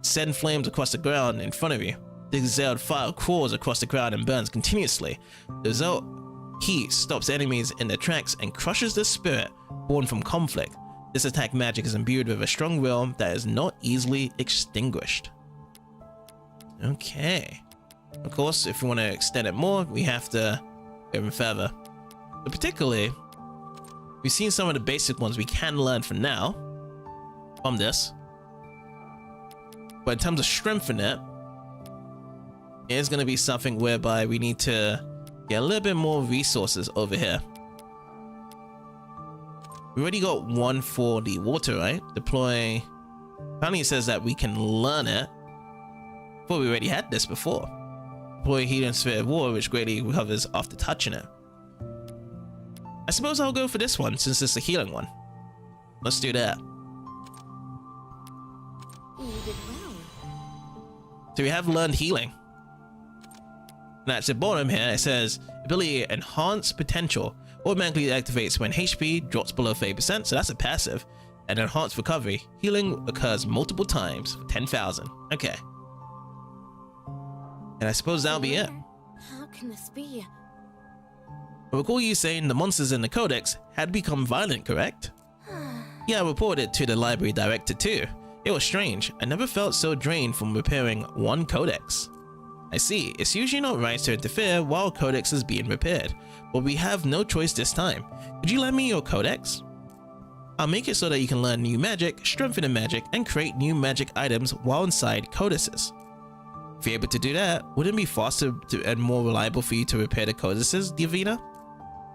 Send flames across the ground in front of you. The exhaled fire crawls across the ground and burns continuously. The result heat stops enemies in their tracks and crushes the spirit born from conflict. This attack magic is imbued with a strong will that is not easily extinguished. Okay. Of course, if we want to extend it more, we have to go even further. But particularly, we've seen some of the basic ones we can learn for now from this. But in terms of strengthening it, it is going to be something whereby we need to get a little bit more resources over here. We already got one for the water, right? Deploy. Apparently it says that we can learn it. But we already had this before. Deploy healing sphere of water, which greatly recovers after touching it. I suppose I'll go for this one since it's a healing one. Let's do that. You did well. So we have learned healing. And at the bottom here, it says ability enhance potential automatically activates when HP drops below 30%, so that's a passive. And enhanced recovery, healing occurs multiple times for 10,000. Okay. And I suppose that'll be it. How can this be? I recall you saying the monsters in the Codex had become violent, correct? Yeah, I reported it to the library director too. It was strange. I never felt so drained from repairing one Codex. I see, it's usually not right to interfere while Codex is being repaired, but we have no choice this time. Could you lend me your Codex? I'll make it so that you can learn new magic, strengthen the magic, and create new magic items while inside codices. If you're able to do that, wouldn't it be faster and more reliable for you to repair the codices, Divina?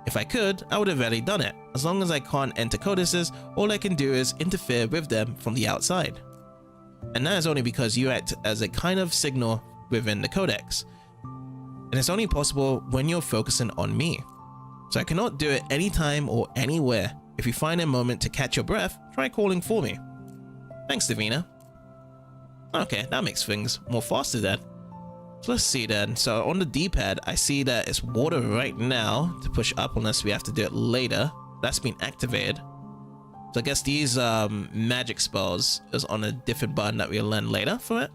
If I could, I would have already done it. As long as I can't enter codices, all I can do is interfere with them from the outside. And that is only because you act as a kind of signal within the codex. And it's only possible when you're focusing on me. So I cannot do it anytime or anywhere. If you find a moment to catch your breath, try calling for me. Thanks, Divina. Okay, that makes things more faster then. So let's see then. So on the D-pad, I see that it's water right now to push up unless we have to do it later. That's been activated. So I guess these magic spells is on a different button that we'll learn later for it.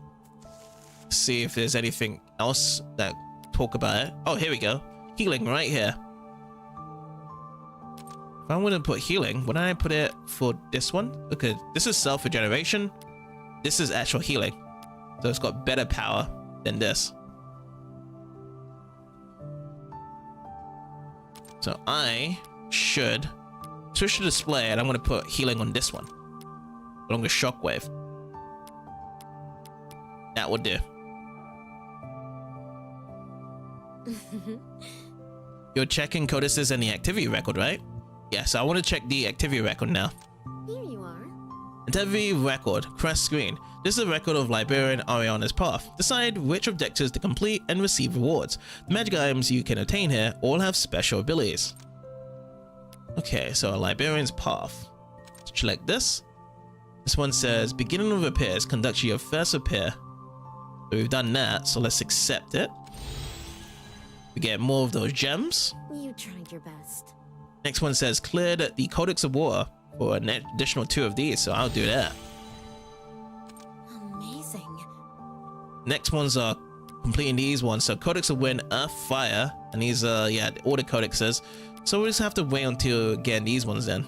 See if there's anything else that talk about it. Oh, here we go. Healing right here. If I want to put healing, why don't I put it for this one? Okay, this is self-regeneration. This is actual healing. So it's got better power than this. So I should switch the display and I'm going to put healing on this one. Along with shockwave. That would do. You're checking codices and the activity record, right? Yeah, so I want to check the activity record now. Here you are. Activity record, press screen. This is a record of Librarian Ariana's path. Decide which objectives to complete and receive rewards. The magic items you can obtain here all have special abilities. Okay, so a Librarian's path. Select this. This one says beginning of repairs, conduct your first repair. So we've done that, so let's accept it. We get more of those gems. You tried your best. Next one says cleared the Codex of Water for an additional 2 of these, so I'll do that. Amazing. Next ones are completing these ones. So Codex of Wind, Earth, Fire, and these are, yeah, all the codexes. So we just have to wait until getting these ones then.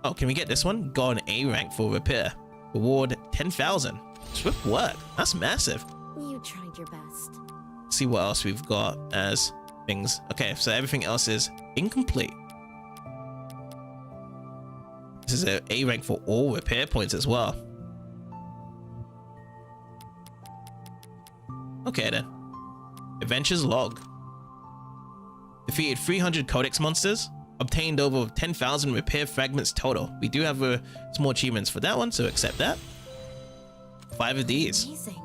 Oh, can we get this one? Got an A rank for repair. Reward 10,000. Swift work. That's massive. You tried your best. See what else we've got as things. Okay, so everything else is incomplete. This is an A rank for all repair points as well. Okay then. Adventures log. Defeated 300 Codex monsters. Obtained over 10,000 repair fragments total. We do have small achievements for that one, so accept that. 5 of these. Amazing.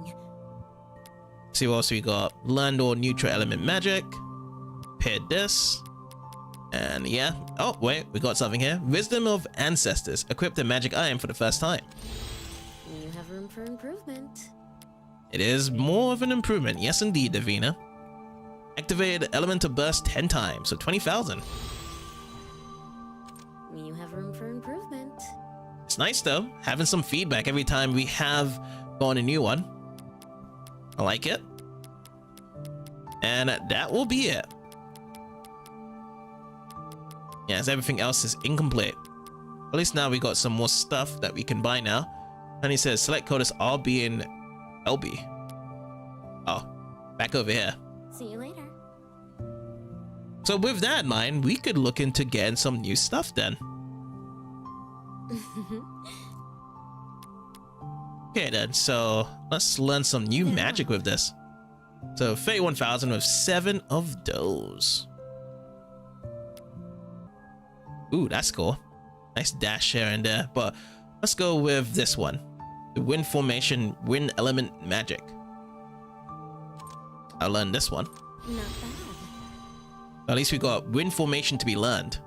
See what else we got. Learned all neutral element magic. Paired this. And yeah. Oh, wait. We got something here. Wisdom of Ancestors. Equipped a magic item for the first time. You have room for improvement. It is more of an improvement. Yes, indeed, Davina. Activated Elemental Burst 10 times. So 20,000. You have room for improvement. It's nice, though. Having some feedback every time we have gotten a new one. I like it. And that will be it. Yes, everything else is incomplete. At least now we got some more stuff that we can buy now. And he says select codus RB and LB. Oh, back over here. See you later. So with that in mind, we could look into getting some new stuff then. Okay then, so let's learn some new magic with this. So 31,000 with 7 of those. Ooh, that's cool. Nice dash here and there, but let's go with this one. The wind formation, wind element magic. I'll learn this one. Not bad. At least we got wind formation to be learned.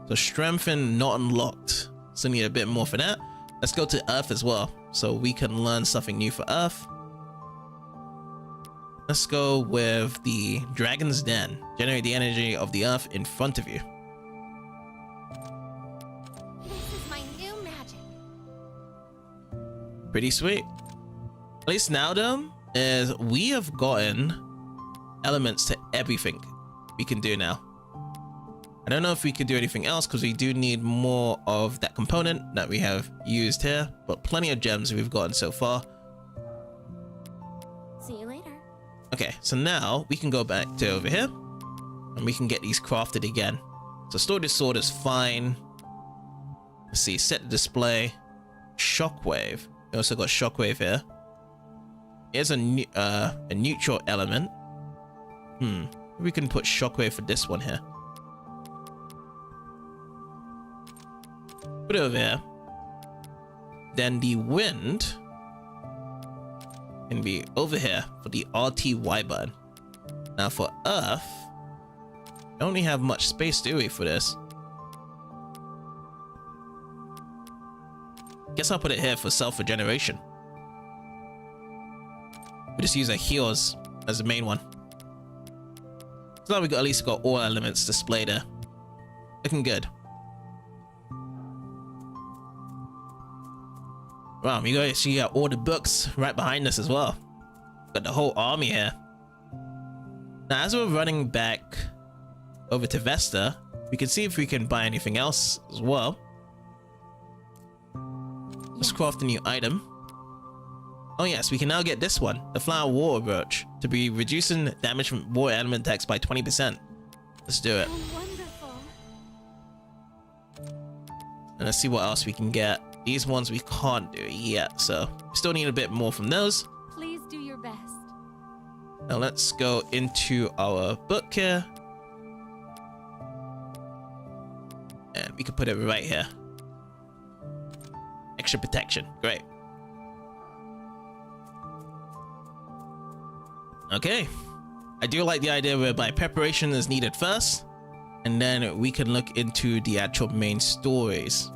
So strengthen not unlocked. So need a bit more for that. Let's go to Earth as well, so we can learn something new for Earth. Let's go with the Dragon's Den. Generate the energy of the Earth in front of you. This is my new magic. Pretty sweet. At least now though, is we have gotten elements to everything we can do now. I don't know if we could do anything else because we do need more of that component that we have used here, but plenty of gems we've gotten so far. See you later. Okay, so now we can go back to over here and we can get these crafted again. So store this sword is fine. Let's see, set the display. Shockwave. We also got Shockwave here. Here's a neutral element. We can put Shockwave for this one here. Put it over here. Then the wind can be over here for the RTY button. Now for Earth, I don't really have much space, do we, for this? Guess I'll put it here for self-regeneration. We just use our heals as the main one. So now we got at least got all elements displayed there. Looking good. Wow, you guys see all the books right behind us as well. Got the whole army here. Now as we're running back over to Vesta, we can see if we can buy anything else as well. Let's craft a new item. Oh yes, we can now get this one, the Flower Water Brooch, to be reducing damage from water element attacks by 20%. Let's do it. Oh, wonderful. And let's see what else we can get. These ones we can't do yet, so we still need a bit more from those. Please do your best. Now let's go into our book here. And we can put it right here. Extra protection, great. Okay, I do like the idea whereby preparation is needed first, and then we can look into the actual main stories.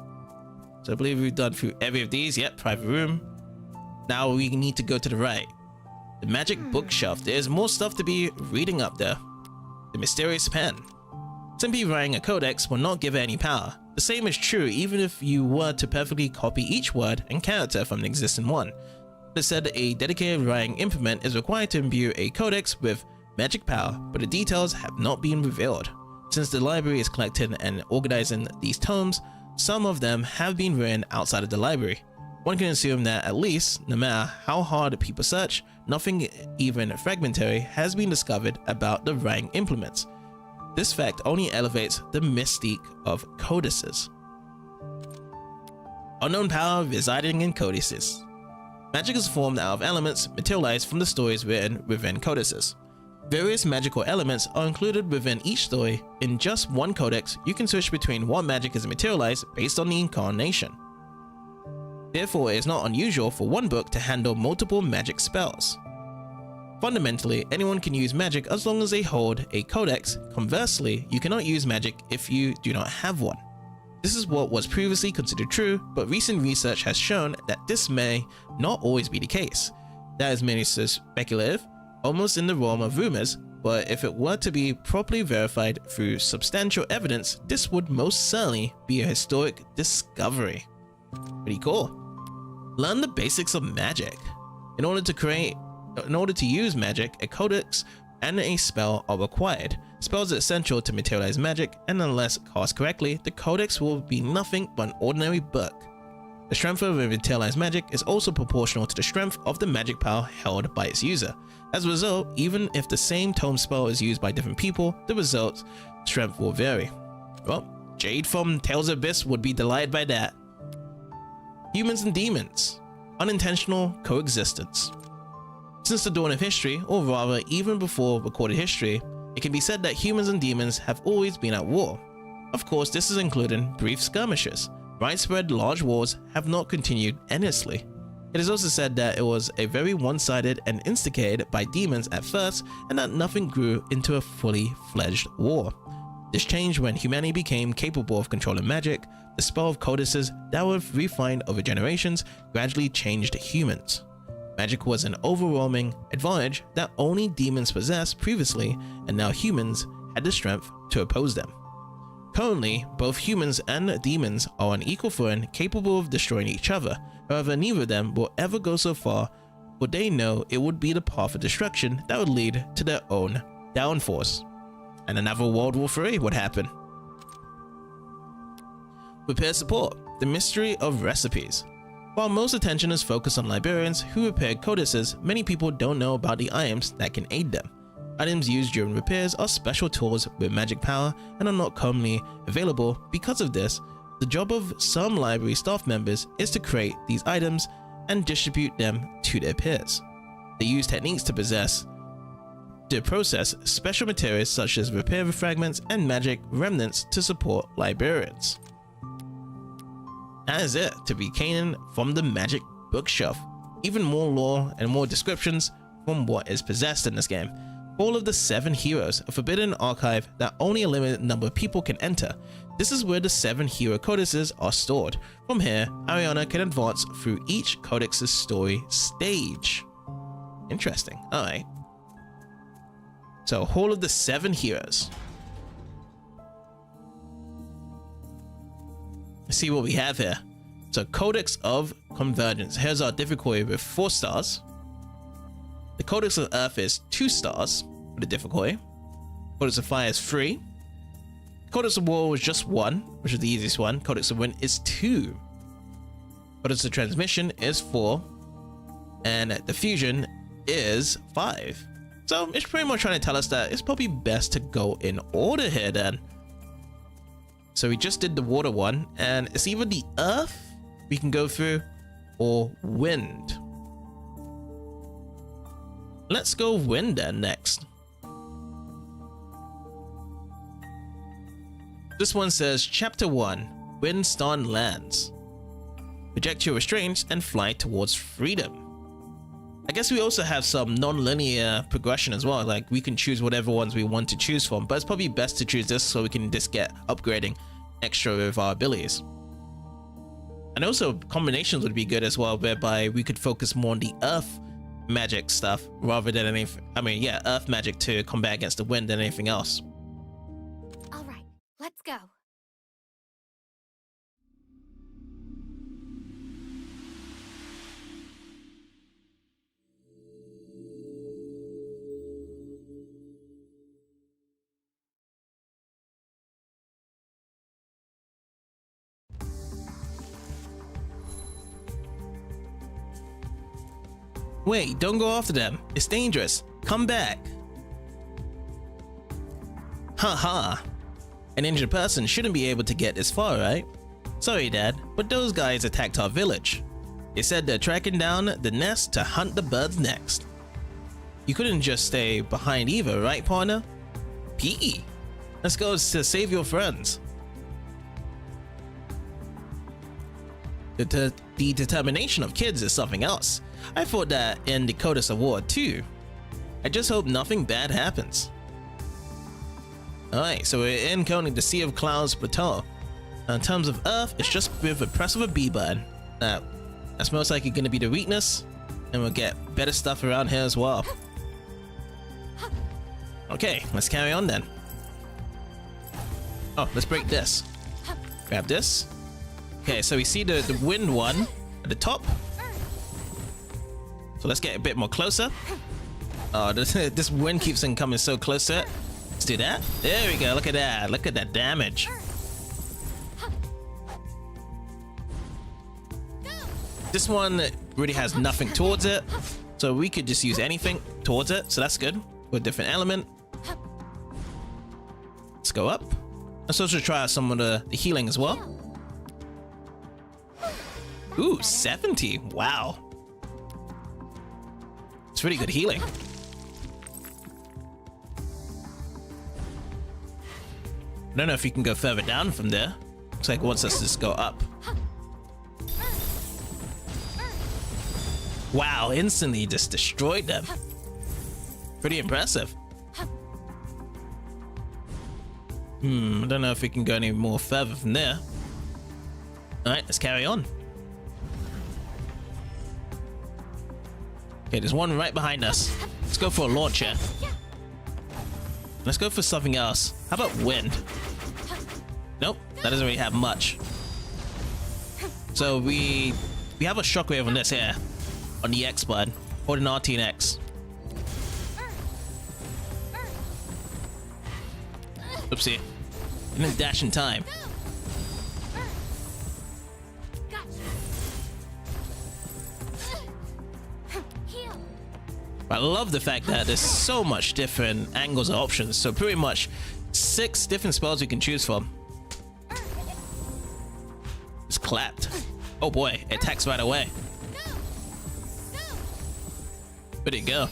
So I believe we've done through every of these. Yep, private room. Now we need to go to the right. The magic bookshelf. There's more stuff to be reading up there. The mysterious pen. Simply writing a codex will not give it any power. The same is true even if you were to perfectly copy each word and character from an existing one. Instead, a dedicated writing implement is required to imbue a codex with magic power, but the details have not been revealed. Since the library is collecting and organizing these tomes, some of them have been written outside of the library. One can assume that at least, no matter how hard people search, nothing even fragmentary has been discovered about the writing implements. This fact only elevates the mystique of codices. Unknown power residing in codices. Magic is formed out of elements materialized from the stories written within codices. Various magical elements are included within each story. In just one codex, you can switch between what magic is materialized based on the incarnation. Therefore, it is not unusual for one book to handle multiple magic spells. Fundamentally, anyone can use magic as long as they hold a codex. Conversely, you cannot use magic if you do not have one. This is what was previously considered true, but recent research has shown that this may not always be the case. That is merely speculative, almost in the realm of rumors, but if it were to be properly verified through substantial evidence, this would most certainly be a historic discovery. Pretty cool. Learn the basics of magic. In order to use magic, a codex and a spell are required. Spells are essential to materialize magic, and unless cast correctly, the codex will be nothing but an ordinary book. The strength of a materialized magic is also proportional to the strength of the magic power held by its user. As a result, even if the same tome spell is used by different people, the result's strength will vary. Well, Jade from Tales of Abyss would be delighted by that. Humans and demons. Unintentional coexistence. Since the dawn of history, or rather even before recorded history, it can be said that humans and demons have always been at war. Of course, this is including brief skirmishes. Widespread large wars have not continued endlessly. It is also said that it was a very one-sided and instigated by demons at first, and that nothing grew into a fully fledged war. This changed when humanity became capable of controlling magic. The spell of codices that were refined over generations gradually changed humans. Magic was an overwhelming advantage that only demons possessed previously, and now humans had the strength to oppose them. Currently, both humans and demons are on equal footing, capable of destroying each other. However, neither of them will ever go so far, for they know it would be the path of destruction that would lead to their own downfalls. And another World War III would happen. Repair support. The mystery of recipes. While most attention is focused on librarians who repair codices, many people don't know about the items that can aid them. Items used during repairs are special tools with magic power and are not commonly available. Because of this, The job of some library staff members is to create these items and distribute them to their peers. They use techniques to process special materials such as repair fragments and magic remnants to support librarians. That is it to be Kanan from the Magic Bookshelf. Even more lore and more descriptions from what is possessed in this game. All of the 7 heroes, a forbidden archive that only a limited number of people can enter. This is where the 7 hero codices are stored. From here, Ariana can advance through each codex's story stage. Interesting. Alright. So, all of the 7 heroes. Let's see what we have here. So, Codex of Convergence. Here's our difficulty with 4 stars. The Codex of Earth is 2 stars with the difficulty. Codex of Fire is 3. Codex of War was just 1, which is the easiest one. Codex of Wind is 2. Codex of Transmission is 4. And Diffusion is 5. So it's pretty much trying to tell us that it's probably best to go in order here then. So we just did the water one, and it's either the earth we can go through or wind. Let's go wind then next. This one says Chapter 1, Windstorm Lands. Reject your restraints and fly towards freedom. I guess we also have some non-linear progression as well, like we can choose whatever ones we want to choose from, but it's probably best to choose this so we can just get upgrading extra with our abilities. And also combinations would be good as well, whereby we could focus more on the earth magic stuff rather than anything. I mean, yeah, earth magic to combat against the wind than anything else. All right, let's go. Wait, don't go after them. It's dangerous. Come back. Haha. An injured person shouldn't be able to get this far, right? Sorry, Dad, but those guys attacked our village. They said they're tracking down the nest to hunt the birds next. You couldn't just stay behind either, right, partner? P.E. Let's go to save your friends. The determination of kids is something else. I thought that in the Codex Award too. I just hope nothing bad happens. Alright, so we're in currently the Sea of Clouds Plateau. Now in terms of Earth, it's just with a press of a B button. Now, that's most likely going to be the weakness, and we'll get better stuff around here as well. Okay, let's carry on then. Oh, let's break this. Grab this. Okay, so we see the wind one at the top. So let's get a bit more closer. Oh, this wind keeps on coming so close to it. Let's do that. There we go. Look at that. Look at that damage. This one really has nothing towards it, so we could just use anything towards it. So that's good. With a different element. Let's go up. Let's also try out some of the healing as well. Ooh, 70. Wow. It's really good healing. I don't know if you can go further down from there. Looks like it wants us to just go up. Wow, instantly just destroyed them. Pretty impressive. I don't know if we can go any more further from there. Alright, let's carry on. Okay, there's one right behind us. Let's go for a launcher. Let's go for something else. How about wind? Nope, that doesn't really have much. So we have a shockwave on this here. On the X button. Or the RT and X. Oopsie. Didn't dash in time. I love the fact that there's so much different angles and options. So pretty much 6 different spells we can choose from. It's clapped. Oh boy, it attacks right away. Where'd it go?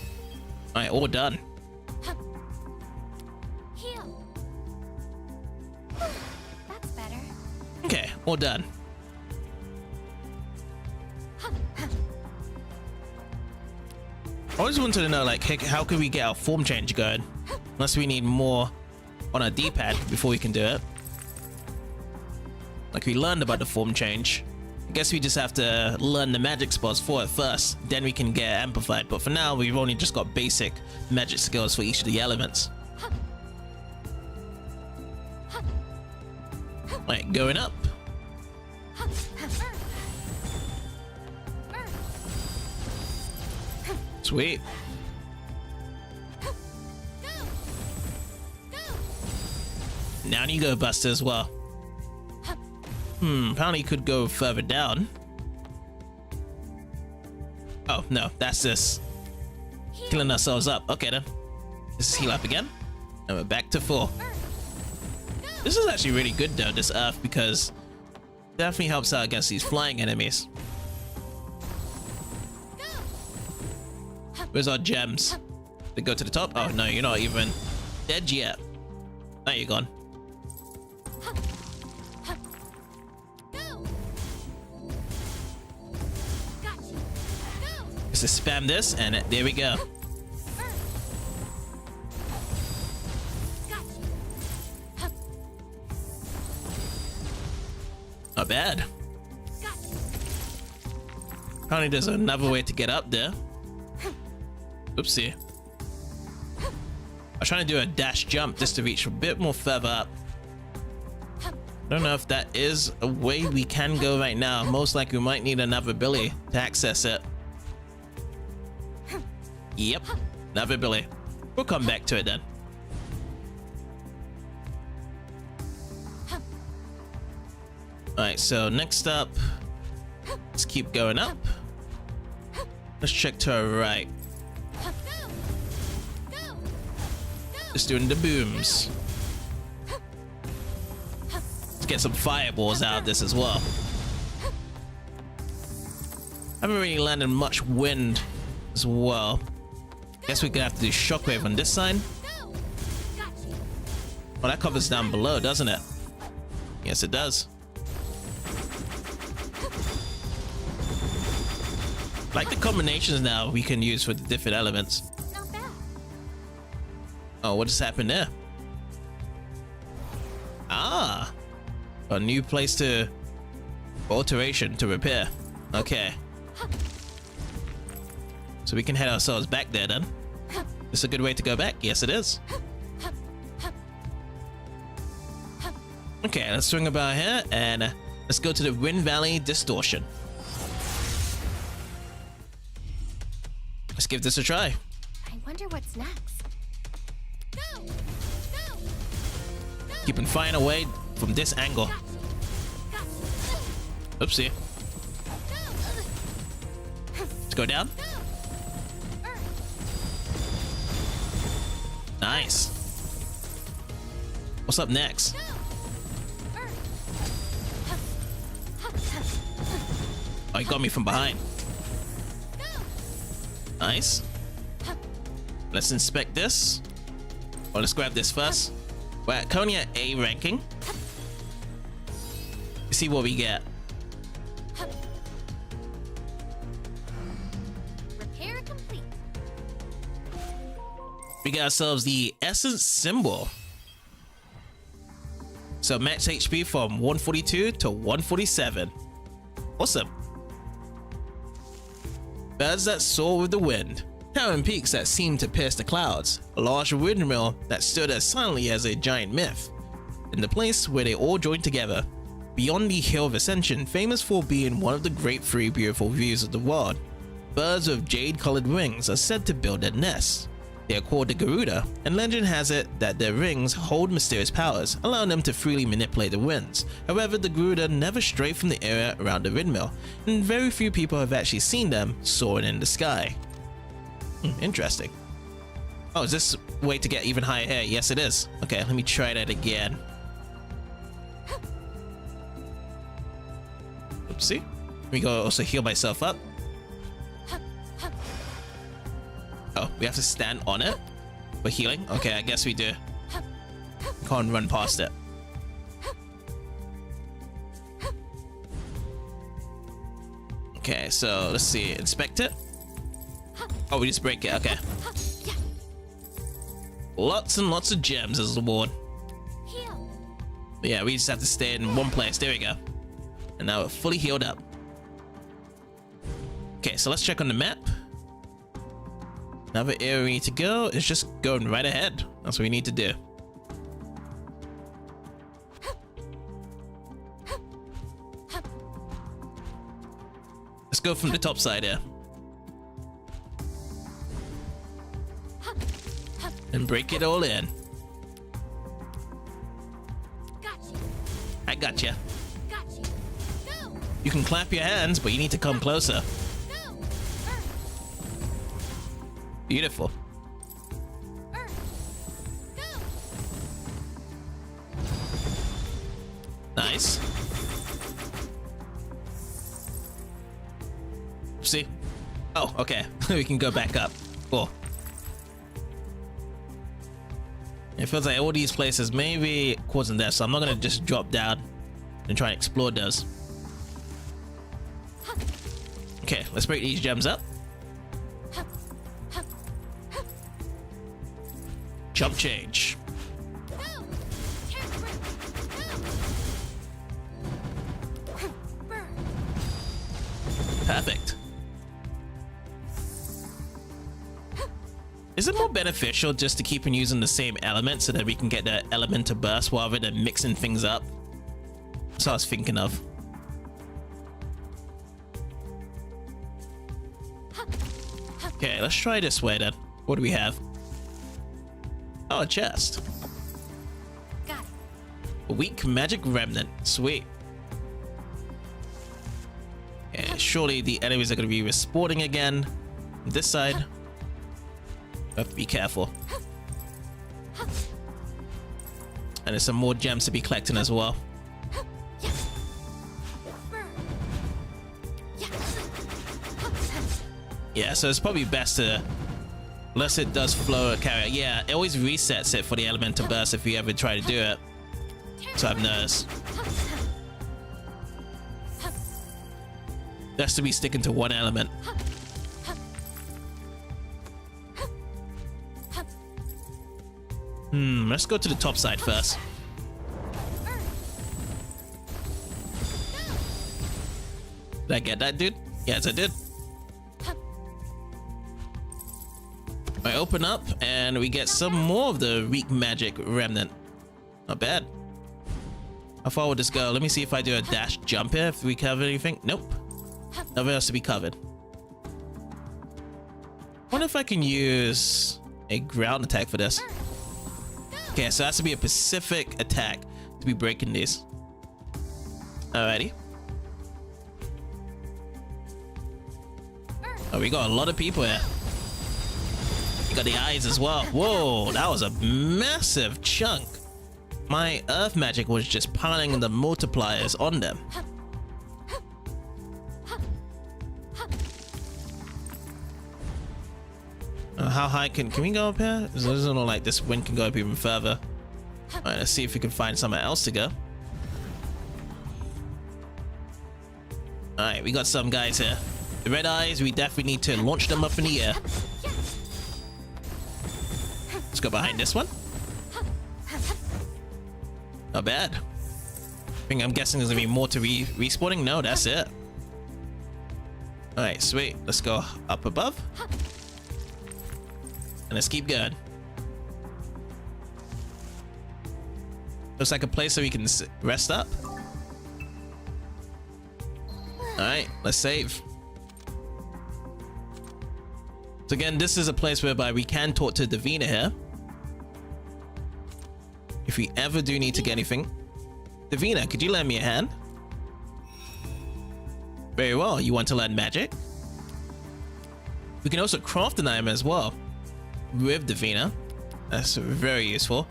Alright, all done. Heal. That's better. Okay, all done. I always wanted to know, like, how can we get our form change going? Unless we need more on our D-pad before we can do it. Like, we learned about the form change. I guess we just have to learn the magic spells for it first, then we can get amplified. But for now, we've only just got basic magic skills for each of the elements. Right, going up. Sweet. Down you go, Buster, as well. Apparently you could go further down. Oh, no, that's this. Healing ourselves up. Okay, then. This is heal up again. And we're back to full. This is actually really good, though, this Earth, because it definitely helps out against these flying enemies. Where's our gems? They go to the top? Oh, no, you're not even dead yet. Now you're gone. Just spam this, and there we go. Not bad. Apparently there's another way to get up there. Oopsie. I was trying to do a dash jump just to reach a bit more further up. I don't know if that is a way we can go right now. Most likely we might need another ability to access it. Yep, another ability. We'll come back to it then. Alright, so next up, let's keep going up. Let's check to our right. Just doing the booms. Let's get some fireballs out of this as well. Haven't really landed much wind as well. Guess we're gonna have to do shockwave on this side. Well, that covers down below, doesn't it? Yes, it does. Like the combinations now we can use for the different elements. Not bad. Oh, what just happened there? Ah, a new place to alteration to repair. Okay. So we can head ourselves back there then. This a good way to go back? Yes, it is. Okay, let's swing about here and let's go to the Wind Valley Distortion. Let's give this a try. I wonder what's next. Go! Go! Go! Keep on firing away from this angle. Oopsie. Let's go down. Nice. What's up next? Oh, he got me from behind. Nice. Let's inspect this. Oh, let's grab this first. We're currently at A ranking. Let's see what we get. Repair complete. We got ourselves the Essence Symbol. So max HP from 142 to 147. Awesome. Birds that soar with the wind. Towering peaks that seemed to pierce the clouds. A large windmill that stood as silently as a giant myth. In the place where they all joined together. Beyond the Hill of Ascension, famous for being one of the great three beautiful views of the world. Birds with jade-colored wings are said to build their nests. They are called the Garuda, and legend has it that their rings hold mysterious powers, allowing them to freely manipulate the winds. However, the Garuda never stray from the area around the windmill, and very few people have actually seen them soaring in the sky. Interesting. Oh, is this a way to get even higher here? Yes, it is. Okay, let me try that again. Oopsie. We go also heal myself up. Oh, we have to stand on it for healing? Okay, I guess we do. Can't run past it. Okay, so let's see. Inspect it. Oh, we just break it. Okay. Lots and lots of gems as the reward. Yeah, we just have to stay in one place. There we go. And now we're fully healed up. Okay, so let's check on the map. Another area we need to go is just going right ahead. That's what we need to do. Let's go from the top side here. And break it all in. I gotcha. You can clap your hands, but you need to come closer. Beautiful. Nice. See? Oh, okay. We can go back up. Cool. It feels like all these places may be causing death, so I'm not gonna just drop down and try and explore those. Okay, let's break these gems up. Jump change. Perfect. Is it more beneficial just to keep on using the same element so that we can get the element to burst rather than mixing things up? That's what I was thinking of. Okay, let's try this way then. What do we have? Oh, a chest. Got it. A weak magic remnant. Sweet. Yeah, surely the enemies are going to be respawning again. This side. Have to be careful. And there's some more gems to be collecting as well. Yeah, so it's probably best to, unless it does flow or carry. Yeah, it always resets it for the element to burst if you ever try to do it. So I've noticed. Best to be sticking to one element. Let's go to the top side first. Did I get that, dude? Yes, I did. I open up and we get some more of the weak magic remnant. Not bad. How far would this go? Let me see if I do a dash jump here, if we cover anything. Nope. Nothing else to be covered. Wonder if I can use a ground attack for this. Okay, so it has to be a specific attack to be breaking these. Alrighty. Oh, we got a lot of people here. We got the eyes as well. Whoa, that was a massive chunk. My earth magic was just piling the multipliers on them. How high can we go up here? It doesn't look like this wind can go up even further. Alright, let's see if we can find somewhere else to go. Alright, we got some guys here. The red eyes, we definitely need to launch them up in the air. Let's go behind this one. Not bad. I'm guessing there's gonna be more to respawning. No, that's it. Alright, sweet. Let's go up above. And let's keep going. Looks like a place where we can rest up. Alright, let's save. So again, this is a place whereby we can talk to Davina here. If we ever do need to get anything. Davina, could you lend me a hand? Very well, you want to learn magic? We can also craft an item as well. With Davina. That's very useful.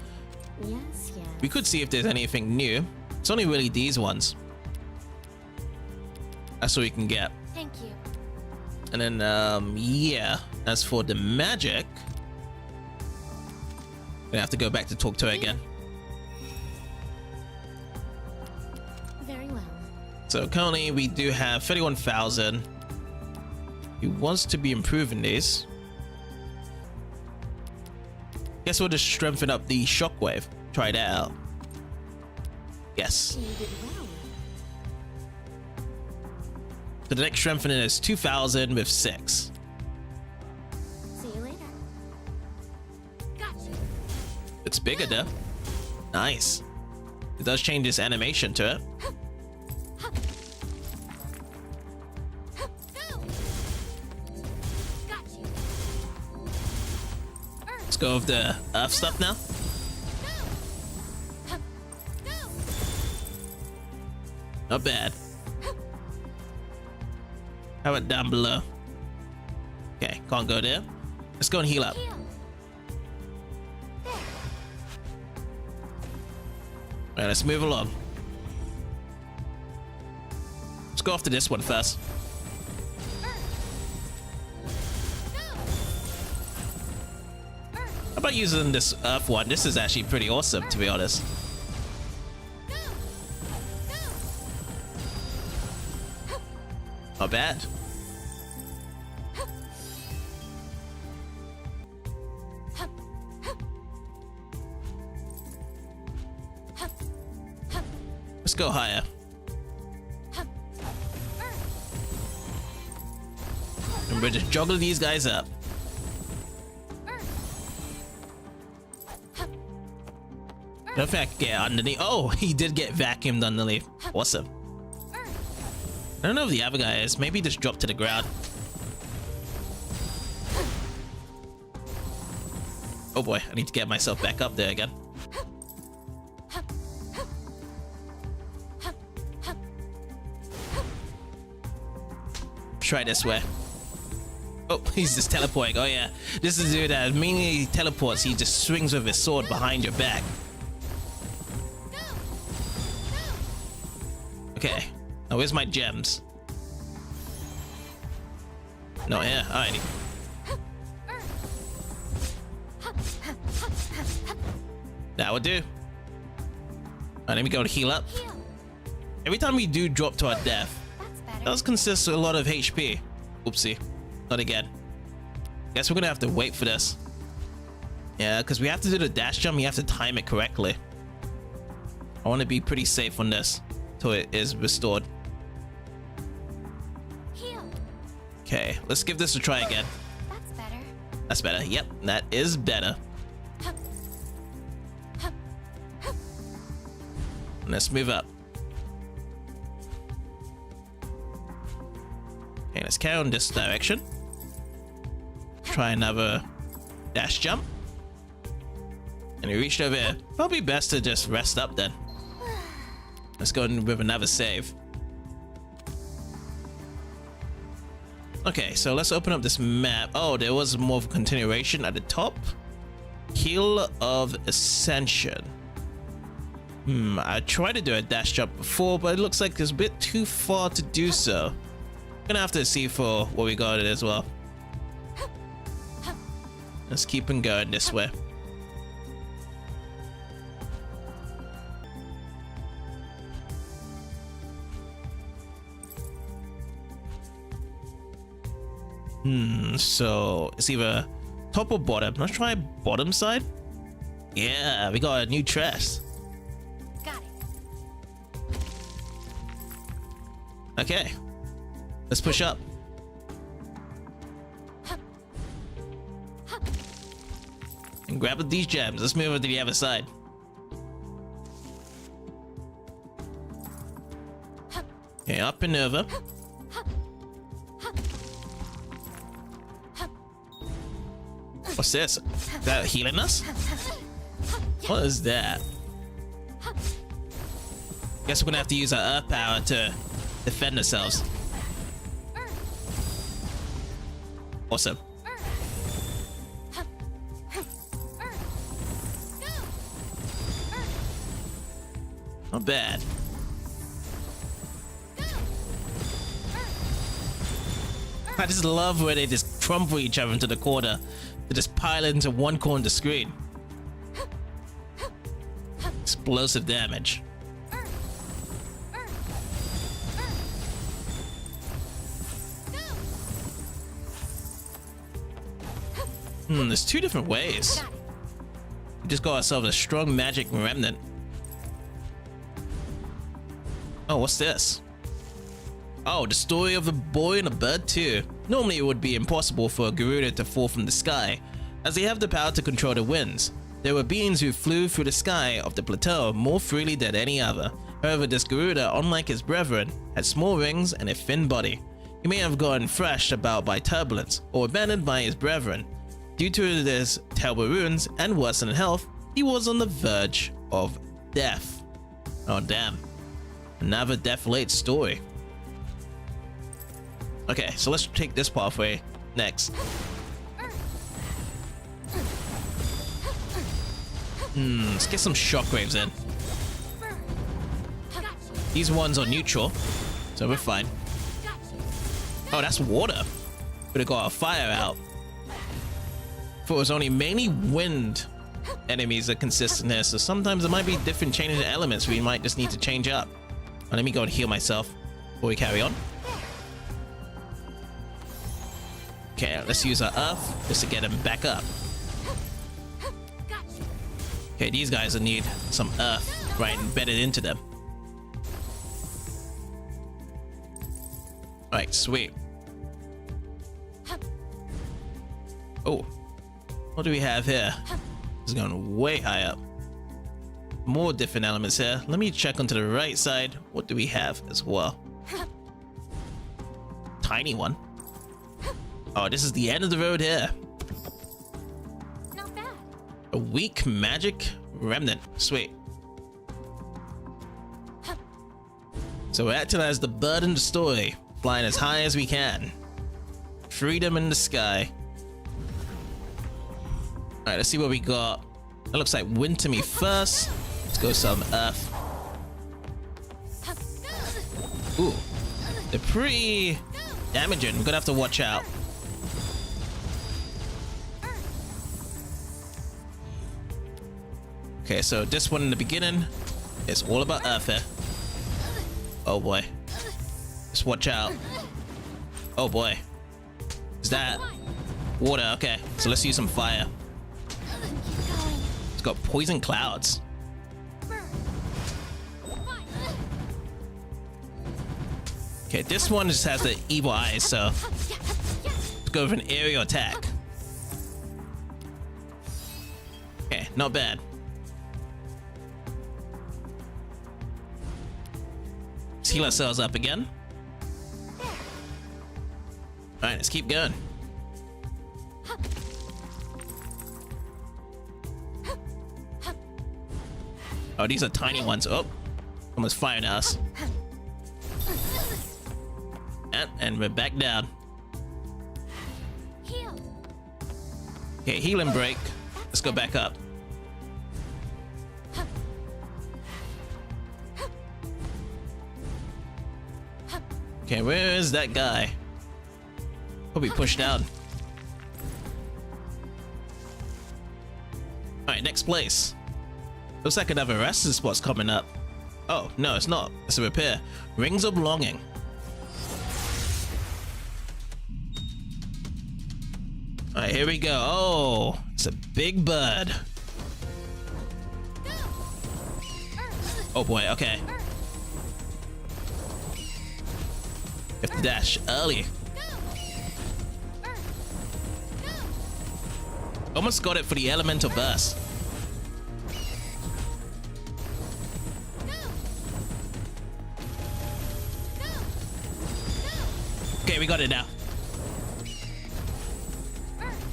Yes, yes. We could see if there's anything new. It's only really these ones. That's what we can get. Thank you. And then, yeah. As for the magic, we have to go back to talk to her again. Very well. So currently we do have 31,000. He wants to be improving these. Guess we'll just strengthen up the shockwave. Try that out. Yes. You did well. So the next strengthening is 2,000 with 6. See you later. Gotcha. It's bigger though. Nice. It does change this animation to it. Go. Got you. Let's go with the earth stuff now. Go. Go. Not bad. How about down below? Okay, can't go there. Let's go and heal up. Heal. Alright, let's move along. Let's go after this one first. How about using this earth one? This is actually pretty awesome, to be honest. Not bad. Let's go higher. And we'll just juggle these guys up. I don't think I can get underneath. Oh, he did get vacuumed underneath. Awesome. I don't know if the other guy is. Maybe he just dropped to the ground. Oh boy, I need to get myself back up there again. Try this way. Oh, he's just teleporting. Oh yeah, this is the dude that mainly teleports. He just swings with his sword behind your back. Okay, now where's my gems? No, yeah, alrighty. That would do. Alright, let me go to heal up. Heal. Every time we do drop to our death, That's better. it does consist of a lot of HP. Oopsie, not again. Guess we're gonna have to wait for this. Yeah, because we have to do the dash jump. You have to time it correctly. I want to be pretty safe on this till it is restored. Heal. Okay, let's give this a try again. That's better. That's better. Yep, that is better. Let's move up. Okay, let's carry on this direction. Try another dash jump. And we reached over here. Probably best to just rest up then. Let's go in with another save. Okay, so let's open up this map. Oh, there was more of a continuation at the top. Hill of Ascension. I tried to do a dash jump before, but it looks like it's a bit too far to do so. Gonna have to see for what we got it as well. Let's keep on going this way. So it's either top or bottom. Let's try bottom side. Yeah, we got a new chest. Got it. Okay, let's push up. And grab these gems. Let's move over to the other side. Okay, up and over. What's this? Is that healing us? What is that? Guess we're gonna have to use our earth power to defend ourselves. Awesome. Not bad. I just love where they just crumple each other into the corner. They just pile into one corner of the screen. Explosive damage. There's two different ways. We just got ourselves a strong magic remnant. Oh, what's this? Oh, the story of the boy and a bird too. Normally it would be impossible for a Garuda to fall from the sky, as they have the power to control the winds. There were beings who flew through the sky of the plateau more freely than any other. However, this Garuda, unlike his brethren, had small wings and a thin body. He may have gone thrashed about by turbulence, or abandoned by his brethren. Due to his terrible wounds and worsened health, he was on the verge of death. Oh damn. Another death-related story. Okay, so let's take this pathway next. Let's get some shockwaves in. These ones are neutral, so we're fine. Oh, that's water. Could have got a fire out. Thought it was only mainly wind enemies that consistent here, so sometimes there might be different changing elements we might just need to change up. Let me go and heal myself before we carry on. Okay, let's use our earth just to get him back up. Okay, these guys will need some earth right embedded into them. Alright, sweet. Oh, what do we have here? It's going way high up. More different elements here. Let me check onto the right side. What do we have as well? Tiny one. Oh, this is the end of the road here. Not bad. A weak magic remnant. Sweet. So we're acting as the bird in the story, flying as high as we can. Freedom in the sky. Alright, let's see what we got. That looks like wind to me first. Let's go some earth. Ooh. They're pretty damaging. We're gonna have to watch out. Okay, so this one in the beginning is all about earth here. Oh boy. Just watch out. Oh boy. Is that water? Okay, so let's use some fire. It's got poison clouds. Okay, this one just has the evil eyes, so let's go for an aerial attack. Okay, not bad. Let's heal ourselves up again. Alright, let's keep going. Oh, these are tiny ones. Oh, almost firing at us. And we're back down. Heal. Okay, healing break. Let's go back up. Okay, where is that guy? Probably pushed down. Alright, next place. Looks like another resting spot's coming up. Oh, no, it's not. It's a repair. Rings of Belonging. Alright, here we go. Oh, it's a big bird. Oh boy, okay. You have to dash early. Almost got it for the elemental burst. Okay, we got it now.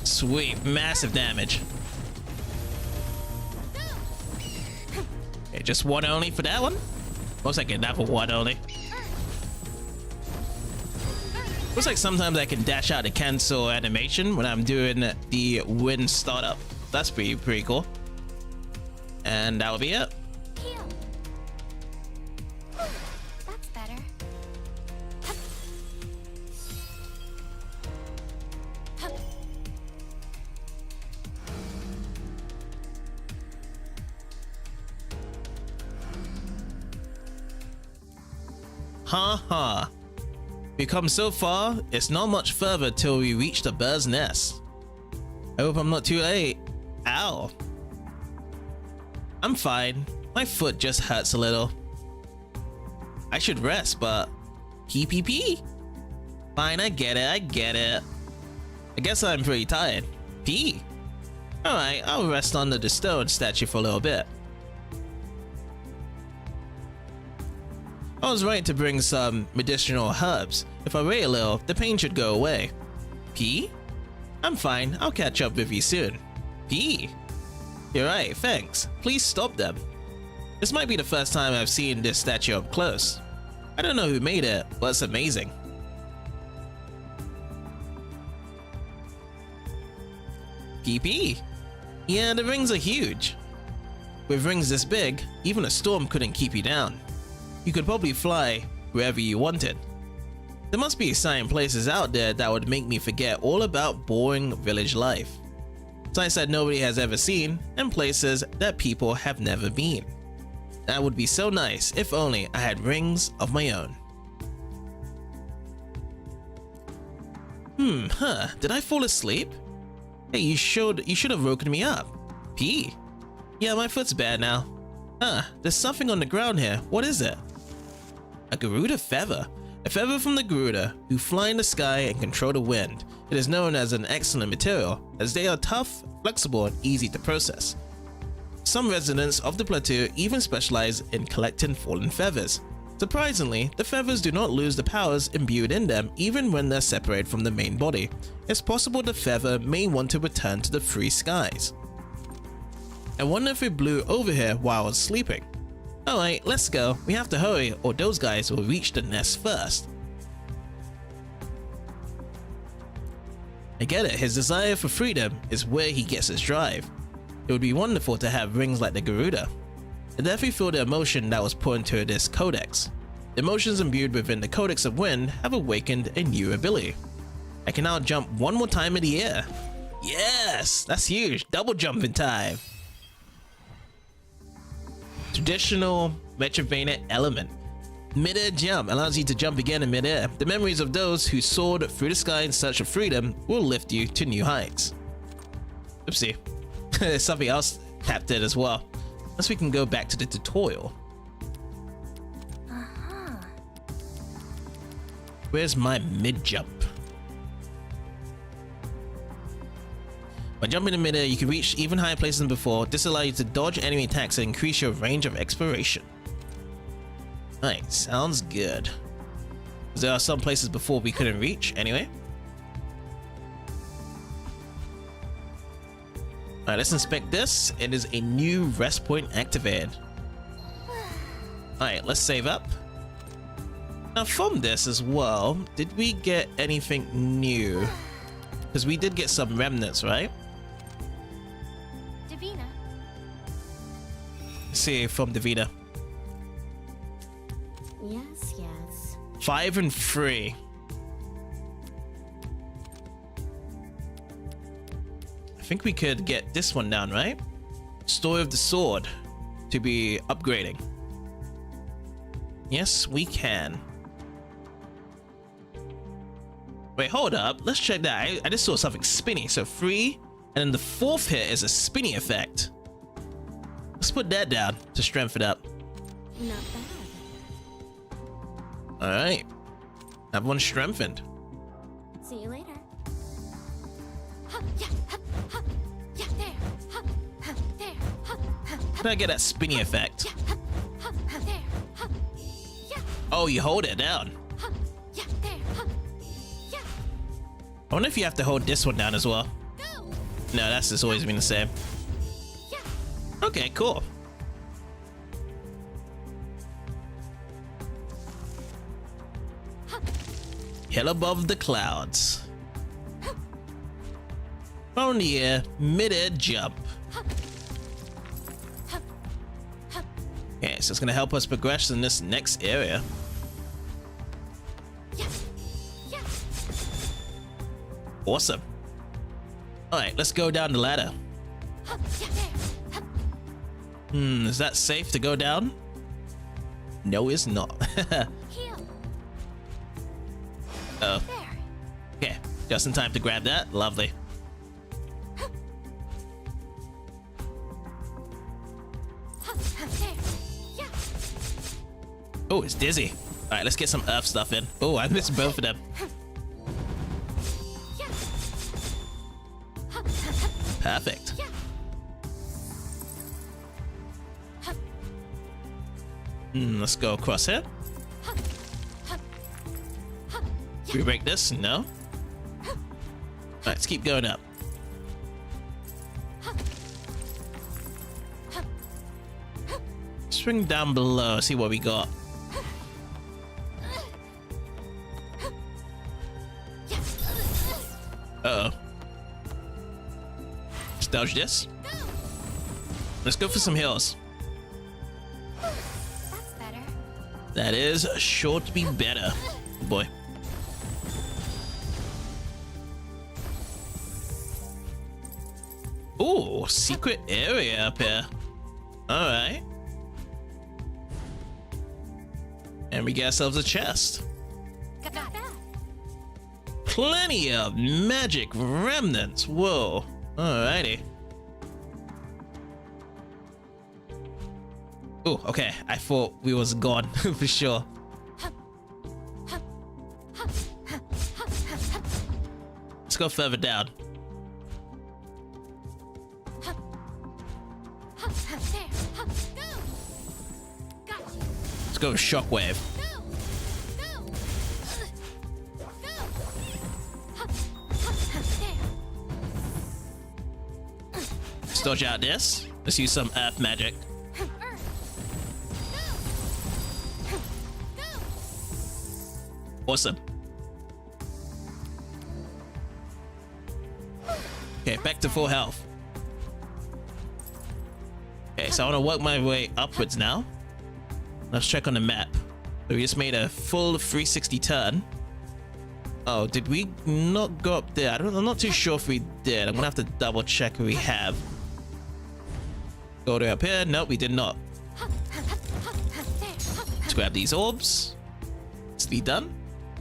Sweet, massive damage. Okay, just one only for that one? Looks like another one only. Looks like sometimes I can dash out to cancel animation when I'm doing the wind startup. That's pretty cool. And that'll be it. Heal. That's better. Ha ha. We've come so far, it's not much further till we reach the bird's nest. I hope I'm not too late. Ow. I'm fine. My foot just hurts a little. I should rest, but pee. Fine, I get it. I guess I'm pretty tired. Pee. Alright, I'll rest under the stone statue for a little bit. I was right to bring some medicinal herbs. If I wait a little, the pain should go away. Pee? I'm fine, I'll catch up with you soon. Pee. You're right, thanks. Please stop them. This might be the first time I've seen this statue up close. I don't know who made it, but it's amazing. PP. Yeah, the rings are huge. With rings this big, even a storm couldn't keep you down. You could probably fly wherever you wanted. There must be exciting places out there that would make me forget all about boring village life. Sights that nobody has ever seen, and places that people have never been. That would be so nice if only I had rings of my own. Did I fall asleep? Hey, you should have woken me up. P. Yeah, my foot's bad now. There's something on the ground here. What is it? A Garuda feather. A feather from the Garuda, who fly in the sky and control the wind. It is known as an excellent material, as they are tough, flexible, and easy to process. Some residents of the plateau even specialize in collecting fallen feathers. Surprisingly, the feathers do not lose the powers imbued in them even when they're separated from the main body. It's possible the feather may want to return to the free skies. I wonder if it blew over here while I was sleeping. Alright, let's go. We have to hurry or those guys will reach the nest first. I get it, his desire for freedom is where he gets his drive. It would be wonderful to have rings like the Garuda. I definitely feel the emotion that was put into this codex. The emotions imbued within the Codex of Wind have awakened a new ability. I can now jump one more time in the air. Yes, that's huge. Double jumping time. Traditional Metroidvania element. Mid-air jump allows you to jump again in mid-air. The memories of those who soared through the sky in search of freedom will lift you to new heights. Oopsie. There's something else tapped in as well. Unless we can go back to the tutorial. Where's my mid-jump? By jumping in mid-air, you can reach even higher places than before. This allows you to dodge enemy attacks and increase your range of exploration. Alright, sounds good. There are some places before we couldn't reach, anyway. Alright, let's inspect this. It is a new rest point activated. Alright, let's save up. Now from this as well, did we get anything new? Because we did get some remnants, right? Davina. Let's see from Davina. Yes. 5 and 3. I think we could get this one down, right? Story of the Sword to be upgrading. Yes, we can. Wait, hold up. Let's check that. I just saw something spinny. So 3, and then the 4th hit is a spinny effect. Let's put that down to strengthen it up. Not bad. Alright. Everyone strengthened. See you later. Yeah, there. There. How do I get that spinny effect? There. Yeah, Oh, you hold it down. yeah, there. Yeah, I wonder if you have to hold this one down as well. go. No, that's just always been the same. Yeah. Okay, cool. Hill above the clouds. On the air, mid-air jump. Okay, so it's gonna help us progress in this next area. Yeah. Yeah. Awesome. Alright, let's go down the ladder. Yeah, there. Is that safe to go down? No, it's not. Heal. Oh. There. Okay, just in time to grab that. Lovely. There. Yeah. Oh, it's dizzy. All right, let's get some earth stuff in. Oh, I missed both of them. Yeah. Perfect. Yeah. Let's go across here. Can we break this? No. All right, let's keep going up. Swing down below, see what we got. Uh-oh. Let's dodge this. Let's go for some heals. That's better. That is sure to be better. Oh boy. Ooh, secret area up here. Alright. And we get ourselves a chest. Got that. Plenty of magic remnants. Whoa. Alrighty. Oh, okay. I thought we was gone for sure. Let's go further down. There. Go. Got you. Let's go with shockwave. Go. Go. Go. There. Let's dodge out this. Let's use some earth magic. Earth. Go. Go. Awesome. Okay, back to full health. Okay, so I want to work my way upwards now. Let's check on the map. So we just made a full 360 turn. Oh, did we not go up there? I'm not too sure if we did. I'm gonna have to double check if we have. Go to up here. Nope, we did not. Let's grab these orbs. Let's be done.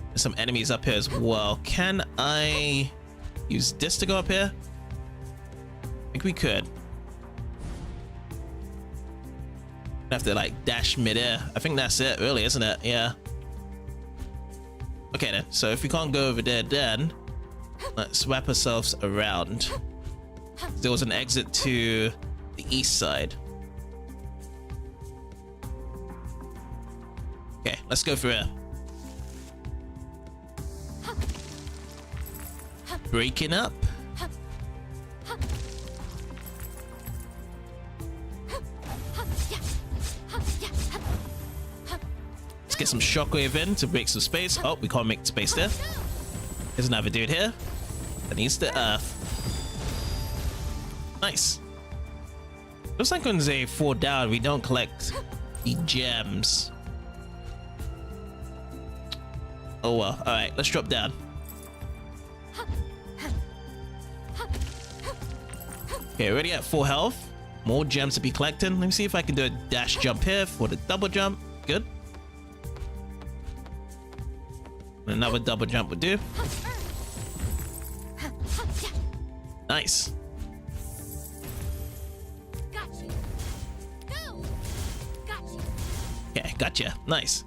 There's some enemies up here as well. Can I use this to go up here? I think we could. Have to like dash midair. I think that's it, really, isn't it? Yeah. Okay then. So if we can't go over there, then let's wrap ourselves around. There was an exit to the east side. Okay, let's go through here. Breaking up. Let's get some shockwave in to break some space. Oh, we can't make space there. There's another dude here that needs the earth. Nice. Looks like when they fall down, we don't collect the gems. Oh well. All right, let's drop down. Okay, already at full health. More gems to be collecting. Let me see if I can do a dash jump here for the double jump. Good. Another double jump would do. Nice. Got you. Go. Got you. Okay, gotcha. Nice.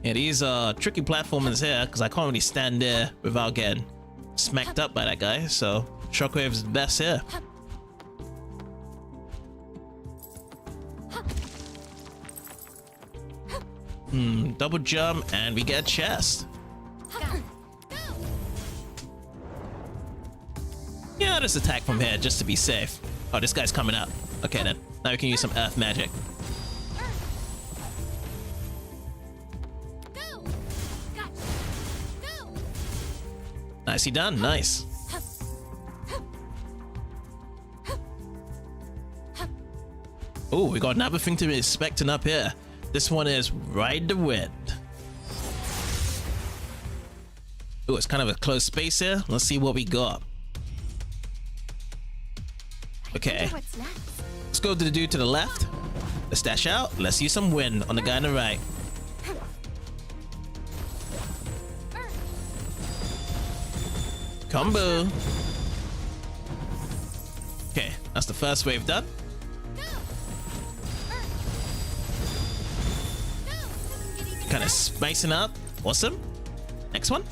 Yeah, these are tricky platformers here because I can't really stand there without getting smacked up by that guy. So shockwave is the best here. Double jump and we get a chest. Yeah, let's attack from here just to be safe. Oh, this guy's coming up. Okay then. Now we can use some earth magic. Go. Got you. Go. Nicely done. Nice. Oh, we got another thing to be expecting up here. This one is Ride the Wind. Oh, it's kind of a close space here. Let's see what we got. Okay. What's next? Let's go to the dude to the left. Let's dash out. Let's use some wind on the guy on the right. Combo. Okay, that's the first wave done. Kind of spacing up. Awesome. Next one.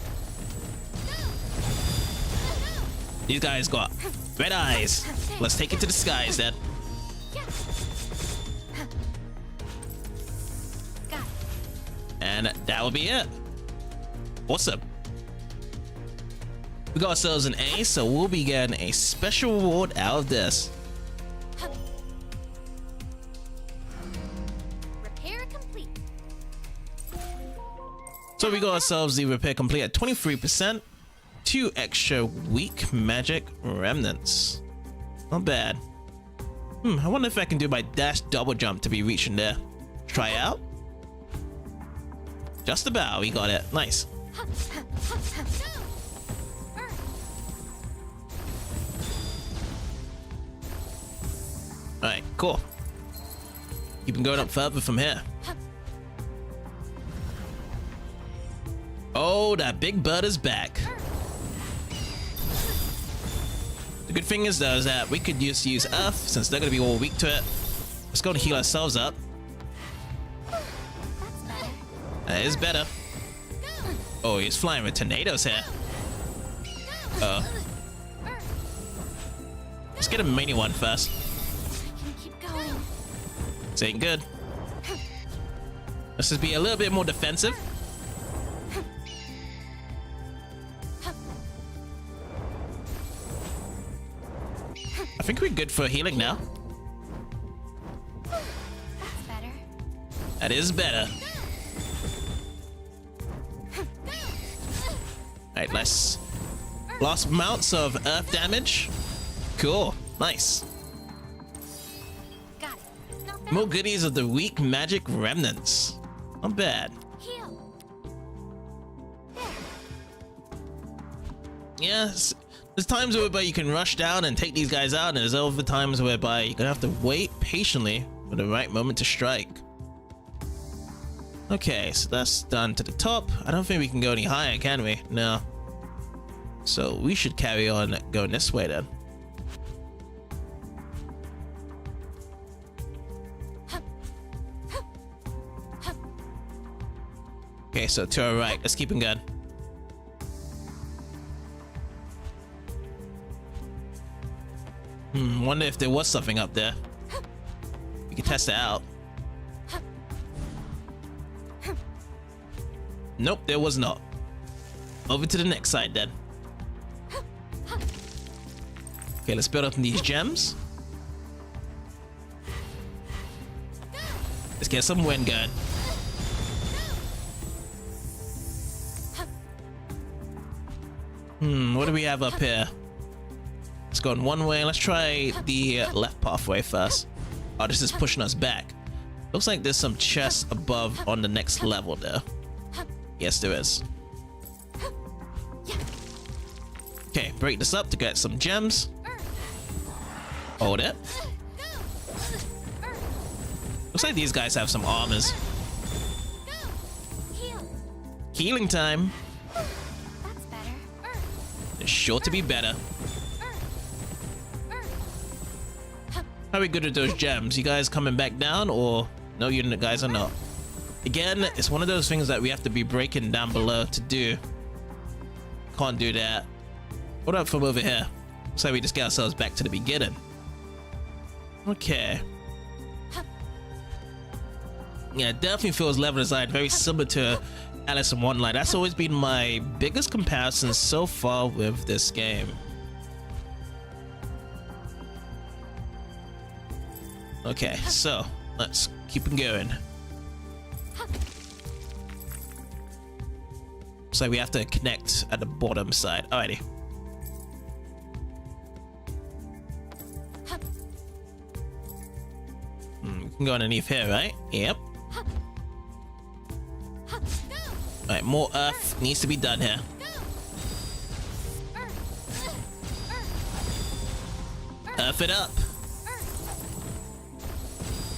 These guys got red eyes. Let's take it to the skies then. And that will be it. Awesome. We got ourselves an A, so we'll be getting a special reward out of this. Repair complete. So we got ourselves the repair complete at 23%. 2 extra weak magic remnants. Not bad. I wonder if I can do my dash double jump to be reaching there. Try out. Just about, we got it. Nice. Alright, cool. Keep on going up further from here. Oh, that big bird is back. The good thing is though is that we could just use Earth since they're gonna be all weak to it. Let's go and heal ourselves up. That is better. Oh, he's flying with tornadoes here. Let's get a mini one first. Keep going. This ain't good. Let's just be a little bit more defensive. I think we're good for healing now. That's better. That is better. Alright, nice. Lost amounts of earth damage. Cool. Nice. Got it. Not bad. More goodies of the weak magic remnants. Not bad. Heal. Yes. There's times whereby you can rush down and take these guys out, and there's other times whereby you're gonna have to wait patiently for the right moment to strike. Okay, so that's done to the top. I don't think we can go any higher, can we? No. So we should carry on going this way then. Okay, so to our right, let's keep it going. Wonder if there was something up there. We could test it out. Nope, there was not. Over to the next side then. Okay, let's build up these gems. Let's get some wind going. What do we have up here? Let's go in one way. Let's try the left pathway first. Oh, this is pushing us back. Looks like there's some chests above on the next level there. Yes, there is. Okay, break this up to get some gems. Hold it. Looks like these guys have some armors. Healing time. That's better. It's sure to be better. How are we good at those gems? You guys coming back down, or no, you guys are not? Again, it's one of those things that we have to be breaking down below to do. Can't do that. What up from over here? So we just get ourselves back to the beginning. Okay. Yeah, it definitely feels level design very similar to Alice in Wonderland. That's always been my biggest comparison so far with this game. Okay, so let's keep it going. So we have to connect at the bottom side. Alrighty. We can go underneath here, right? Yep. Alright, more earth needs to be done here. Earth it up.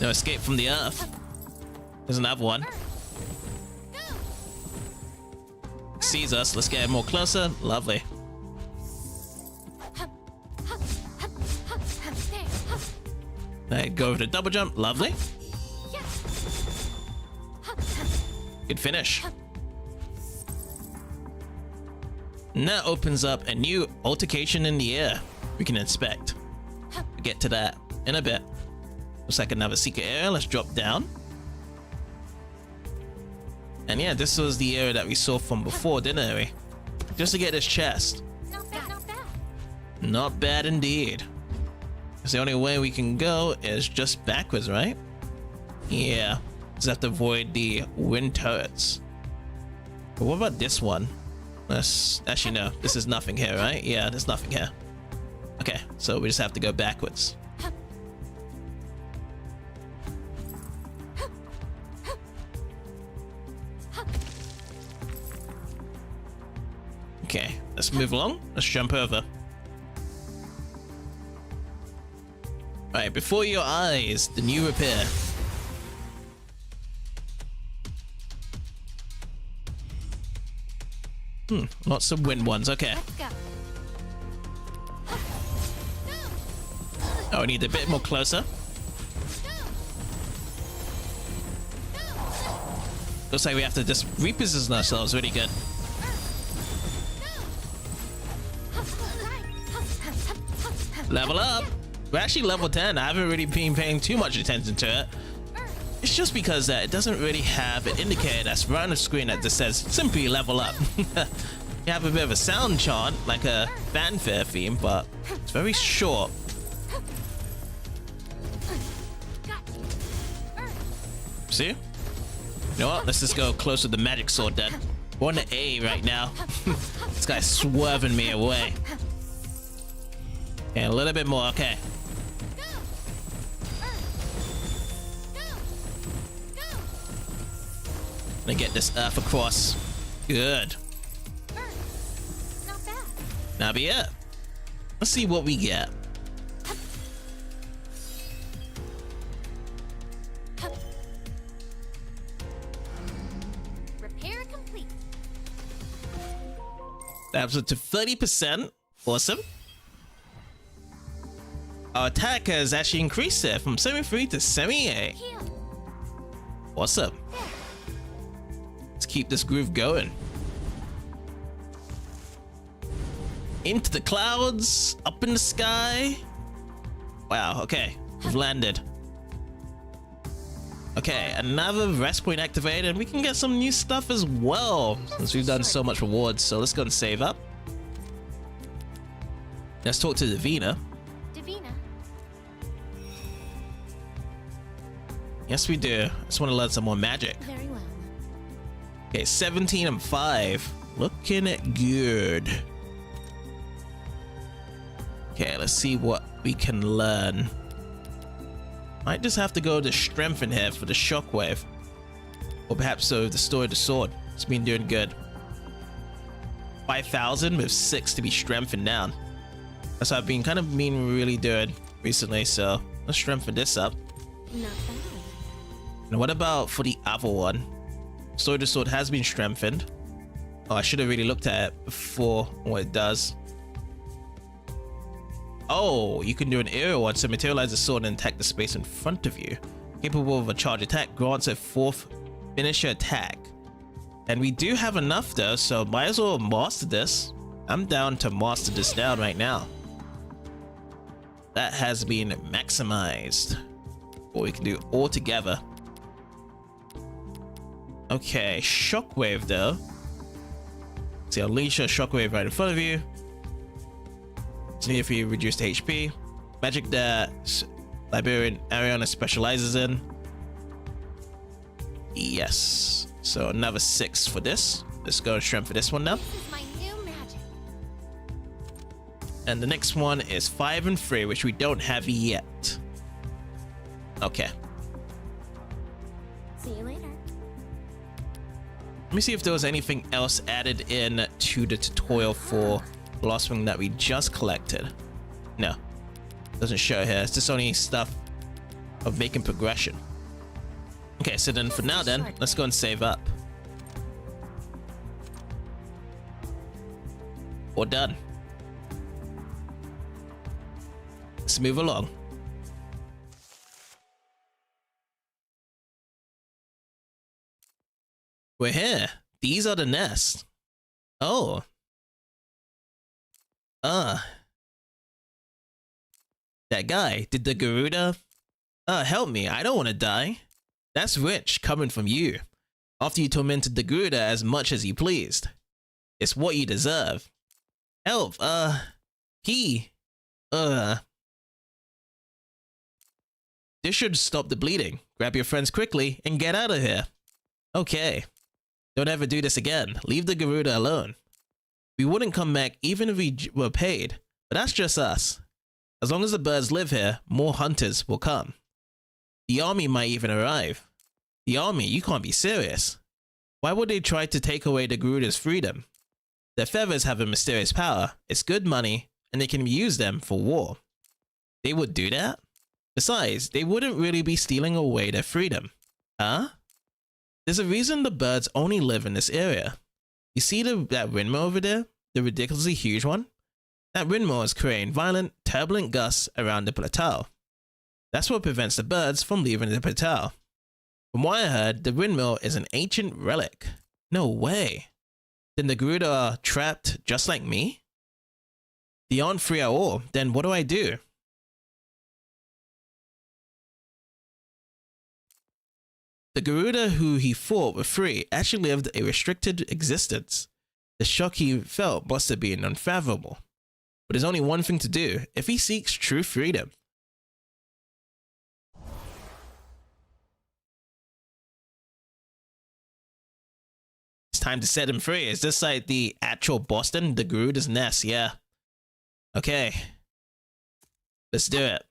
No escape from the earth. There's another one. Sees us. Let's get more closer. Lovely. go over the double jump. Lovely. Good finish. And that opens up a new altercation in the air we can inspect. We'll get to that in a bit. Looks like another secret area. Let's drop down. And yeah, this was the area that we saw from before, didn't we? Just to get this chest. Not bad, not bad. Not bad indeed. Because the only way we can go is just backwards, right? Yeah. Just have to avoid the wind turrets. But what about this one? Let's actually no. This is nothing here, right? Yeah, there's nothing here. Okay, so we just have to go backwards. Okay, let's move along. Let's jump over. Alright, before your eyes, the new repair. Lots of wind ones. Okay. Let's go. Oh, I need a bit more closer. Looks like we have to just reposition ourselves really good. Level up. We're actually level 10. I haven't really been paying too much attention to it. It's just because it doesn't really have an indicator that's right on the screen that just says simply level up. You have a bit of a sound chant, like a fanfare theme, but it's very short. See? You know what? Let's just go close with the magic sword then. We're on the A right now. This guy's swerving me away. Okay, a little bit more. Okay. Gonna get this earth across. Good. Not bad. Now be it. Let's see what we get. Repair complete. That's up to 30%. Awesome. Our attack has actually increased there from 73 to 78. Heal. Awesome. Let's keep this groove going. Into the clouds, up in the sky. Wow, okay. We've landed. Okay, another rest point activated, and we can get some new stuff as well since we've done so much rewards. So let's go and save up. Let's talk to Davina. Davina. Yes, we do. I just want to learn some more magic. Very well. Okay, 17 and 5. Looking good. Okay, let's see what we can learn. Might just have to go to strength in here for the shockwave. Or perhaps so the story of the sword. It's been doing good. 5,000 with 6 to be strengthened down. That's what I've been really doing recently, so let's strengthen this up. Not bad. And what about for the other one? Story of the sword has been strengthened. Oh, I should have really looked at it before what it does. Oh, you can do an aerial one, so materialize the sword and attack the space in front of you. Capable of a charge attack, grants a 4th finisher attack. And we do have enough though, so might as well master this. I'm down to master this down right now. That has been maximized. What we can do all together. Okay, shockwave though. See, unleash a shockwave right in front of you. It's needed for you reduced HP. Magic that Librarian Ariana specializes in. Yes. So another 6 for this. Let's go and strength for this one now. This is my new magic. And the next one is 5 and 3, which we don't have yet. Okay. See you later. Let me see if there was anything else added in to the tutorial for Blossoming that we just collected. No. Doesn't show here. It's just only stuff of making progression. Okay, so then for now then, let's go and save up. We're done. Let's move along. We're here. These are the nests. Oh. That guy, did the Garuda? Help me, I don't want to die. That's rich coming from you. After you tormented the Garuda as much as you pleased. It's what you deserve. Help, This should stop the bleeding. Grab your friends quickly and get out of here. Okay. Don't ever do this again. Leave the Garuda alone. We wouldn't come back even if we were paid, but that's just us. As long as the birds live here, more hunters will come. The army might even arrive. The army? You can't be serious. Why would they try to take away the Garuda's freedom? Their feathers have a mysterious power, it's good money, and they can use them for war. They would do that? Besides, they wouldn't really be stealing away their freedom. Huh? There's a reason the birds only live in this area. You see that windmill over there? The ridiculously huge one? That windmill is creating violent, turbulent gusts around the plateau. That's what prevents the birds from leaving the plateau. From what I heard, the windmill is an ancient relic. No way. Then the Garuda are trapped just like me? They aren't free at all. Then what do I do? The Garuda who he fought were free actually lived a restricted existence. The shock he felt must have been unfathomable. But there's only one thing to do if he seeks true freedom. It's time to set him free. Is this like the actual Boston? The Garuda's nest, yeah. Okay. Let's do it.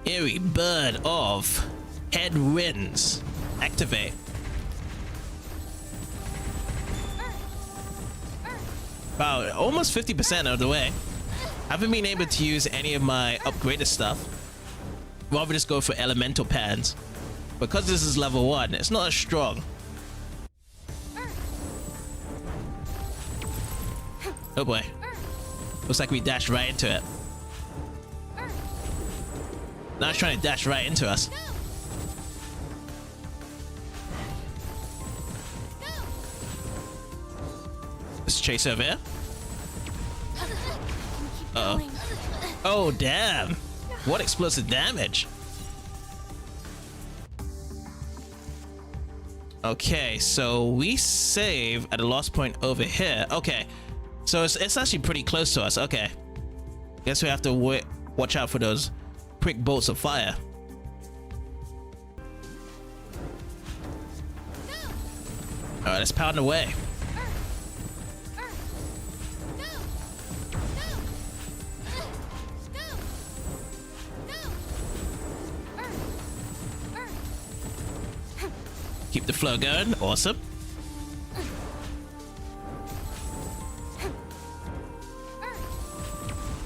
Eerie Bird of Headwinds. Activate. Wow, almost 50% of the way. Haven't been able to use any of my upgraded stuff. Rather just go for elemental pans. Because this is level 1, it's not as strong. Oh boy. Looks like we dashed right into it. Now it's trying to dash right into us. Let's chase over here. Uh-oh. Oh, damn. What explosive damage. Okay, so we save at a lost point over here. Okay, so it's actually pretty close to us. Okay. Guess we have to watch out for those quick bolts of fire. Alright, let's pound away. Keep the flow going. Awesome.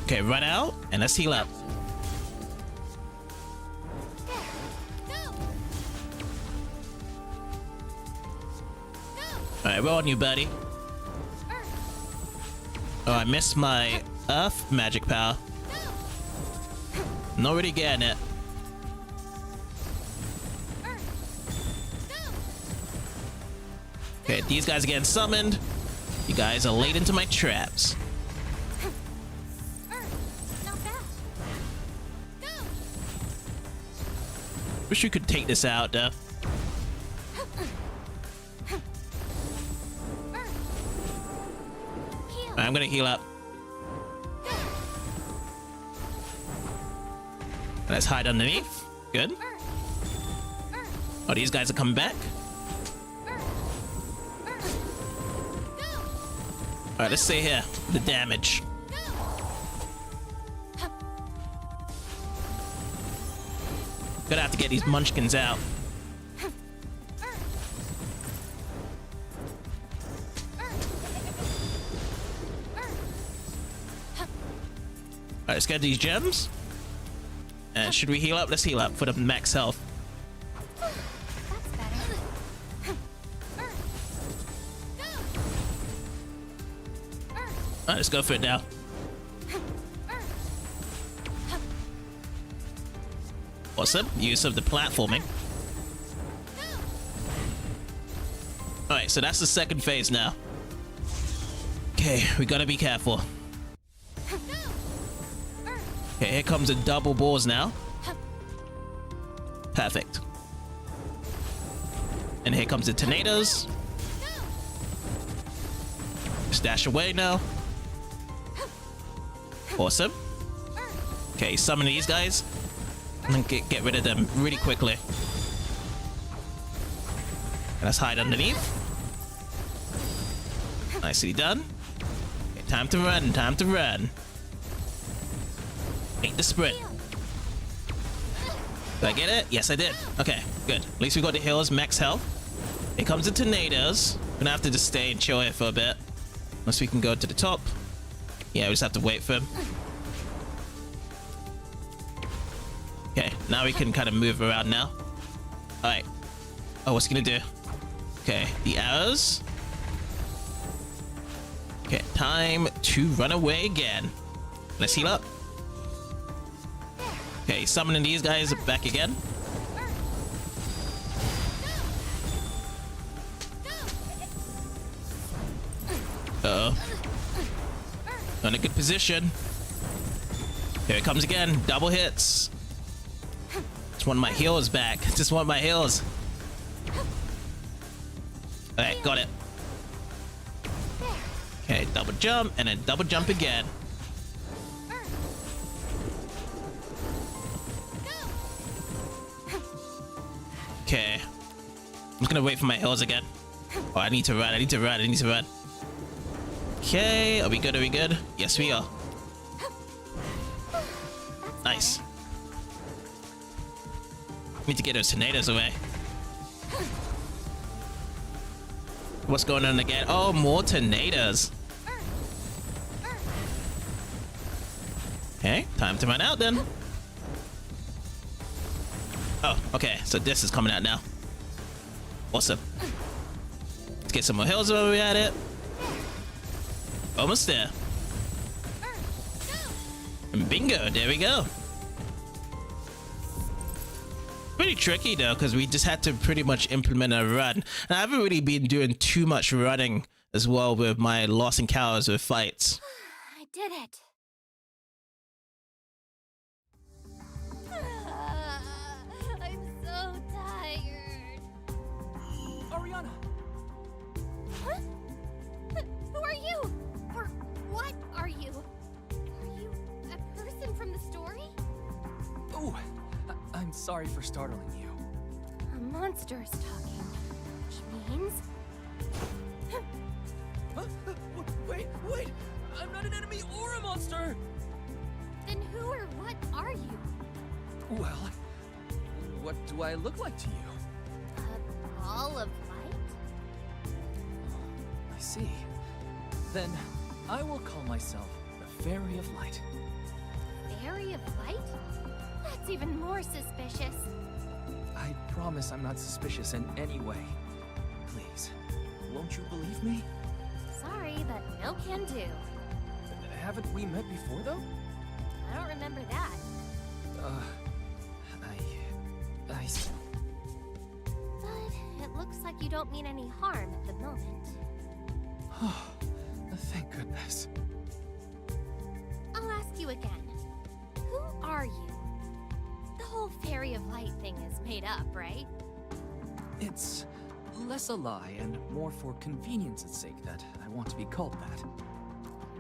Okay, run out and let's heal up. Alright, we're on you, buddy. Oh, I missed my earth magic power. Not really getting it. Okay, these guys are getting summoned. You guys are late into my traps. Wish you could take this out, though. I'm gonna heal up. Let's hide underneath. Good. Oh, these guys are coming back. Alright, let's stay here. The damage. Gonna have to get these munchkins out. Alright, let's get these gems. And should we heal up? Let's heal up for the max health. Alright, let's go for it now. Awesome. Use of the platforming. Alright, so that's the second phase now. Okay, we gotta be careful. Okay, here comes the double balls now. Perfect. And here comes the tornadoes. Stash away now. Awesome. Okay, summon these guys. And then get rid of them really quickly. And let's hide underneath. Nicely done. Okay, time to run, time to run. Make the sprint. Did I get it? Yes, I did. Okay, good. At least we got the hills, max health. Here comes the tornadoes. We're gonna have to just stay and chill here for a bit. Unless we can go to the top. Yeah, we just have to wait for him. Okay, now we can kind of move around now. Alright. Oh, what's he gonna do? Okay, the arrows. Okay, time to run away again. Let's heal up. Okay, summoning these guys back again. Uh-oh. Not in a good position. Here it comes again. Double hits. Just want my heals back. Just want my heals. Alright, got it. Okay, double jump and then double jump again. Okay. I'm just gonna wait for my heals again. Oh, I need to run. I need to run. I need to run. Okay, are we good? Are we good? Yes, we are. Nice. Need to get those tornadoes away. What's going on again? Oh, more tornadoes. Okay, time to run out then. Oh, okay, so this is coming out now. Awesome. Let's get some more hills while we're at it. Almost there. And bingo, there we go. Pretty tricky though, because we just had to pretty much implement a run. And I haven't really been doing too much running as well with my lost encounters with fights. I did it. I'm so tired. Ariana! Huh? Who are you? Or what are you? Are you a person from the story? Oh, I'm sorry for startling you. A monster is talking, which means... Huh? Wait! I'm not an enemy or a monster! Then who or what are you? Well, what do I look like to you? A ball of light? I see. Then I will call myself the Fairy of Light. Fairy of light? That's even more suspicious. I promise I'm not suspicious in any way. Please, won't you believe me? Sorry, but no can do. Haven't we met before, though? I don't remember that. I... But it looks like you don't mean any harm at the moment. Oh, thank goodness. I'll ask you again. Who are you? The whole Fairy of Light thing is made up, right? It's less a lie and more for convenience's sake that I want to be called that.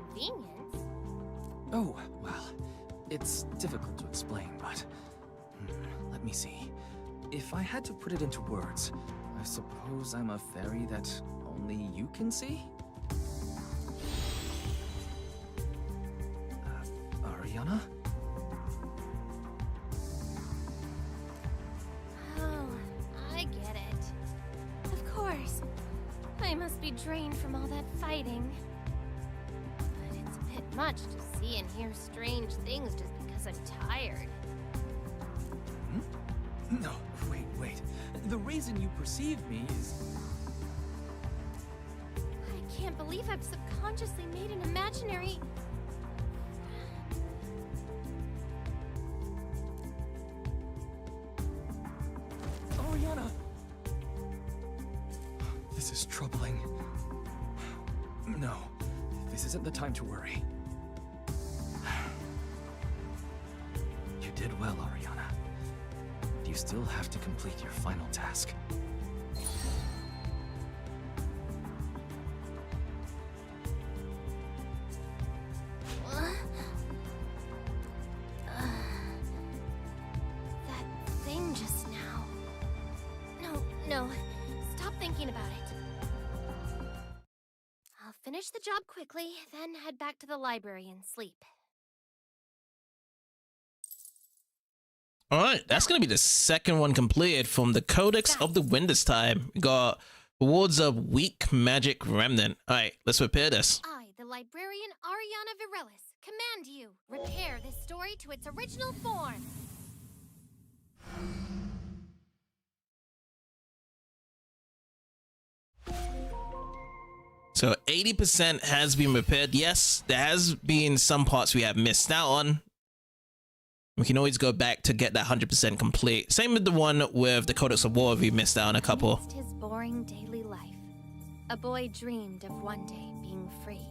Convenience? Oh, well, it's difficult to explain, but... let me see. If I had to put it into words, I suppose I'm a fairy that only you can see? Ariana? Oh, I get it. Of course. I must be drained from all that fighting. But it's a bit much to see and hear strange things just because I'm tired. No, wait. The reason you perceive me is... I can't believe believe I've subconsciously made an imaginary... Ariana! This is troubling. No, this isn't the time to worry. You did well, Ariana. But you still have to complete your final task. That thing just now. No. Stop thinking about it. I'll finish the job quickly, then head back to the library and sleep. All right, that's going to be the second one completed from the Codex of the Wind this time. We got Rewards of Weak Magic Remnant. All right, let's repair this. I, the librarian Ariana Virelis, command you, repair this story to its original form. So 80% has been repaired. Yes, there has been some parts we have missed out on. We can always go back to get that 100% complete. Same with the one with the Codex of War, we missed out on a couple. Amidst his boring daily life, a boy dreamed of one day being free.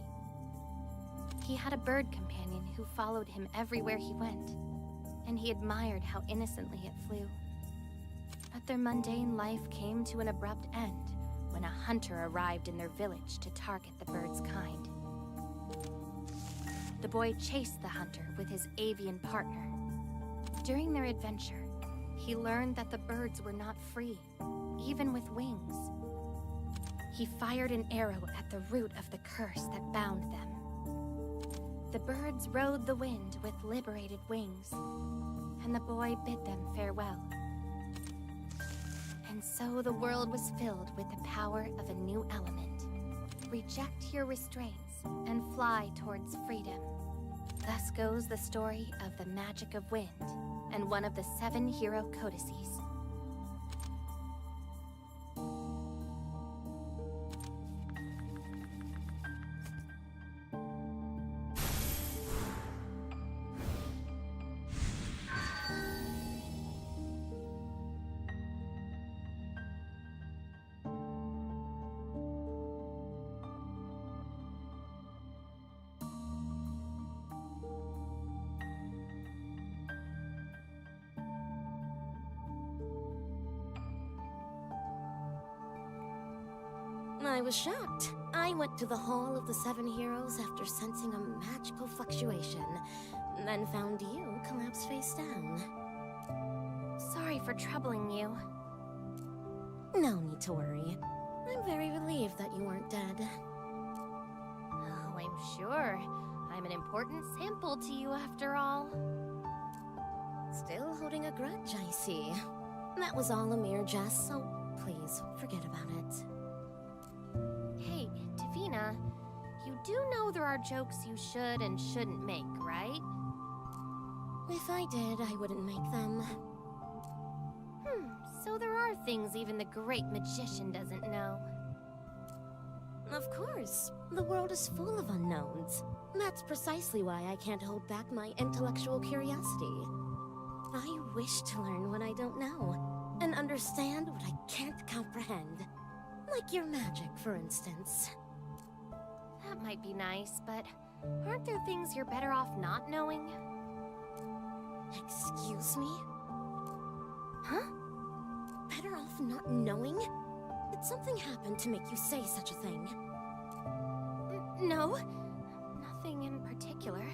He had a bird companion who followed him everywhere he went, and he admired how innocently it flew. But their mundane life came to an abrupt end when a hunter arrived in their village to target the bird's kind. The boy chased the hunter with his avian partner. During their adventure, he learned that the birds were not free, even with wings. He fired an arrow at the root of the curse that bound them. The birds rode the wind with liberated wings, and the boy bid them farewell. And so the world was filled with the power of a new element. Reject your restraints and fly towards freedom. Thus goes the story of the magic of wind and one of the 7 hero codices. I was shocked. I went to the Hall of the 7 Heroes after sensing a magical fluctuation, then found you collapsed face down. Sorry for troubling you. No need to worry. I'm very relieved that you weren't dead. Oh, I'm sure. I'm an important sample to you after all. Still holding a grudge, I see. That was all a mere jest, so please forget about it. Hey, Davina, you do know there are jokes you should and shouldn't make, right? If I did, I wouldn't make them. So there are things even the great magician doesn't know. Of course. The world is full of unknowns. That's precisely why I can't hold back my intellectual curiosity. I wish to learn what I don't know, and understand what I can't comprehend. Like your magic, for instance. That might be nice, but aren't there things you're better off not knowing? Excuse me? Huh? Better off not knowing? Did something happen to make you say such a thing? No, nothing in particular.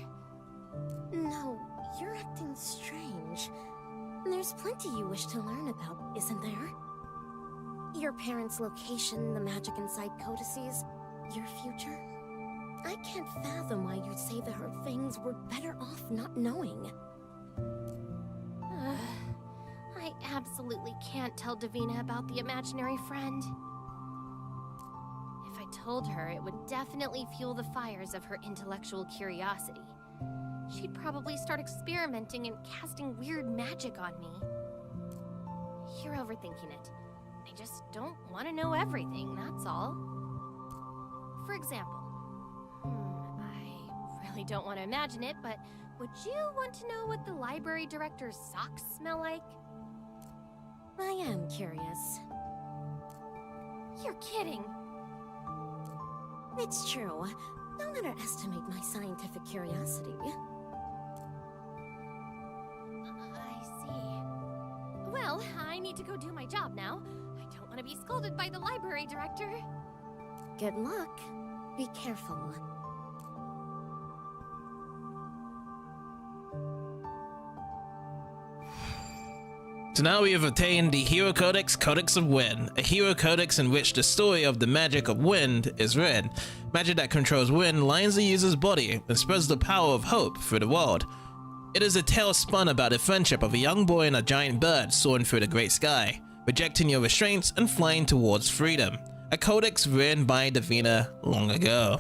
No, you're acting strange. There's plenty you wish to learn about, isn't there? Your parents' location, the magic inside codices, your future. I can't fathom why you'd say there are things we're better off not knowing. I absolutely can't tell Davina about the imaginary friend. If I told her, it would definitely fuel the fires of her intellectual curiosity. She'd probably start experimenting and casting weird magic on me. You're overthinking it. I just don't want to know everything, that's all. For example, really don't want to imagine it, but would you want to know what the library director's socks smell like? I am curious. You're kidding. It's true. Don't underestimate my scientific curiosity. I see. Well, I need to go do my job now. I don't want to be scolded by the library director. Good luck. Be careful. So now we have obtained the Hero Codex, Codex of Wind, a hero codex in which the story of the magic of wind is written. Magic that controls wind lines the user's body and spreads the power of hope through the world. It is a tale spun about the friendship of a young boy and a giant bird soaring through the great sky, rejecting your restraints and flying towards freedom. A codex written by Davina long ago.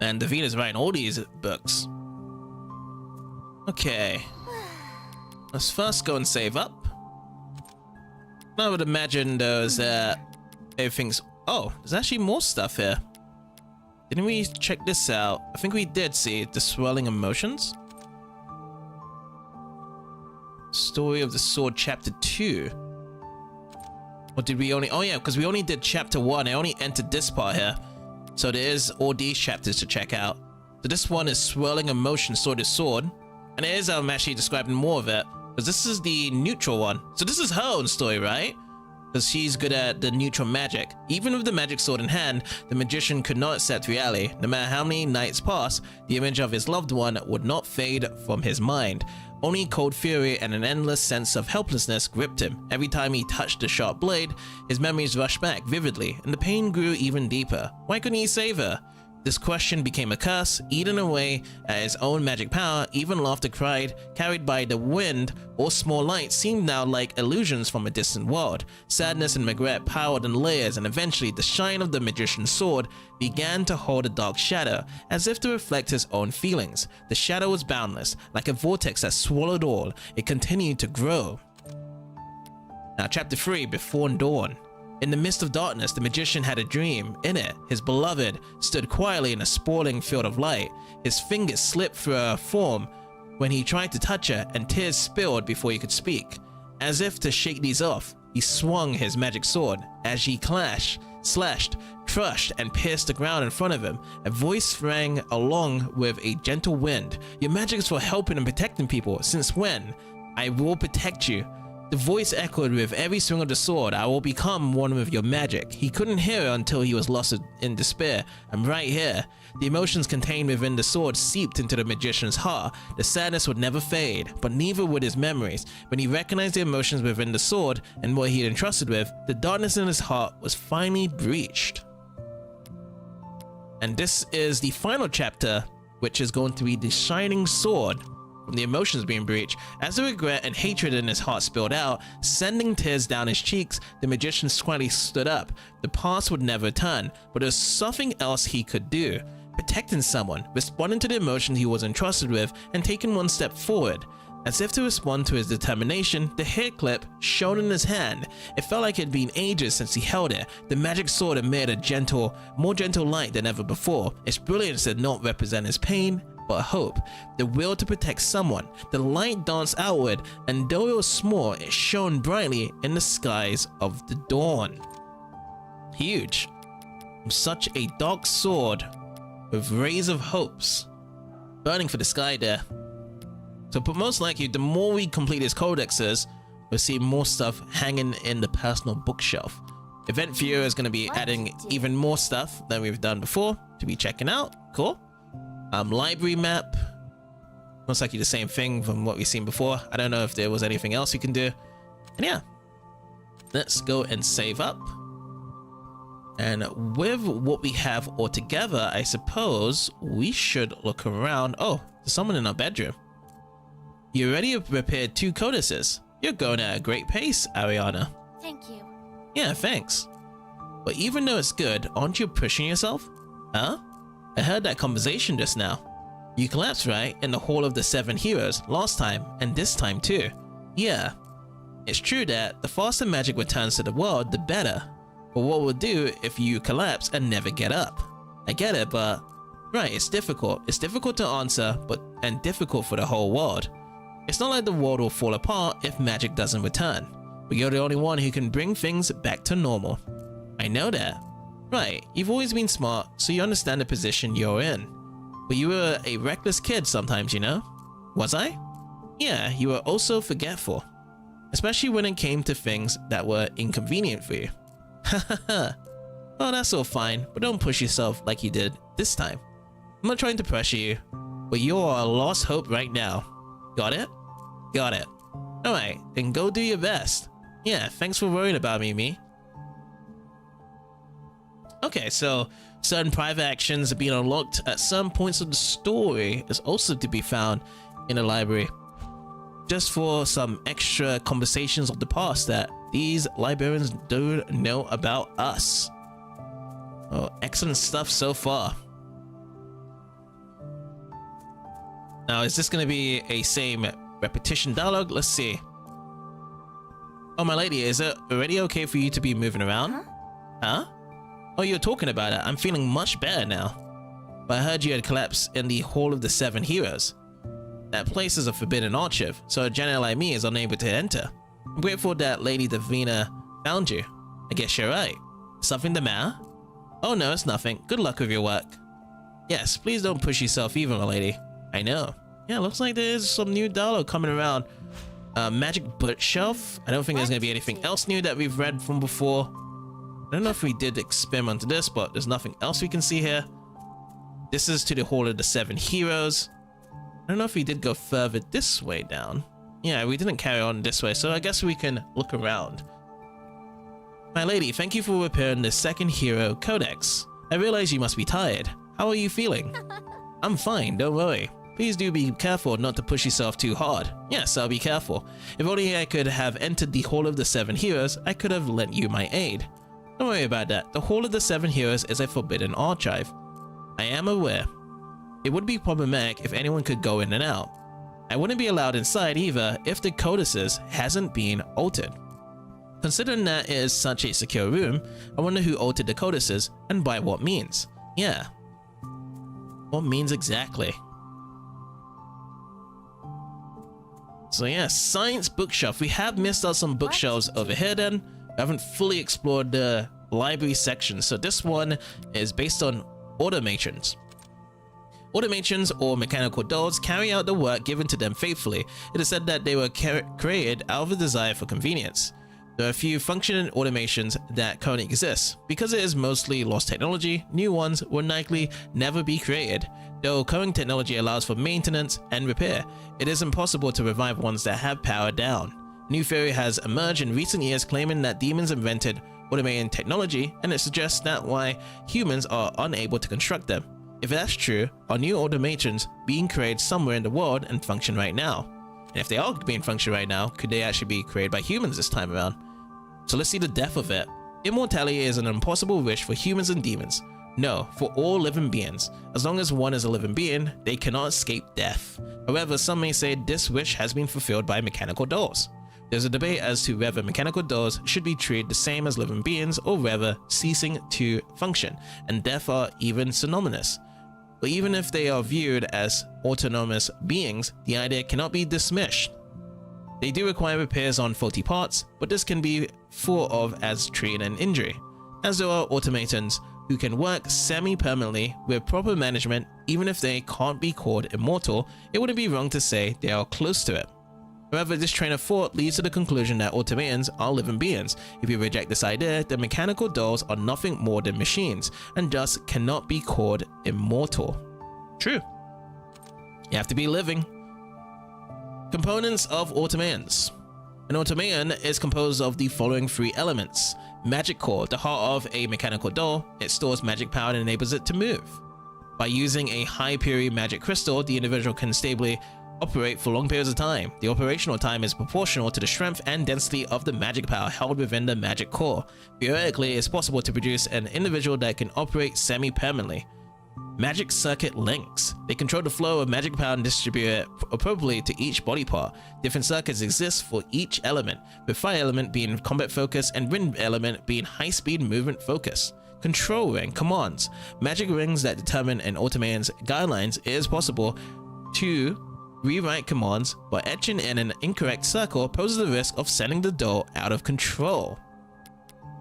And Davina's writing all these books. Okay. Let's first go and save up. I would imagine there's everything's... Oh, there's actually more stuff here. Didn't we check this out? I think we did see the swirling emotions. Story of the Sword Chapter 2. Or did we only... Oh yeah, because we only did Chapter 1. I only entered this part here. So there is all these chapters to check out. So this one is Swirling Emotion Sword to Sword. And it is, I'm actually describing more of it. Because this is the neutral one. So this is her own story, right? Because she's good at the neutral magic. Even with the magic sword in hand, the magician could not accept reality. No matter how many nights passed, the image of his loved one would not fade from his mind. Only cold fury and an endless sense of helplessness gripped him. Every time he touched the sharp blade, his memories rushed back vividly, and the pain grew even deeper. Why couldn't he save her? This question became a curse, eaten away at his own magic power. Even laughter carried by the wind or small light seemed now like illusions from a distant world. Sadness and regret piled in layers, and eventually the shine of the magician's sword began to hold a dark shadow, as if to reflect his own feelings. The shadow was boundless, like a vortex that swallowed all. It continued to grow. Now, Chapter 3, Before Dawn. In the midst of darkness, the magician had a dream. In it, his beloved stood quietly in a sprawling field of light. His fingers slipped through her form when he tried to touch her, and tears spilled before he could speak. As if to shake these off, he swung his magic sword. As she slashed, crushed, and pierced the ground in front of him, a voice rang along with a gentle wind. Your magic is for helping and protecting people. Since when? I will protect you. The voice echoed with every swing of the sword. I will become one with your magic. He couldn't hear her until he was lost in despair. I'm right here. The emotions contained within the sword seeped into the magician's heart. The sadness would never fade, but neither would his memories. When he recognized the emotions within the sword and what he had entrusted with, the darkness in his heart was finally breached. And this is the final chapter, which is going to be the Shining Sword. From the emotions being breached, as the regret and hatred in his heart spilled out, sending tears down his cheeks, the magician quietly stood up. The past would never turn, but there was something else he could do. Protecting someone, responding to the emotions he was entrusted with, and taking one step forward. As if to respond to his determination, the hair clip shone in his hand. It felt like it had been ages since he held it. The magic sword emitted a more gentle light than ever before. Its brilliance did not represent his pain, but hope, the will to protect someone. The light danced outward, and though it was small, it shone brightly in the skies of the dawn. Huge. Such a dark sword with rays of hopes burning for the sky there. So, but most likely, the more we complete these codexes, we'll see more stuff hanging in the personal bookshelf. Event Viewer is going to be adding even more stuff than we've done before to be checking out. Cool. Library map, most likely the same thing from what we've seen before. I don't know if there was anything else you can do. And yeah, let's go and save up. And with what we have all together, I suppose we should look around. Oh, there's someone in our bedroom. You already have prepared 2 codices. You're going at a great pace, Ariana. Thank you. Yeah, thanks. But even though it's good, aren't you pushing yourself? Huh? I heard that conversation just now. You collapsed, right, in the Hall of the 7 Heroes last time, and this time too. Yeah. It's true that the faster magic returns to the world, the better. But what will do if you collapse and never get up? I get it, but Right, it's difficult. It's difficult to answer, and difficult for the whole world. It's not like the world will fall apart if magic doesn't return, but you're the only one who can bring things back to normal. I know that. Right, you've always been smart, so you understand the position you're in. But you were a reckless kid sometimes, you know? Was I? Yeah, you were also forgetful. Especially when it came to things that were inconvenient for you. Hahaha. Oh, that's all fine, but don't push yourself like you did this time. I'm not trying to pressure you, but you're a lost hope right now. Got it? Got it. Alright, then go do your best. Yeah, thanks for worrying about me. Okay, so certain private actions are being unlocked at some points of the story is also to be found in the library. Just for some extra conversations of the past that these librarians don't know about us. Oh, excellent stuff so far. Now, is this going to be a same repetition dialogue? Let's see. Oh, my lady, is it already okay for you to be moving around? Huh? Oh, you're talking about it. I'm feeling much better now. But I heard you had collapsed in the Hall of the Seven Heroes. That place is a forbidden archive, so a general like me is unable to enter. I'm grateful that Lady Davina found you. I guess you're right. Something the matter? Oh no, it's nothing. Good luck with your work. Yes, please don't push yourself either, my lady. I know. Yeah, looks like there's some new dialogue coming around. Magic bookshelf. I don't think there's going to be anything else new that we've read from before. I don't know if we did experiment to this, but there's nothing else we can see here. This is to the Hall of the Seven Heroes. I don't know if we did go further this way down. Yeah, we didn't carry on this way, so I guess we can look around. My lady, thank you for repairing the second hero codex. I realize you must be tired. How are you feeling? I'm fine, don't worry. Please do be careful not to push yourself too hard. Yes, I'll be careful. If only I could have entered the Hall of the Seven Heroes, I could have lent you my aid. Don't worry about that. The Hall of the Seven Heroes is a forbidden archive. I am aware. It would be problematic if anyone could go in and out. I wouldn't be allowed inside either if the codices hasn't been altered. Considering that it is such a secure room, I wonder who altered the codices and by what means. Yeah. What means exactly? So yeah, science bookshelf. We have missed out some bookshelves over here then. We haven't fully explored the library section. So this one is based on automations. Automations, or mechanical dolls, carry out the work given to them faithfully. It is said that they were created out of a desire for convenience. There are a few functioning automations that currently exist. Because it is mostly lost technology, new ones will likely never be created. Though current technology allows for maintenance and repair, it is impossible to revive ones that have powered down. A new theory has emerged in recent years claiming that demons invented automating technology, and it suggests that why humans are unable to construct them. If that's true, are new automations being created somewhere in the world and function right now? And if they are being functioned right now, could they actually be created by humans this time around? So let's see the depth of it. Immortality is an impossible wish for humans and demons. No, for all living beings. As long as one is a living being, they cannot escape death. However, some may say this wish has been fulfilled by mechanical dolls. There's a debate as to whether mechanical dolls should be treated the same as living beings or whether ceasing to function and death are even synonymous. But even if they are viewed as autonomous beings, the idea cannot be dismissed. They do require repairs on faulty parts, but this can be thought of as treating an injury. As there are automatons who can work semi-permanently with proper management, even if they can't be called immortal, it wouldn't be wrong to say they are close to it. However, this train of thought leads to the conclusion that automatons are living beings. If you reject this idea, then mechanical dolls are nothing more than machines, and thus cannot be called immortal. True. You have to be living. Components of automatons. An automaton is composed of the following three elements. Magic core, the heart of a mechanical doll. It stores magic power and enables it to move. By using a high purity magic crystal, the individual can stably operate for long periods of time. The operational time is proportional to the strength and density of the magic power held within the magic core. Theoretically, it is possible to produce an individual that can operate semi-permanently. Magic circuit links. They control the flow of magic power and distribute it appropriately to each body part. Different circuits exist for each element, with fire element being combat focus and wind element being high-speed movement focus. control ring commands. Magic rings that determine an automaton's guidelines. It is possible to rewrite commands, but etching in an incorrect circle poses the risk of sending the doll out of control.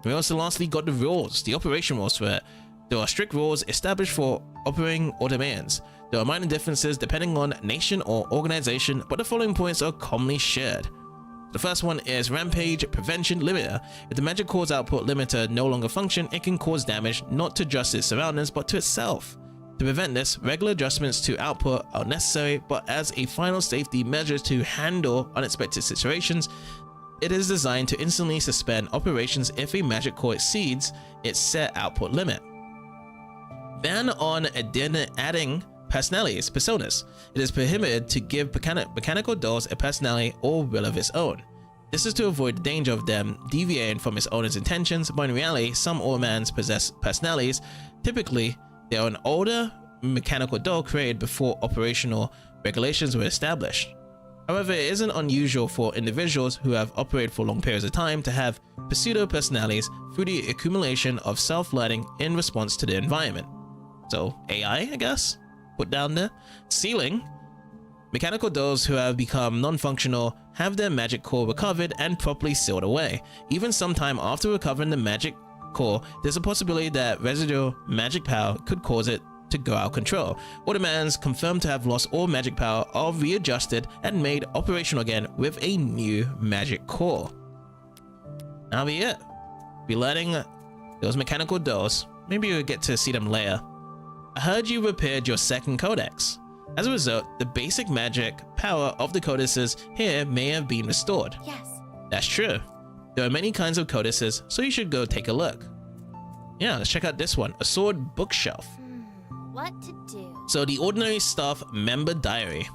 We also lastly got the rules, the operation rules for it. There are strict rules established for operating automatons. There are minor differences depending on nation or organization, but the following points are commonly shared. The first one is Rampage Prevention Limiter. If the magic core's output limiter no longer function, it can cause damage not to just its surroundings but to itself. To prevent this, regular adjustments to output are necessary, but as a final safety measure to handle unexpected situations, it is designed to instantly suspend operations if a magic core exceeds its set output limit. Ban on adding personas. It is prohibited to give mechanical dolls a personality or will of its own. This is to avoid the danger of them deviating from its owner's intentions, but in reality, some automans possess personalities. Typically, they are an older mechanical doll created before operational regulations were established. However, it isn't unusual for individuals who have operated for long periods of time to have pseudo-personalities through the accumulation of self-learning in response to the environment. So, AI, I guess? Put down there. Sealing. Mechanical dolls who have become non-functional have their magic core recovered and properly sealed away. Even sometime after recovering the magic core, there's a possibility that residual magic power could cause it to go out of control. Automans confirmed to have lost all magic power are readjusted and made operational again with a new magic core. That'll be it. Be letting those mechanical dolls. Maybe you'll get to see them later. I heard you repaired your second codex. As a result, the basic magic power of the codices here may have been restored. Yes. That's true. There are many kinds of codices, so you should go take a look. Yeah, let's check out this one, a sword bookshelf. What to do? So the ordinary staff member diary.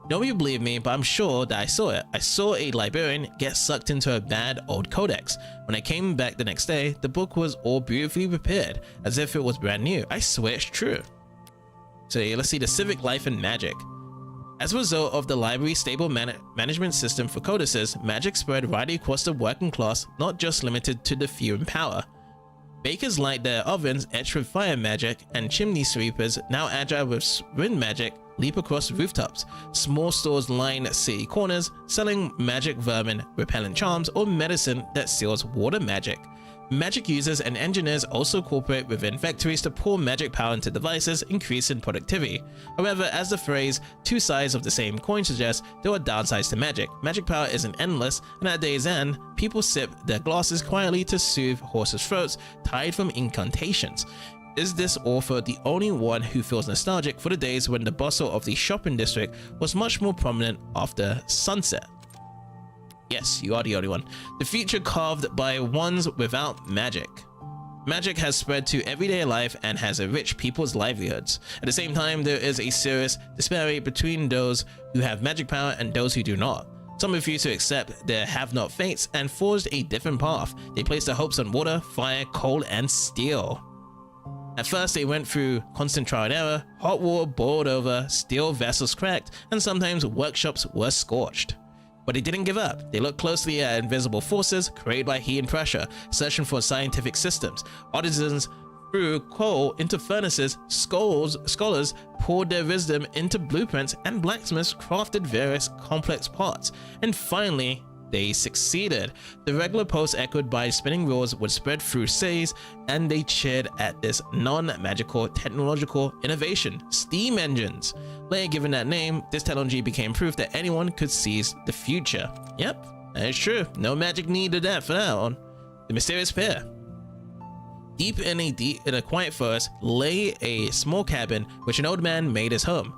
Nobody will believe me, but I'm sure that I saw it. I saw a librarian get sucked into a bad old codex. When I came back the next day, the book was all beautifully prepared, as if it was brand new. I swear it's true. So yeah, let's see the civic life and magic. As a result of the library's stable management system for codices, magic spread right across the working class, not just limited to the few in power. Bakers light their ovens etched with fire magic, and chimney sweepers, now agile with wind magic, leap across rooftops. Small stores line city corners, selling magic vermin, repellent charms, or medicine that seals water magic. Magic users and engineers also cooperate within factories to pour magic power into devices, increasing productivity. However, as the phrase "two sides of the same coin" suggests, there are downsides to magic. Magic power isn't endless, and at day's end, people sip their glasses quietly to soothe horses' throats tired from incantations. Is this author the only one who feels nostalgic for the days when the bustle of the shopping district was much more prominent after sunset? Yes, you are the only one. The future carved by ones without magic. Magic has spread to everyday life and has enriched people's livelihoods. At the same time, there is a serious disparity between those who have magic power and those who do not. Some refuse to accept their have-not fates and forged a different path. They placed their hopes on water, fire, coal, and steel. At first, they went through constant trial and error, hot water boiled over, steel vessels cracked, and sometimes workshops were scorched. But they didn't give up. They looked closely at invisible forces created by heat and pressure, searching for scientific systems. Artisans threw coal into furnaces, scholars poured their wisdom into blueprints, and blacksmiths crafted various complex parts. And finally, they succeeded. The regular post echoed by spinning wheels would spread through cities, and they cheered at this non-magical technological innovation, steam engines. Later given that name, this technology became proof that anyone could seize the future. Yep, that is true. No magic needed there for that one. The mysterious pair. Deep in a quiet forest lay a small cabin which an old man made his home.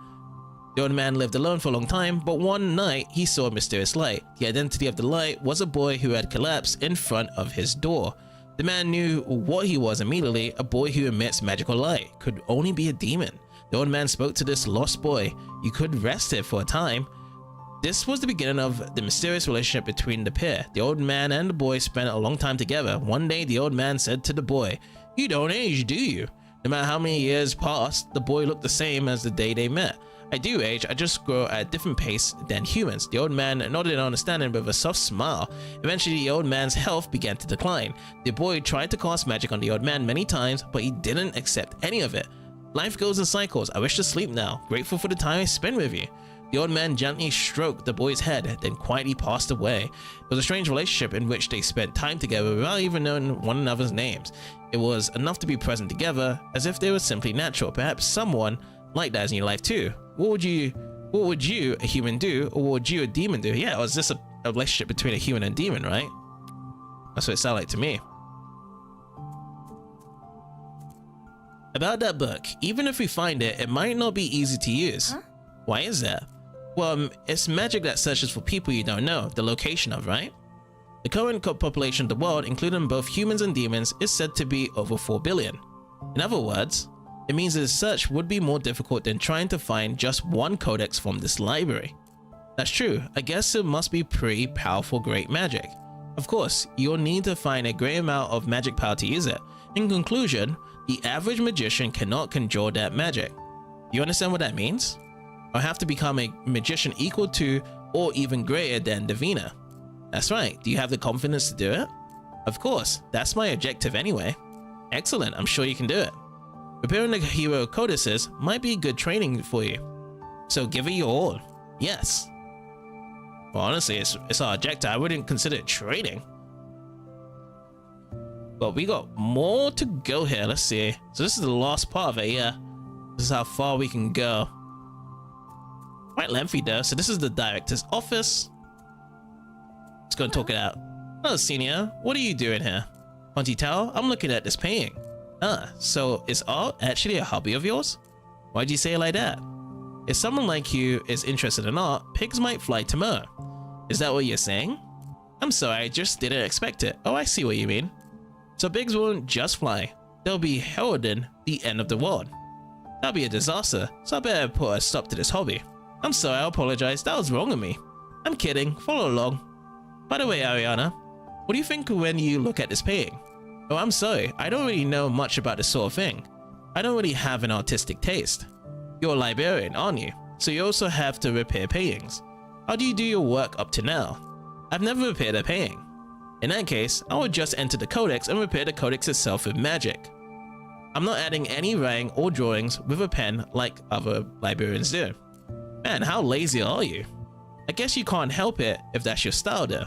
The old man lived alone for a long time, but one night he saw a mysterious light. The identity of the light was a boy who had collapsed in front of his door. The man knew what he was immediately. A boy who emits magical light could only be a demon. The old man spoke to this lost boy. You could rest here for a time. This was the beginning of the mysterious relationship between the pair. The old man and the boy spent a long time together. One day the old man said to the boy, "You don't age, do you?" No matter how many years passed, the boy looked the same as the day they met. I do age, I just grow at a different pace than humans. The old man nodded understanding with a soft smile. Eventually, the old man's health began to decline. The boy tried to cast magic on the old man many times, but he didn't accept any of it. Life goes in cycles. I wish to sleep now. Grateful for the time I spent with you. The old man gently stroked the boy's head, then quietly passed away. It was a strange relationship in which they spent time together without even knowing one another's names. It was enough to be present together, as if they were simply natural. Perhaps someone like that is in your life too. What would you, a human, do, or what would you, a demon, do? Yeah, it was just a relationship between a human and demon, right? That's what it sounded like to me. About that book, even if we find it, it might not be easy to use. Huh? Why is that? Well, it's magic that searches for people you don't know the location of, right? The current population of the world, including both humans and demons, is said to be over 4 billion. In other words, it means that the search would be more difficult than trying to find just one codex from this library. That's true. I guess it must be pretty powerful great magic. Of course, you'll need to find a great amount of magic power to use it. In conclusion, the average magician cannot conjure that magic. You understand what that means? I'll have to become a magician equal to or even greater than Davina. That's right. Do you have the confidence to do it? Of course. That's my objective anyway. Excellent. I'm sure you can do it. Preparing the hero codices might be good training for you. So give it your all. Yes. Well, honestly, it's our objective. I wouldn't consider it training. But we got more to go here. Let's see. So this is the last part of it, yeah. This is how far we can go. Quite lengthy though. So this is the director's office. Let's go and talk it out. Hello, Senior. What are you doing here? Can't you tell? I'm looking at this painting. So is art actually a hobby of yours? Why'd you say it like that? If someone like you is interested in art, pigs might fly tomorrow. Is that what you're saying? I'm sorry, I just didn't expect it. Oh, I see what you mean. So pigs won't just fly. They'll be heralding the end of the world. That'll be a disaster, so I better put a stop to this hobby. I'm sorry, I apologize. That was wrong of me. I'm kidding. Follow along. By the way, Ariana, what do you think when you look at this painting? Oh, I'm sorry. I don't really know much about this sort of thing. I don't really have an artistic taste. You're a librarian, aren't you? So you also have to repair paintings. How do you do your work up to now? I've never repaired a painting. In that case, I would just enter the codex and repair the codex itself with magic. I'm not adding any writing or drawings with a pen like other librarians do. Man, how lazy are you? I guess you can't help it if that's your style though.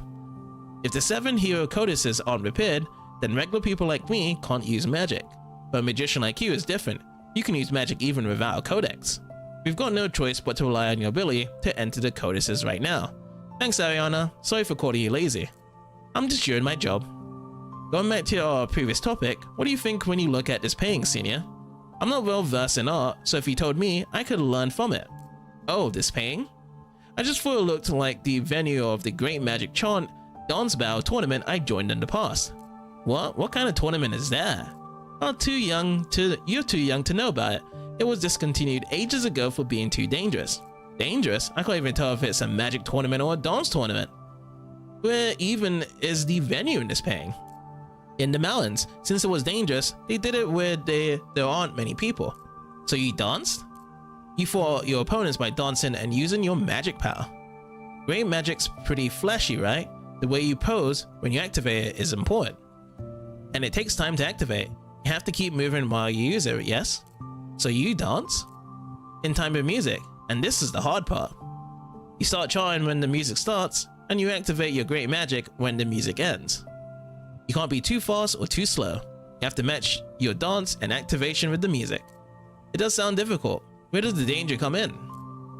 If the 7 hero codices aren't repaired, then regular people like me can't use magic. But a magician like you is different. You can use magic even without a codex. We've got no choice but to rely on your ability to enter the codices right now. Thanks, Ariana. Sorry for calling you lazy. I'm just doing my job. Going back to our previous topic, what do you think when you look at this painting, Senior? I'm not well versed in art, so if you told me, I could learn from it. Oh, this painting? I just thought it looked like the venue of the Great Magic Chant Dance Battle tournament I joined in the past. What? What kind of tournament is that? Oh, you're too young to know about it. It was discontinued ages ago for being too dangerous. Dangerous? I can't even tell if it's a magic tournament or a dance tournament. Where even is the venue in this painting? In the mountains. Since it was dangerous, they did it where there aren't many people. So you danced? You fought your opponents by dancing and using your magic power. Great magic's pretty flashy, right? The way you pose when you activate it is important. And it takes time to activate. You have to keep moving while you use it, yes? So you dance? In time with music, and this is the hard part. You start charting when the music starts, and you activate your great magic when the music ends. You can't be too fast or too slow. You have to match your dance and activation with the music. It does sound difficult. Where does the danger come in?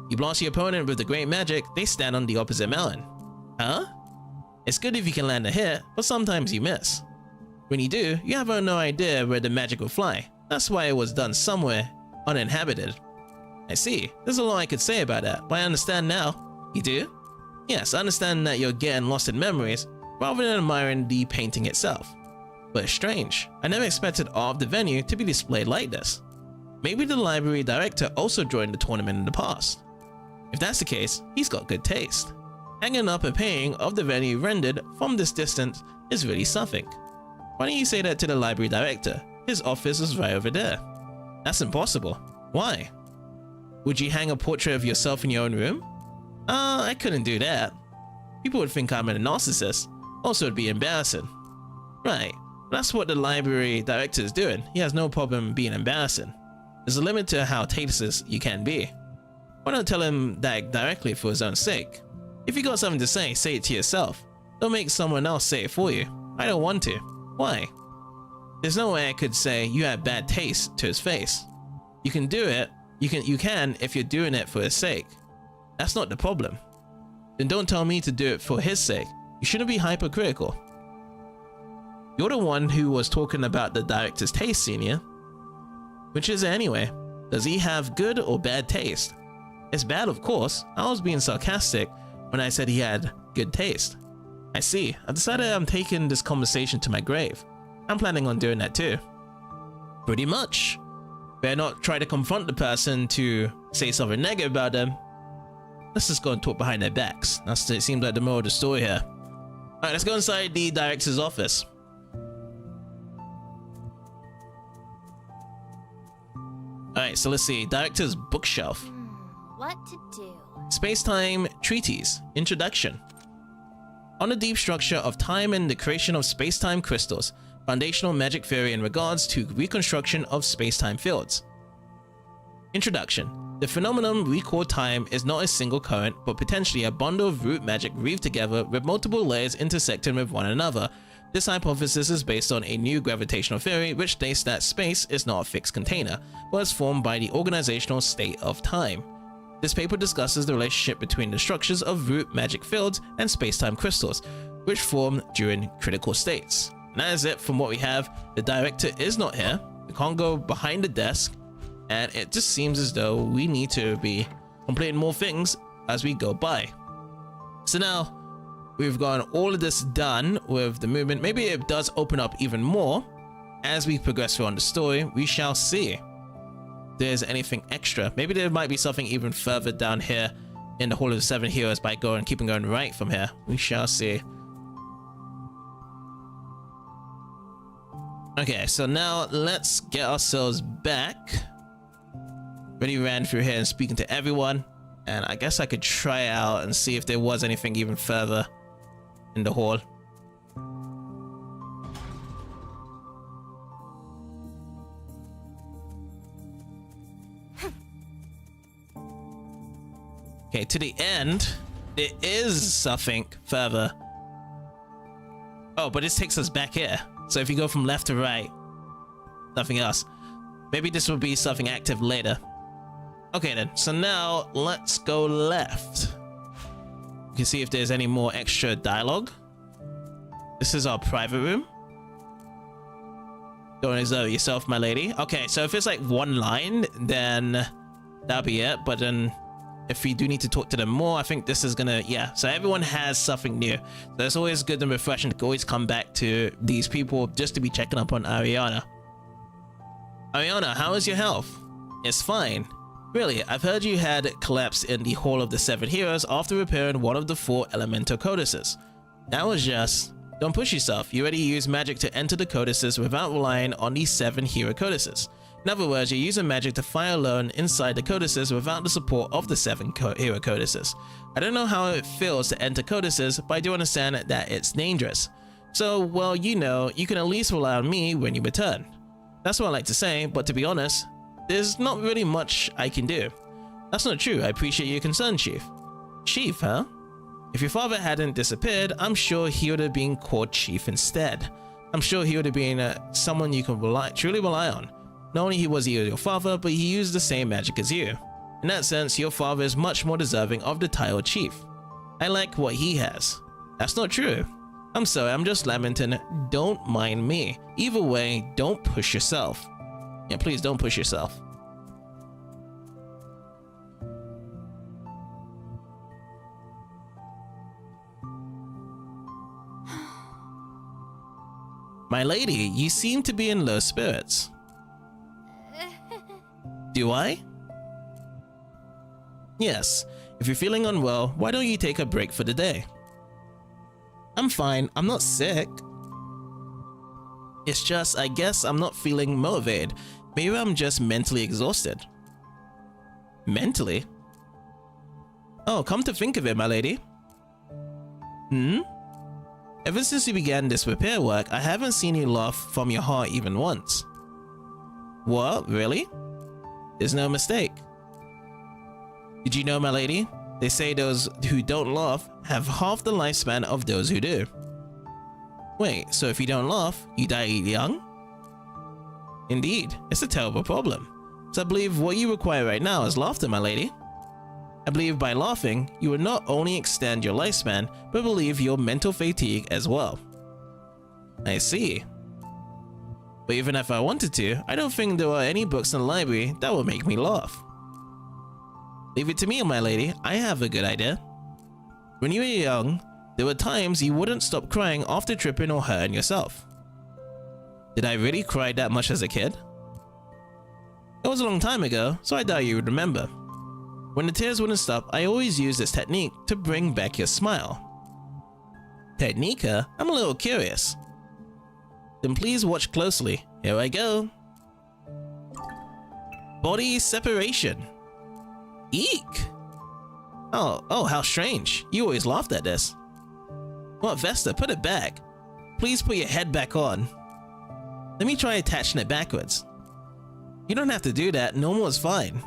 You blast your opponent with the great magic, they stand on the opposite mountain. Huh? It's good if you can land a hit, but sometimes you miss. When you do, you have no idea where the magic will fly. That's why it was done somewhere uninhabited. I see. There's a lot I could say about that, but I understand now. You do? Yes, I understand that you're getting lost in memories rather than admiring the painting itself. But it's strange. I never expected art of the venue to be displayed like this. Maybe the library director also joined the tournament in the past. If that's the case, he's got good taste. Hanging up a painting of the venue rendered from this distance is really something. Why don't you say that to the library director? His office is right over there. That's impossible. Why? Would you hang a portrait of yourself in your own room? I couldn't do that. People would think I'm a narcissist. Also, it'd be embarrassing. Right, that's what the library director is doing. He has no problem being embarrassing. There's a limit to how tasteless you can be. Why not tell him that directly for his own sake? If you got something to say it to yourself. Don't make someone else say it for you. I don't want to. Why? There's no way I could say you have bad taste to his face. You can do it. You can if you're doing it for his sake. That's not the problem. Then don't tell me to do it for his sake. You shouldn't be hypercritical. You're the one who was talking about the director's taste, Senior. Which is it anyway? Does he have good or bad taste? It's bad, of course. I was being sarcastic when I said he had good taste. I see. I've decided I'm taking this conversation to my grave. I'm planning on doing that too. Pretty much. Better not try to confront the person to say something negative about them. Let's just go and talk behind their backs. It seems like the moral of the story here. Alright, let's go inside the director's office. Alright, so let's see. Director's bookshelf. What to do? Space-Time Treatise. Introduction. On the deep structure of time and the creation of space-time crystals. Foundational magic theory in regards to reconstruction of space-time fields. Introduction. The phenomenon we call time is not a single current, but potentially a bundle of root magic weaved together with multiple layers intersecting with one another. This hypothesis is based on a new gravitational theory which states that space is not a fixed container, but is formed by the organizational state of time. This paper discusses the relationship between the structures of root magic fields and space-time crystals, which form during critical states. And that is it from what we have. The director is not here. We can't go behind the desk, and it just seems as though we need to be completing more things as we go by. So now we've gotten all of this done with the movement. Maybe it does open up even more as we progress through on the story. We shall see if there's anything extra. Maybe there might be something even further down here in the Hall of the Seven Heroes by keeping going right from here. We shall see. Okay, so now let's get ourselves back. Already ran through here and speaking to everyone, and I guess I could try out and see if there was anything even further in the hall. Okay, to the end, there is something further. Oh, but this takes us back here. So if you go from left to right, nothing else. Maybe this will be something active later. Okay then, so now let's go left. You can see if there's any more extra dialogue. This is our private room. Don't exert yourself, my lady. Okay, so if it's like one line, then that'll be it. But then if we do need to talk to them more, I think this is gonna, yeah. So everyone has something new. So it's always good and refreshing to always come back to these people just to be checking up on Ariana. Ariana, how is your health? It's fine. Really, I've heard you had collapse in the Hall of the Seven Heroes after repairing one of the 4 elemental codices. That was just... Don't push yourself. You already use magic to enter the codices without relying on the 7 hero codices. In other words, you're using magic to fire alone inside the codices without the support of the 7 hero codices. I don't know how it feels to enter codices, but I do understand that it's dangerous. So, well, you know, you can at least rely on me when you return. That's what I like to say, but to be honest, there's not really much I can do. That's not true. I appreciate your concern, Chief. Chief, huh? If your father hadn't disappeared, I'm sure he would have been called Chief instead. I'm sure he would have been someone you can truly rely on. Not only was he your father, but he used the same magic as you. In that sense, your father is much more deserving of the title Chief. I like what he has. That's not true. I'm sorry, I'm just lamenting. Don't mind me. Either way, don't push yourself. Yeah, please don't push yourself. My lady, you seem to be in low spirits. Do I? Yes. If you're feeling unwell, why don't you take a break for the day? I'm fine. I'm not sick. It's just, I guess I'm not feeling motivated. Maybe I'm just mentally exhausted. Mentally? Oh, come to think of it, my lady. Ever since you began this repair work, I haven't seen you laugh from your heart even once. What? Really? There's no mistake. Did you know, my lady? They say those who don't laugh have half the lifespan of those who do. Wait, so if you don't laugh, you die young? Indeed, it's a terrible problem. So I believe what you require right now is laughter, my lady. I believe by laughing, you will not only extend your lifespan, but relieve your mental fatigue as well. I see. But even if I wanted to, I don't think there are any books in the library that will make me laugh. Leave it to me, my lady. I have a good idea. When you were young, there were times you wouldn't stop crying after tripping or hurting yourself. Did I really cry that much as a kid? It was a long time ago, so I doubt you would remember. When the tears wouldn't stop, I always used this technique to bring back your smile. Technique? I'm a little curious. Then please watch closely. Here I go. Body separation. Eek! Oh, how strange. You always laughed at this. What, Vesta, put it back. Please put your head back on. Let me try attaching it backwards. You don't have to do that, normal is fine.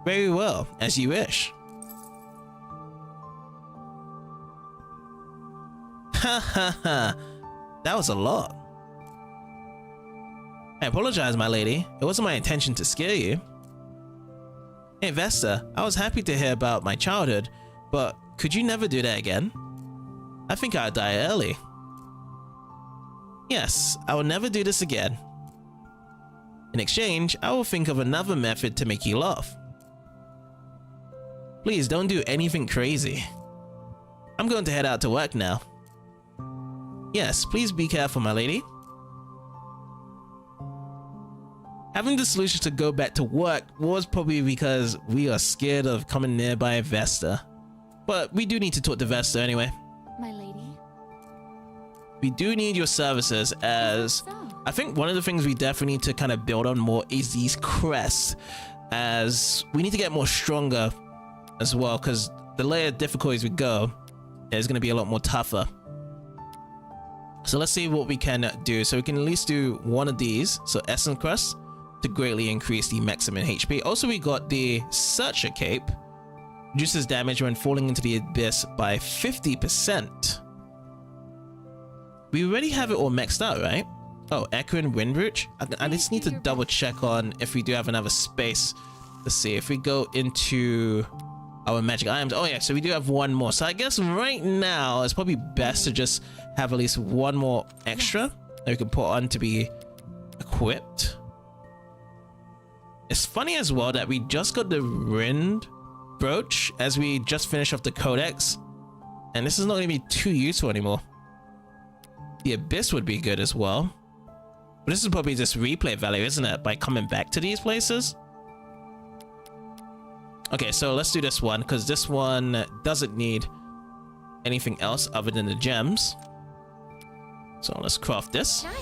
Very well, as you wish. Ha ha ha. That was a lot. I apologize, my lady. It wasn't my intention to scare you. Hey Vesta, I was happy to hear about my childhood, but could you never do that again? I think I'd die early. Yes, I will never do this again. In exchange, I will think of another method to make you laugh. Please don't do anything crazy. I'm going to head out to work now. Yes, please be careful, my lady. Having the solution to go back to work was probably because we are scared of coming nearby Vesta. But we do need to talk to Vesta anyway. My lady? We do need your services, as I think one of the things we definitely need to kind of build on more is these crests, as we need to get more stronger as well, because the layer of difficulties we go is going to be a lot more tougher. So let's see what we can do. So we can at least do one of these, so Essence Crest, to greatly increase the maximum HP. Also, we got the Searcher Cape, reduces damage when falling into the abyss by 50%. We already have it all maxed out, right? Oh, Echoing Windroot. I just need to double check on if we do have another space. Let's see if we go into our magic items. Oh yeah, so we do have one more. So I guess right now it's probably best to just have at least one more extra that we can put on to be equipped. It's funny as well that we just got the Rind brooch as we just finished off the Codex, and this is not going to be too useful anymore. The Abyss would be good as well, but this is probably just replay value, isn't it, by coming back to these places? Okay, so let's do this one, because this one doesn't need anything else other than the gems. So let's craft this. Nice.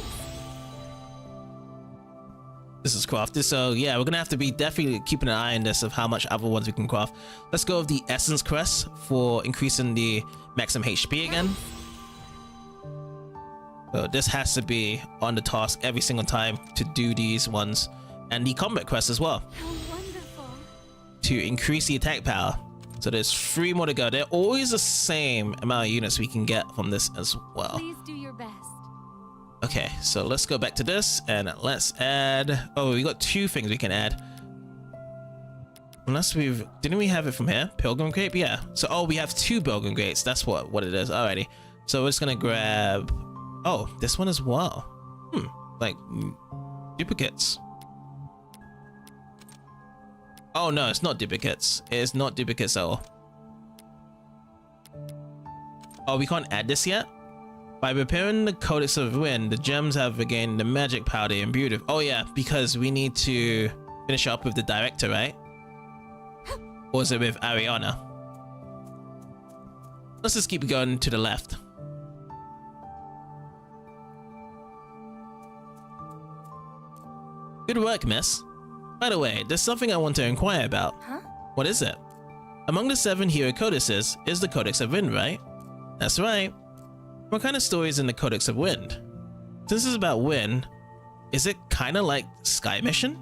This is crafted, so yeah, we're gonna have to be definitely keeping an eye on this of how much other ones we can craft. Let's go with the Essence Crest for increasing the maximum HP again. So this has to be on the task every single time to do these ones, and the Combat Crest as well. How wonderful. To increase the attack power. So there's 3 more to go. They're always the same amount of units we can get from this as well. Please do your best. Okay, so let's go back to this and let's add. Oh, we got 2 things we can add. Unless didn't we have it from here? Pilgrim Grape, yeah. So oh, we have 2 Pilgrim Grapes. That's what it is. Alrighty. So we're just gonna grab. Oh, this one as well. Like duplicates. Oh no, it's not duplicates. It is not duplicates at all. Oh, we can't add this yet? By repairing the Codex of Wind, the gems have regained the magic power they imbued with. Oh yeah, because we need to finish up with the director, right? Or is it with Ariana? Let's just keep going to the left. Good work, miss. By the way, there's something I want to inquire about. Huh? What is it? Among the 7 hero codices is the Codex of Wind, right? That's right. What kind of story is in the Codex of Wind? Since it's about wind, is it kind of like Sky Mission?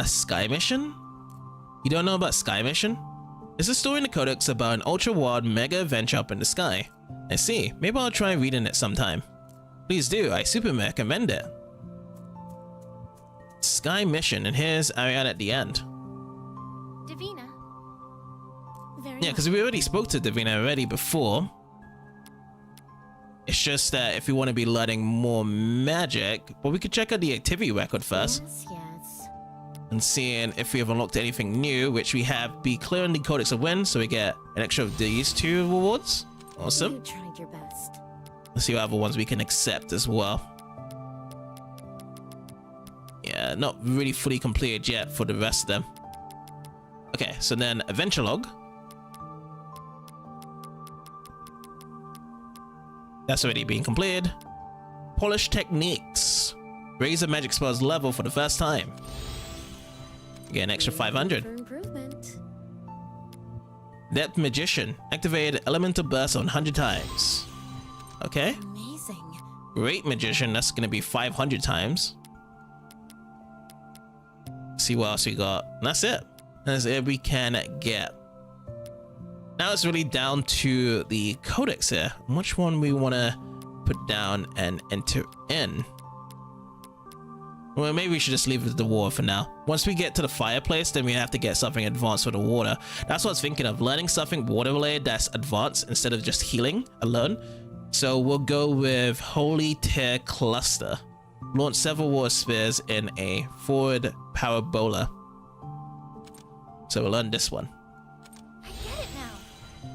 Sky Mission? You don't know about Sky Mission? It's a story in the Codex about an ultra-wild mega adventure up in the sky. I see, maybe I'll try reading it sometime. Please do, I super recommend it. Sky Mission, and here's Ariana at the end. Davina. Very Yeah, because we already spoke to Davina already before. It's just that if we want to be learning more magic, but we could check out the activity record first. Yes, yes. And seeing if we have unlocked anything new, which we have. Be clear on the Codex of Wind, so we get an extra of these 2 rewards. Awesome. You tried your best. Let's see what other ones we can accept as well. Yeah, not really fully completed yet for the rest of them. Okay, so then Adventure Log. That's already been completed. Polish Techniques. Raise a magic spell's level for the first time. Get an extra 500. For improvement. Depth Magician. Activated Elemental Burst on 100 times. Okay. Amazing. Great Magician. That's going to be 500 times. See what else we got. And that's it. That's it we can get. Now it's really down to the codex here. Which one we want to put down and enter in. Well, maybe we should just leave it to the water for now. Once we get to the fireplace, then we have to get something advanced for the water. That's what I was thinking of. Learning something water related that's advanced instead of just healing alone. So we'll go with Holy Tear Cluster. Launch several water spheres in a forward parabola. So we'll learn this one. I get it now.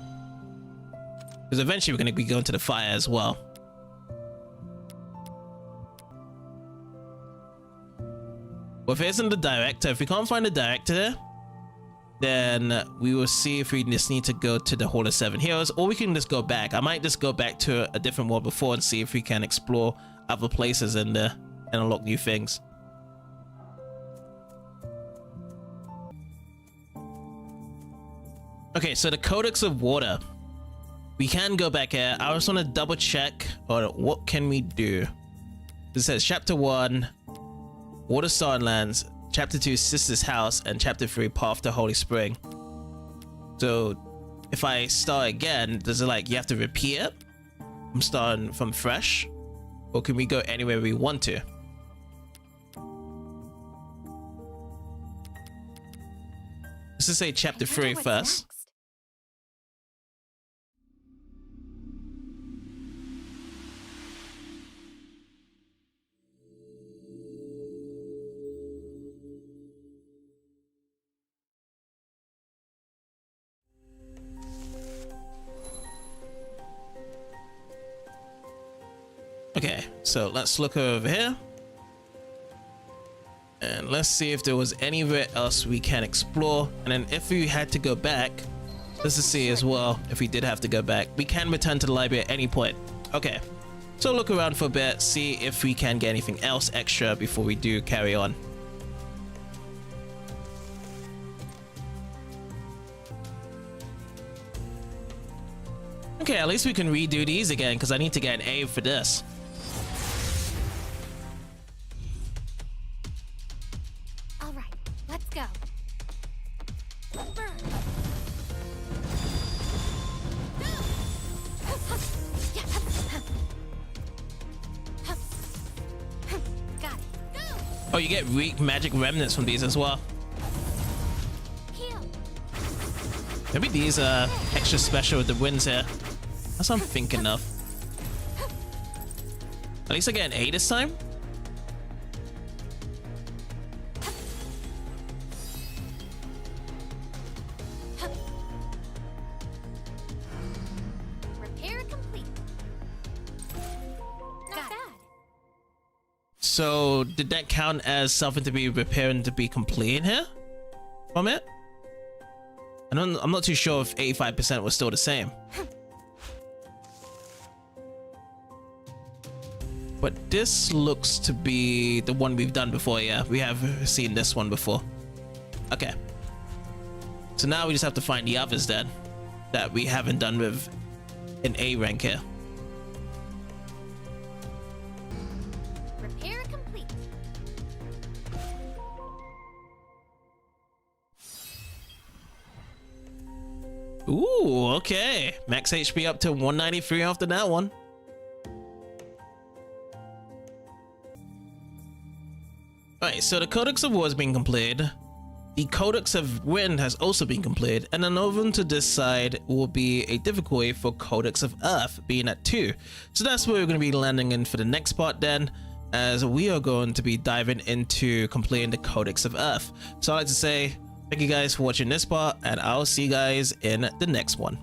Because eventually we're going to be going to the fire as well. Well, if it isn't the director, if we can't find the director, then we will see if we just need to go to the Hall of 7 Heroes, or we can just go back. I might just go back to a different world before and see if we can explore other places in there and unlock new things. Okay, so the Codex of Water. We can go back here. I just want to double check on what can we do. It says Chapter 1, Water Starlands, Chapter 2, Sister's House, and Chapter 3, Path to Holy Spring. So if I start again, does it like you have to repeat it? I'm starting from fresh? Or can we go anywhere we want to? Let's just say Chapter 3 what's first. next. Okay, so let's look over here. And let's see if there was anywhere else we can explore. And then if we had to go back, let's just see as well if we did have to go back. We can return to the library at any point. Okay, so look around for a bit, see if we can get anything else extra before we do carry on. Okay, at least we can redo these again because I need to get an A for this. All right, let's go. Burn. Got it. Go. Oh, you get weak magic remnants from these as well. Heal. Maybe these are extra special with the winds here. That's what I'm thinking of. At least I get an A this time. Repair complete. Not bad. So did that count as something to be repaired and to be complete here from it? I'm not too sure if 85% was still the same. But this looks to be the one we've done before. Yeah, we have seen this one before. Okay. So now we just have to find the others then that we haven't done with an A rank here. Repair complete. Ooh, okay. Max HP up to 193 after that one. Alright, so the Codex of War has been completed. The Codex of Wind has also been completed, and then over to this side will be a difficulty for Codex of Earth being at 2. So that's where we're going to be landing in for the next part then, as we are going to be diving into completing the Codex of Earth. So I'd like to say thank you guys for watching this part, and I'll see you guys in the next one.